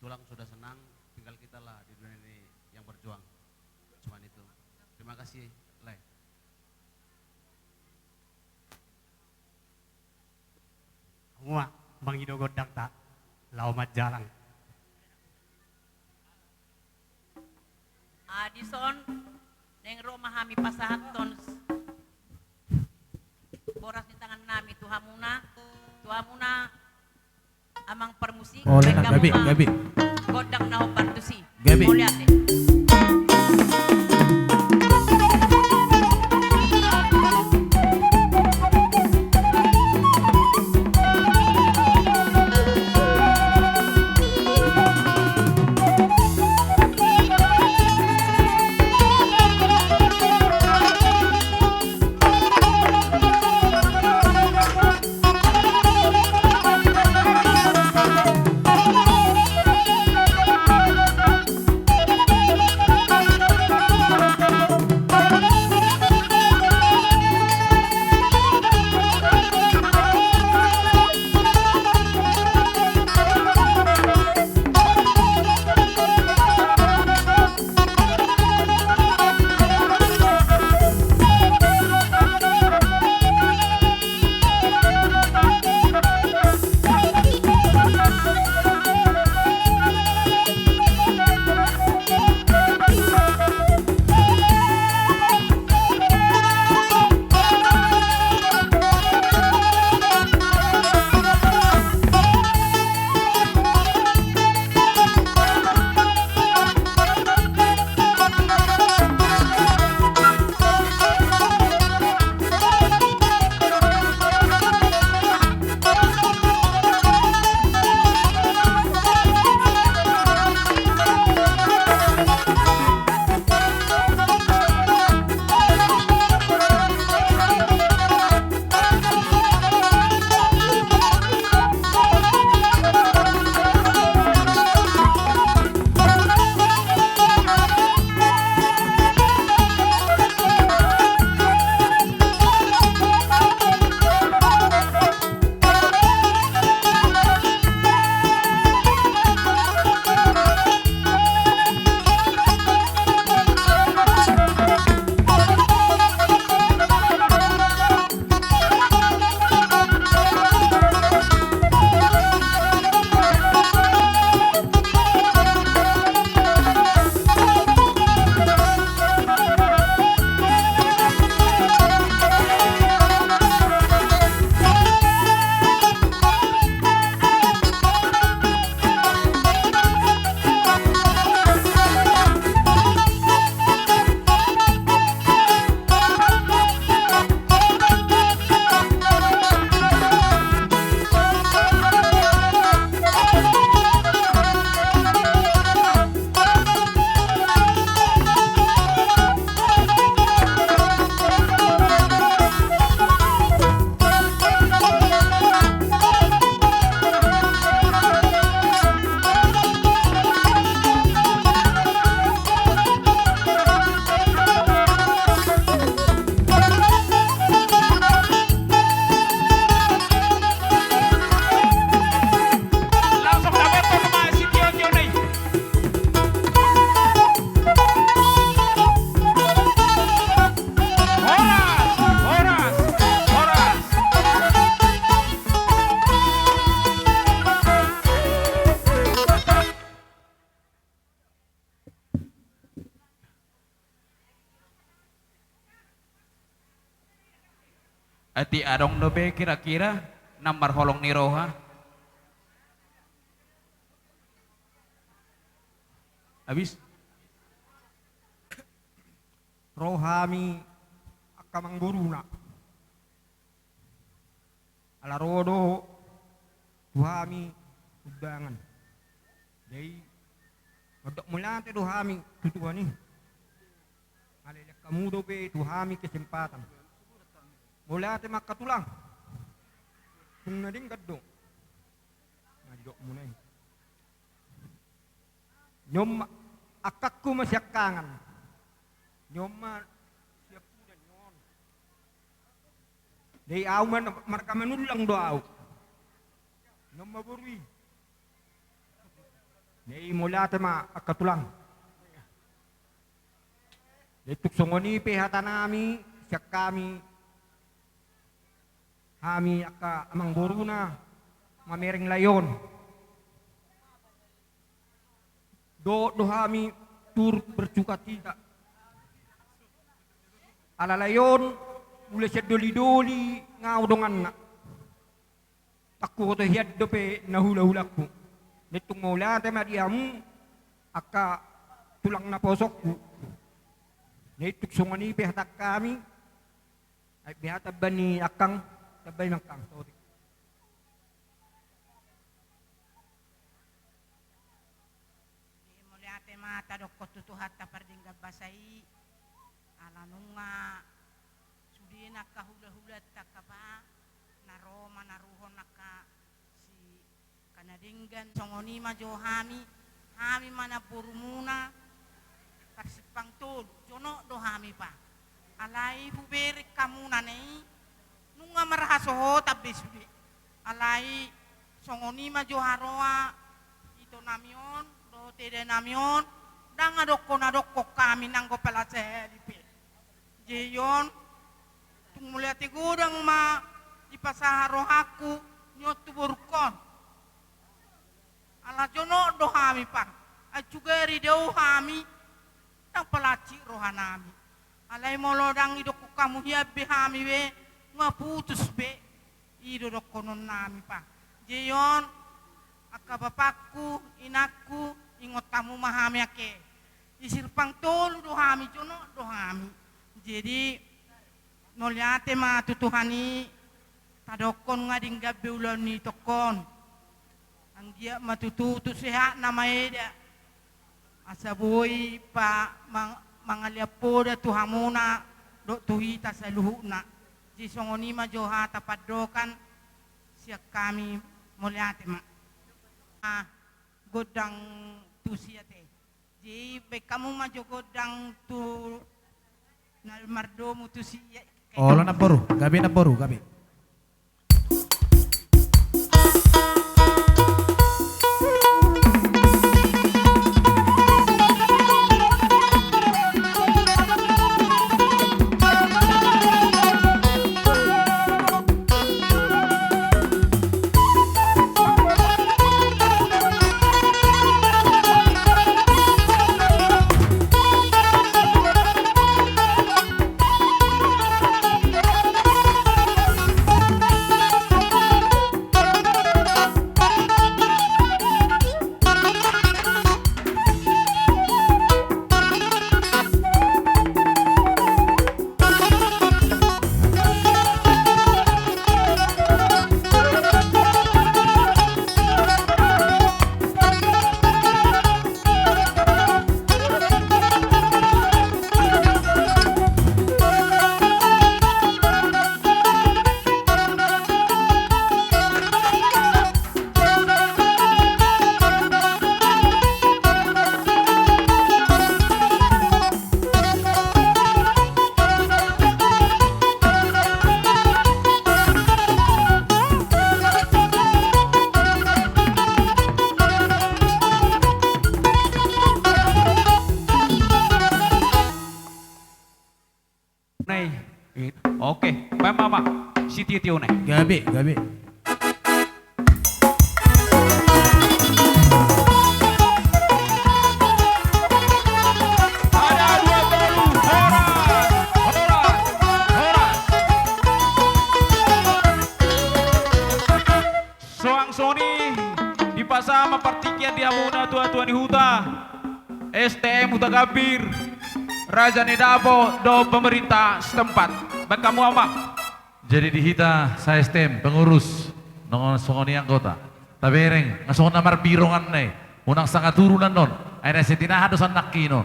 tulang sudah senang, tinggal kita lah di dunia ini yang berjuang. Cuman itu. Terima kasih, Le. Semua Bang Ido Godang tak laumat jalan. Adison neng Roma hami pasahat ton boras di tangan nami Tuhamuna amang permusik Oleh Gabi. Godang naho partusi. Gabi. Mau lihat deh. Ati adong dobe kira-kira namar holong ni roha. Habis rohami akamang buruna alarodo tuhami udangan jadi untuk mulante tuhami tutuani alilek kamu dobe tuhami kesempatan mulate makatulang kung nading gaddo ngadok mo na Nyom akakku masyakangan. Nyom siap punya nyon. Dari awan mereka menulang doa. Nyom maburwi. Dari mula tema akatulang. Dari tuksongoni pehata nami siak kami. Kami aka amang boruna mamereng layon. Do kami turut bercukacita. Ala layon mulai siya doli-doli ngau dongan na. Takku ko hiad dope nahula-hulak ko. Nitong maula tema diamu aka tulang na posok ko. Nituk sungani pihatak kami ay pihatab ba ni akang tabay ng kang sorry. Ate mata dok ko tutuhat ta parding gabasai alanunga sudi nakahula-hula takapa naroma naruhon naka si kanadinggan songoni majo hami mana purmuna karsipang tul jono do hami pa alai huberi kamuna nei nunga marahasoho tabi sudi alai songoni majo haroa ito namion tidak namion dang adokko kami nanggo pelase lipe jeyon tung mulia tigudang ma di pasaharo aku nyotu burkon ala jono do hami pang ay cugeri deu hami dang pelaci rohanami alai molodang idokko kamu hiabe hami we ngaputus be ido dokko non nami pang jeyon aka bapakku inakku ingot kamu mahami ake isir pang tolu dohami jono dohami jadi noliate ma tutuhani tadokon ngading gabe ulan ni tokon anggia matututu sehat namaeda asaboy pa mangaliapoda tuhamuna do tuhita saluhuna di songoni ma joha tapadokan siak kami moliate ma godang tu siate ji be kamu maju godang tu nal mardomu tu siya oh lo naporu gabi Oke, mama si tio nih. Gabi. Soang Sony di pasama partikian dia muna tua-tua di huta STM Huta Gabir Raja Nedabo do pemerintah setempat bakamu ama jadi di hita saya STM pengurus nongon songoni anggota tabereng ngasongon namar birongan nih unang sangat turunan non ada setina hadusan nakino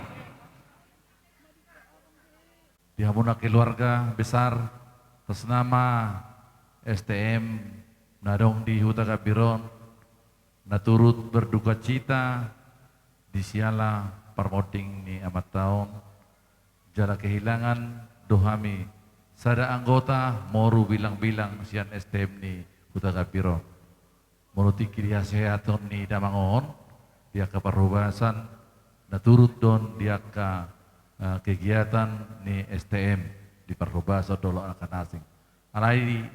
di hamuna keluarga besar atas nama STM nadong di Huta Gabiron naturut berduka cita disiala permoding ni amat tahun jala kehilangan dohami sada anggota moru bilang-bilang sian STM ni Huta Kapiro menuti kiri sehaton ni damangon dia ke perhubasan na turut don dia ke kegiatan ni STM di perhubasan dolo akan asing alai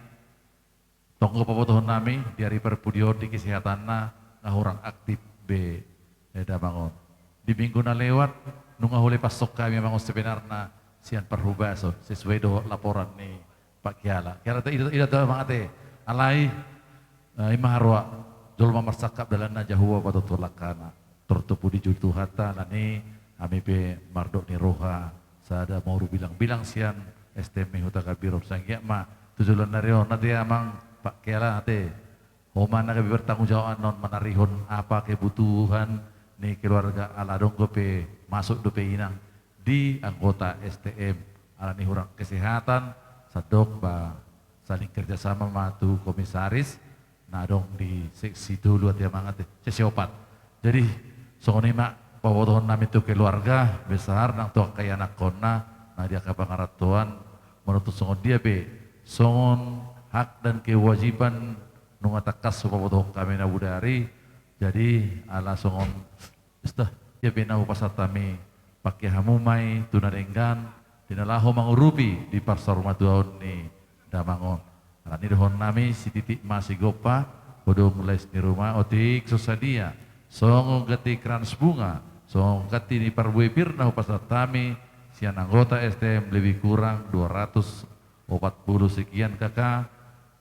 tonggo papotohon nami di hari perpudio di kesehatan na ngahurang aktif B damangon di minggu na lewat nunga hule pasok kami mangon sebenarnya sian perhubasan sesuai do laporan ni Pak Kiala kira ida tahu mangate alai imaharwa jol mamarsakap dalam najahua pada tolakana tertupu di jutu hata lani kami be mardok ni roha sada mau bilang sian STM Huta Kapiro sangya ma tujulan nario nanti amang Pak Kiala nanti homana kami bertanggung jawab non manarihon apa kebutuhan ni keluarga aladong kope masuk dope inang di anggota STM alani hurang kesehatan sadok ba saling kerjasama matu komisaris nah dong di seksi dulu ati mangat sesiopat jadi songoni mak pawotohon nami tu keluarga besar nang tua kaya anak kona nah dia kapangaratuan menurut songon dia be songon hak dan kewajiban nungatakas pawotohon kami na budari jadi ala songon istah dia be na upasatami pakai hamumai tunarenggan dinalaho mangurupi di pasar rumah tuaon ni damangon alani dohon nami si titik masih gopa bodoh mulai di rumah otik susadia songo gati krans bunga songo gati di parbuipir nah upasatami sian anggota STM lebih kurang 240 sekian kakak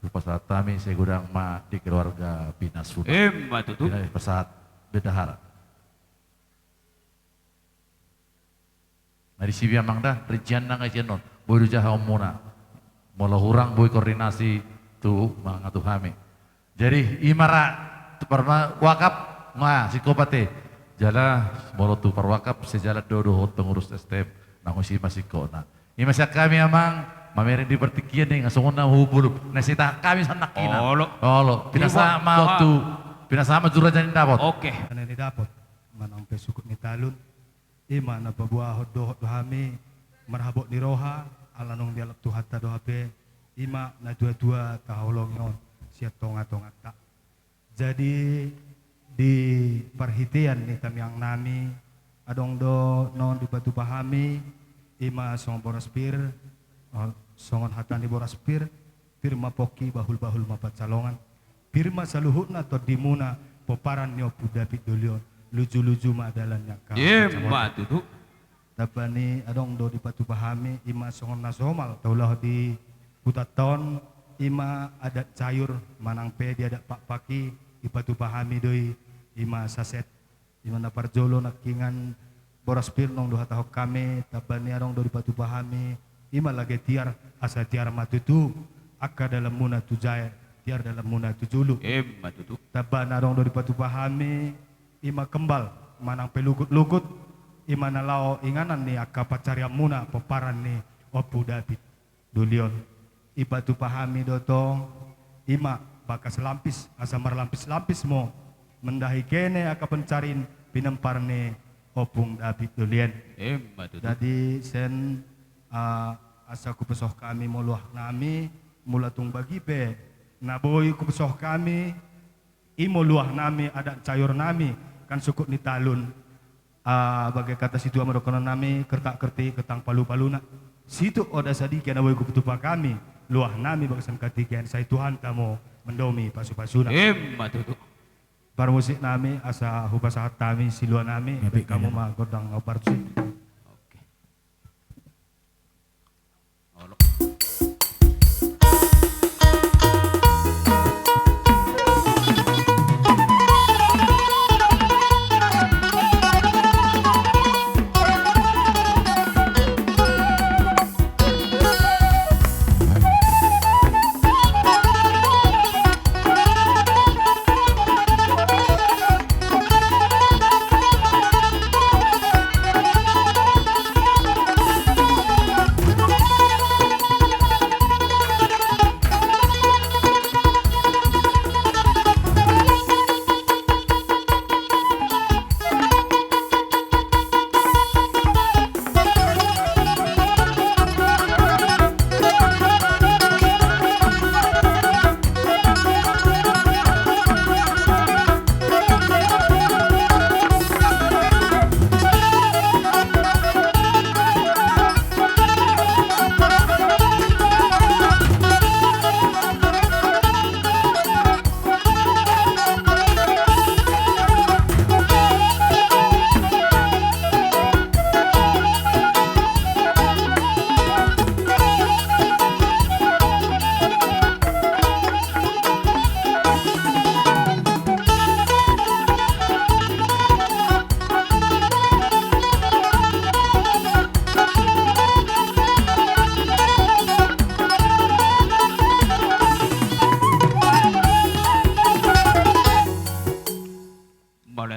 upasatami segudang ma di keluarga Pinas Funa Matutu pesat bedahara. Nah di sini amang dah rincian nang aja non, bodoh jaha omona, malah hurang boy koordinasi tu mangatu kami. Jadi imara perma wakap ma sikopate jala malah tu perwakap sejala dodo pengurus STM nangosi masih kona. Ima kami amang mamerin di pertikian nih ngasongon na hubul nasita kami sana kina. Olo pinasama tu pinasama jurajan dapat. Oke. Karena ini dapat manampe sukut ni talun. Ima na babuah dohot dohami marhabot ni roha alanong dialap tuhata dohape ima na dua-dua taholong yon siat tonga-tonga tak. Jadi di perhitian ni tamyang nami adong do non di batu pahami ima song boraspir songon hatan di boraspir firma poki bahul-bahul mapat calongan firma saluhutna to dimuna poparan nyo pudapit dolion lucu-lucu madalannya kau. Matutu. Tapani adong do di patu pahami ima songon nasomal taulah di Hutaton ima adat cayur manang pe di adat pak paki di patu pahami doi ima saset ima na parjolo nakingan boras pir nong do hatahok kami tapani adong do di patu pahami ima lagi tiar asa tiar matutu akka dalam muna tujaya tiar dalam muna tujulu. Matutu. Taban adong do di patu pahami ima kembal manang pelugut-lugut ima nalao inganan ni akka pacarya muna peparan ni opu David dulion iba tu pahami dotong ima bakas lampis asa marlampis-lampis mo mendahi kene akka pencarin pinempar ni opung David dulian jadi sen asa kupesoh kami moluah nami mulatung bagi pe naboy kupesoh kami imo luah nami ada cayur nami kan sukut ni talun bagai kata situ amadokonon nami kertak-kerti ketang palu-paluna situ oda sadiki na boy kuputupa kami luah nami bagasan katikian say Tuhan tamo mendomi pasu-pasuna Matutu. Para musik nami asa hubasahat kami siluan nami kamu mah godang oparsi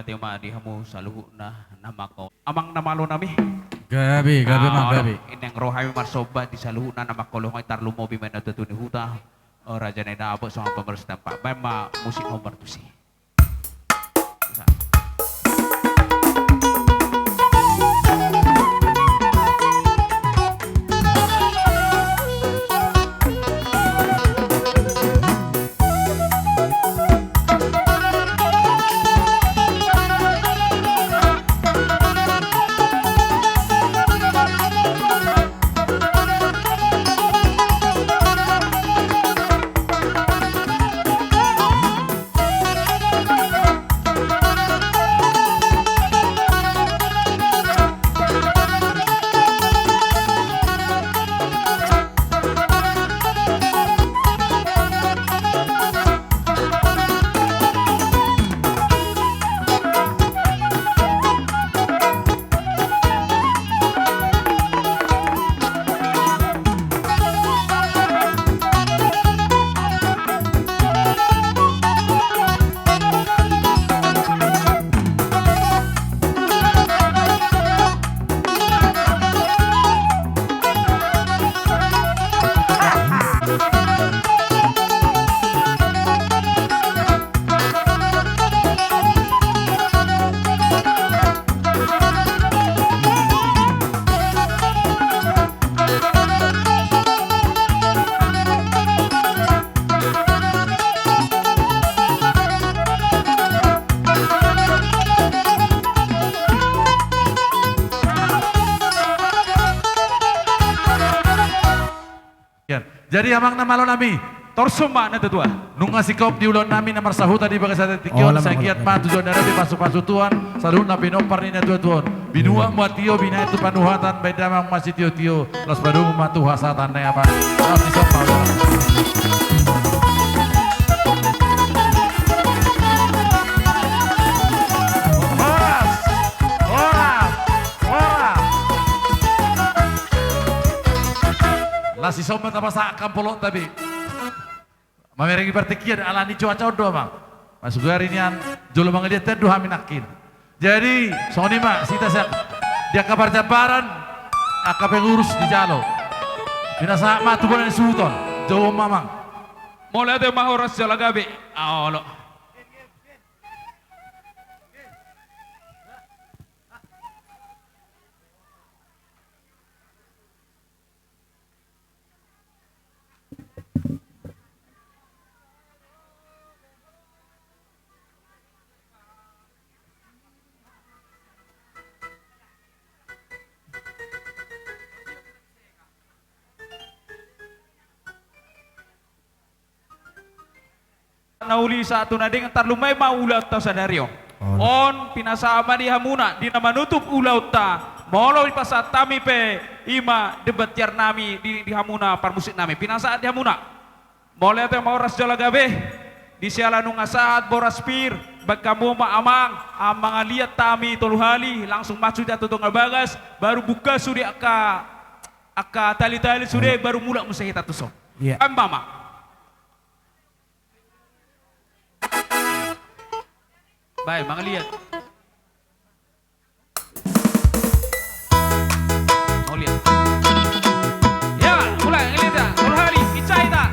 Mulai tema dihamu saluhuna nama kau. Amang nama lo nami. Gabi mang gabi. Ineng rohai marsoba di saluhuna nama kolongai tarlu mobi mena tutuni huta. Raja neda abot sama pemerintah Pak Bema musik nomor tusi. Jadi amang nama lo nami torsumba na tetua. Nung sikop di ulon nami namar sahuta di bagasada tikion sakiat pa tujuan darah di pasu-pasu tuan salun na pinopar ni na tuan binua muatio bina itu panuhatan beda mang masih tio-tio los badung matu hasatan na apa harus disop Nasi sobat apa sak kampolok tapi mameregi pertikian alani cuaca doa bang masuk hari ini jolo bang dia teduh haminakin jadi soni mak sita dia kabar jabaran akap ngurus di jalo bina sak mak tubuh ni suton jauh mamang mulai ada mahoras jalagabe awalo. Nauli satu nading antar lumay maulat ta sadario. On pinasama di hamuna di nama nutup ulaut ta. Molo di pasat tami pe ima debat tiar nami di hamuna parmusik nami pinasa di hamuna. Molo te mau ras jala gabe di siala nung asaat boras pir bakamu ma amang aliat tami toluhali langsung masuk jatuh tong bagas baru buka suri aka tali-tali suri baru mulak musahita tusok. Iya. Mama. Baik, Bang lihat. Mau lihat. Ya, mulai ngelihat ya. Nurhali, Icai tak?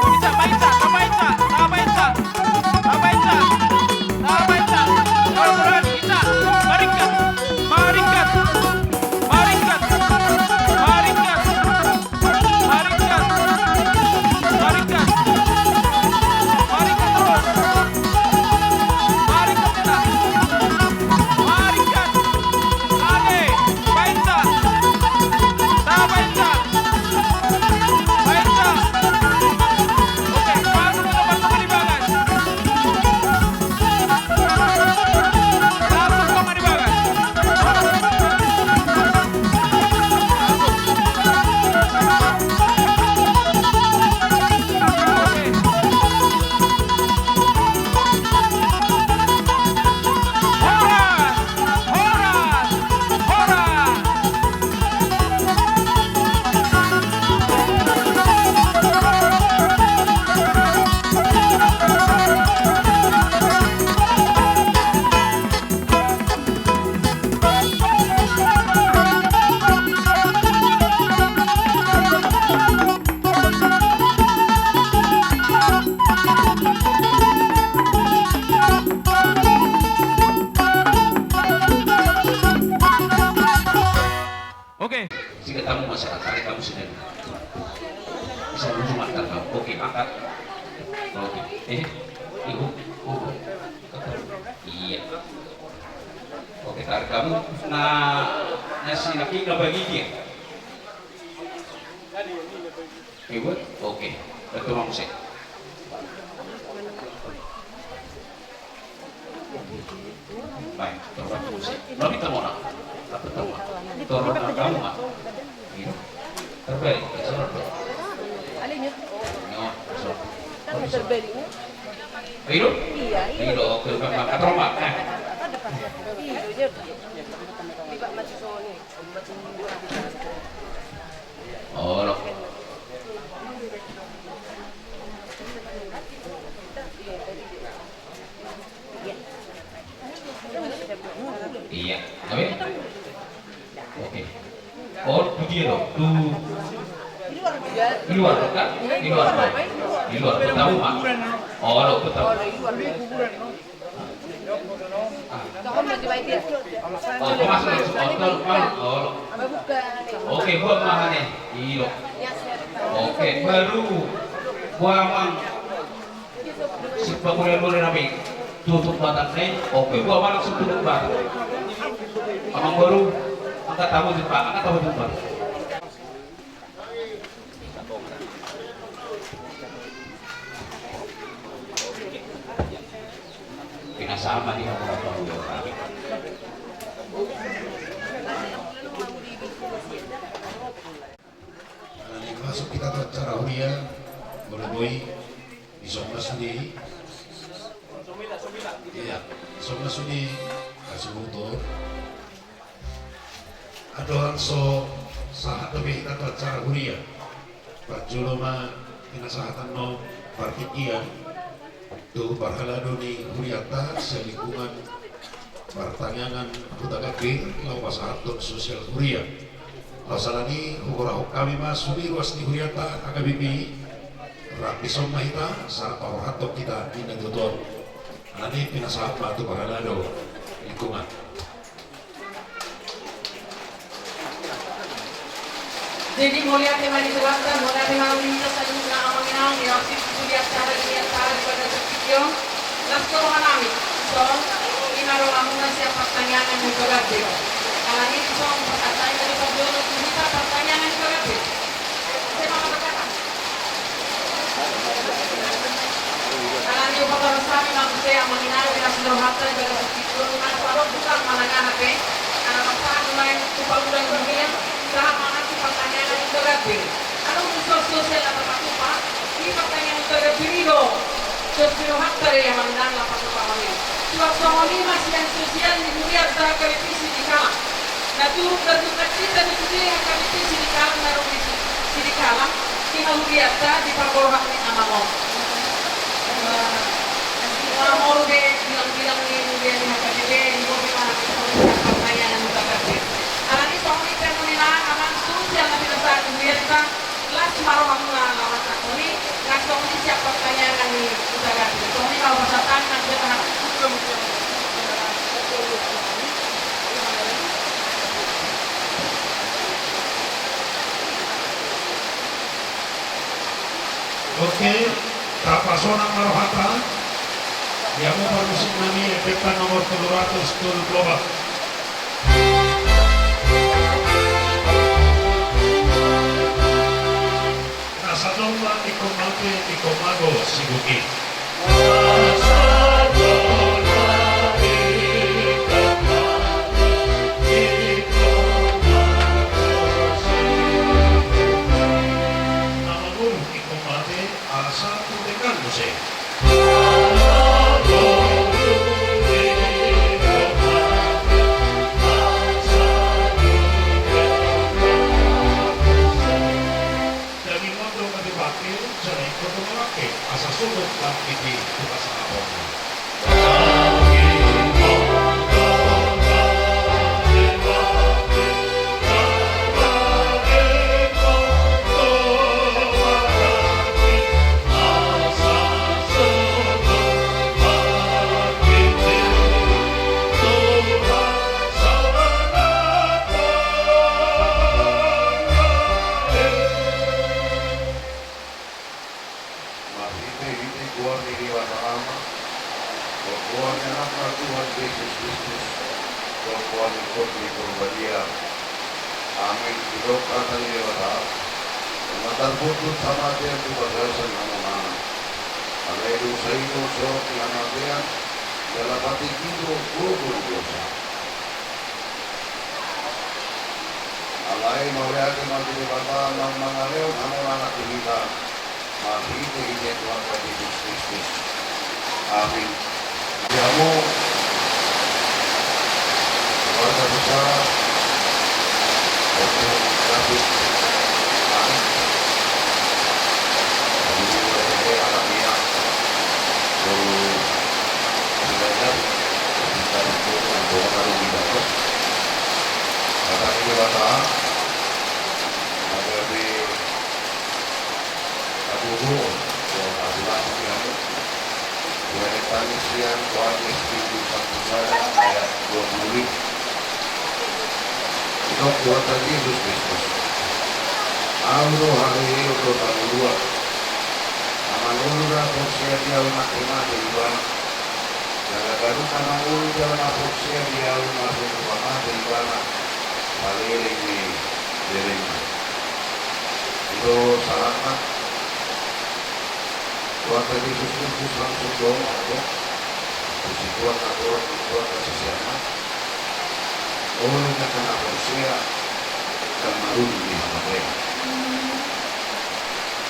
Ica, baca, baca, baca, baca, baca. Nurhali, Ica, marikat, marikat, marikat, marikat, marikat, marikat. Saya cuma tahu. Oke, angkat. Oke. Ibu. Iya. Oke, tarik kamu. Nasi naki nggak bagi dia. Ibu. Oke. Bertemu saya. Baik, terima kasih. Lalu kita mau nak? Turun kamu mak. Terbaik, sorot. Alinya. Sorot. Kan terbaliknya. Ayo. Iya. Ayo, ke kantor mak. Ada pas. Iya, dia. Tiba mati sone. Oh, loh. Iya, tapi oke. Oh, itu dia loh. Tuh. Di luar kan? Di luar. Di luar. Tahu mak? Oh, lo tahu. Kamu lagi baik dia. Oh, masuk. Oh, oke, buat makannya. Iya. Oke, baru buang mang. Sebab boleh nabi. Tutup batasnya, oke, gua malah langsung tutup batas. Amang baru angkat tamu di Pak, angkat tamu di Pak. Kena sama di kamu. Masuk kita ke acara huria, boleh di Somna sendiri. Iya, Somna sudi kasih motor. Adoan so sahat lebih kita ke acara huria. Pajuloma inasahatan no partikian. Tu barhalado ni huriata selingkungan pertanyangan Kutagapir lawas atot sosial huria. Lasalani hukura kami mas sudi ruas ni huriata agabibi. Rapi somna kita saat hatok kita di negotor. Nani pinasahat batu barhalado lingkungan. Jadi mulia tema dijelaskan, mulia tema minta saja dengan amanginang, ya kuliah cara daripada terpikir. Lasko manami, so inaro amuna siapa pertanyaan yang berbeda. Kalau ini so perkataan dari Pablo kita pertanyaan yang berbeda. Saya mau berkata. Kalau ini upah resami maksudnya yang menginaro bila sudah hafal daripada terpikir. Kalau bukan manangan apa? Anak masalah lain upah bulan berbeda. Saat mana pertanyaan yang berbeda. Kalau unsur sosial atau apa? Ini pertanyaan yang berbeda. Sosial hakar yang menang apa kami. Suatu masih yang sosial di dunia tak kredisi di kalam. Naturut berduka cita di dunia yang kredisi di kalam naruh di kalam. Kita biasa di paborhak ni amamo. Amor de bilang-bilang ni dia ni HKBP ni boleh mana pertanyaan yang berbeda. Alani soalnya kita menilai aman sosial yang tidak sah dunia las maru hamna lawan ini langsung ini siap pertanyaan ini kita ganti. Soalnya kalau pasatan nanti kita Oke, Tapasona Marohata yang mau bermusik nami efekta nomor 200 tur global. Nasadongla ikomago sibuki. Satu dekan musik. Dari mondo ka dipakai, jadi koto malaki, asa sumut lang kiti kita sa abon. Tuhan yang akan Tuhan Yesus Kristus, Tuhan ikut di Purbadia. Amin. Hidup kata Yehova. Matan putus sama dia tu bagasan aman. Alai dosa itu sorok yang ada dalam hati kita kubur dosa. Alai mawiyaki mati di bapa nang mangaleo namun anak kita. Mati kita Tuhan Yesus Kristus. Amin. Kamu keluarga besar untuk David. Amin. Alamiah baru belajar dari Tuhan baru didapat. Kata ini kata ada di Abu Hurairah yang adalah yang Tanisian Yohanes 1 ayat 20. Itu kuatan Yesus Kristus. Amro hari itu tanulua. Amanulura porsia dia mati Iwan. Jaga baru amanul dalam porsia dia mati Iwan. Balik ini dereng. Itu sangat kuatan Yesus Kristus langsung dong atau puji Tuhan kasih siapa olehnya karena manusia dan malu di mereka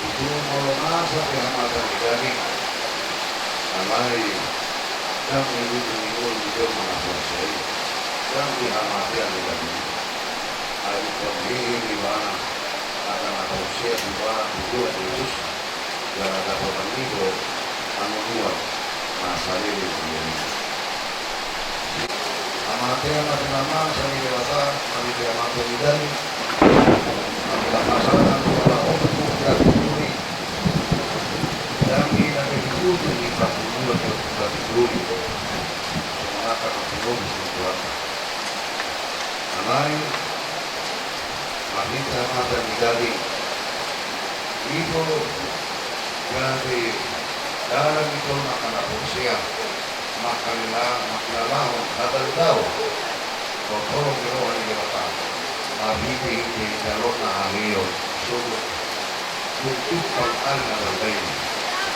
itu kalau masa kehormatan dari alai dan minggu juga manusia dan dihormati dari air pembeli di mana akan manusia di mana juga Yesus dan ada orang itu manusia masalah ini. Amatnya mati nama saya dewasa kami tidak mampu dari tidak masalah kepada untuk tidak dibeli dan tidak dibeli di kampung dulu tidak dibeli mengatakan belum dibuat karena wanita mata dari itu jadi dalam itu makan manusia makanlah kata tahu kotor kiro ini kata tapi di dalam ahlion sungguh untuk pangkal yang lain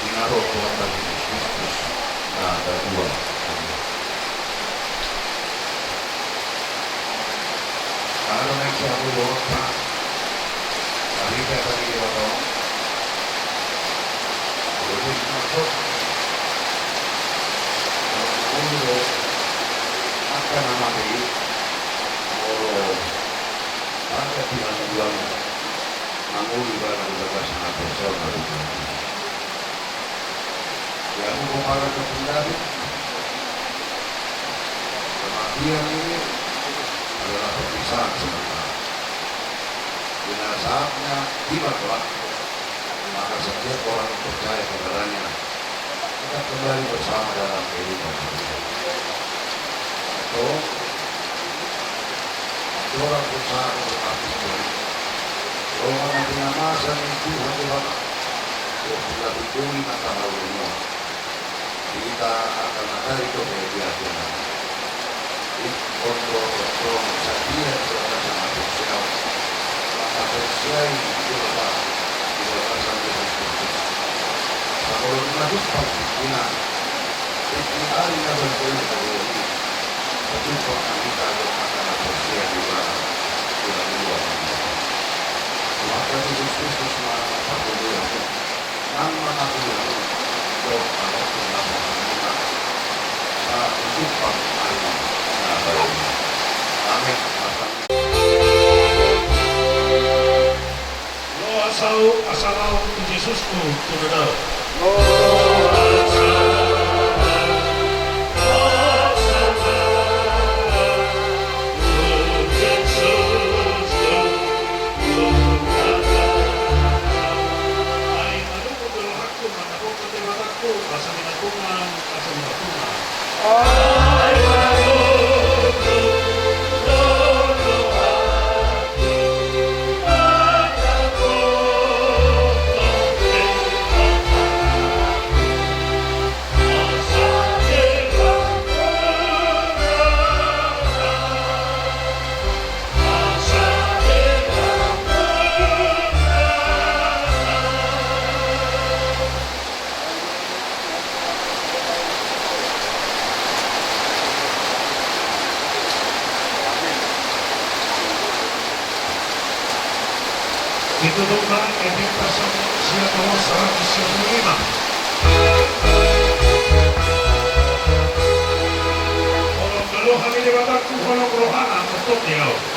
dinaruh Tuhan Yesus Kristus ada dua kalau naik satu dosa tadi kata dia kata jadi masuk untuk akan nama ini kalau ada bilang namun juga ada sangat besar dari yang mengalami kembali kematian ini adalah perpisahan sementara bila saatnya tiba kelak maka setiap orang percaya kepadanya kita kembali bersama dalam kehidupan atau orang berusaha untuk aktif orang yang punya masa itu adalah kita pikuli maka hal kita akan ada itu kebiasaan untuk sadia seorang yang sosial maka sosial itu adalah kalau menurut Palestina itu hari yang berbeda itu kita akan sosial juga luar maka Yesus Kristus mengatakan nama aku doa saat itu amin. Lo asal Yesusku turun. surat nomor 125. Kalau kami di batakku kalau rohana untuk dia.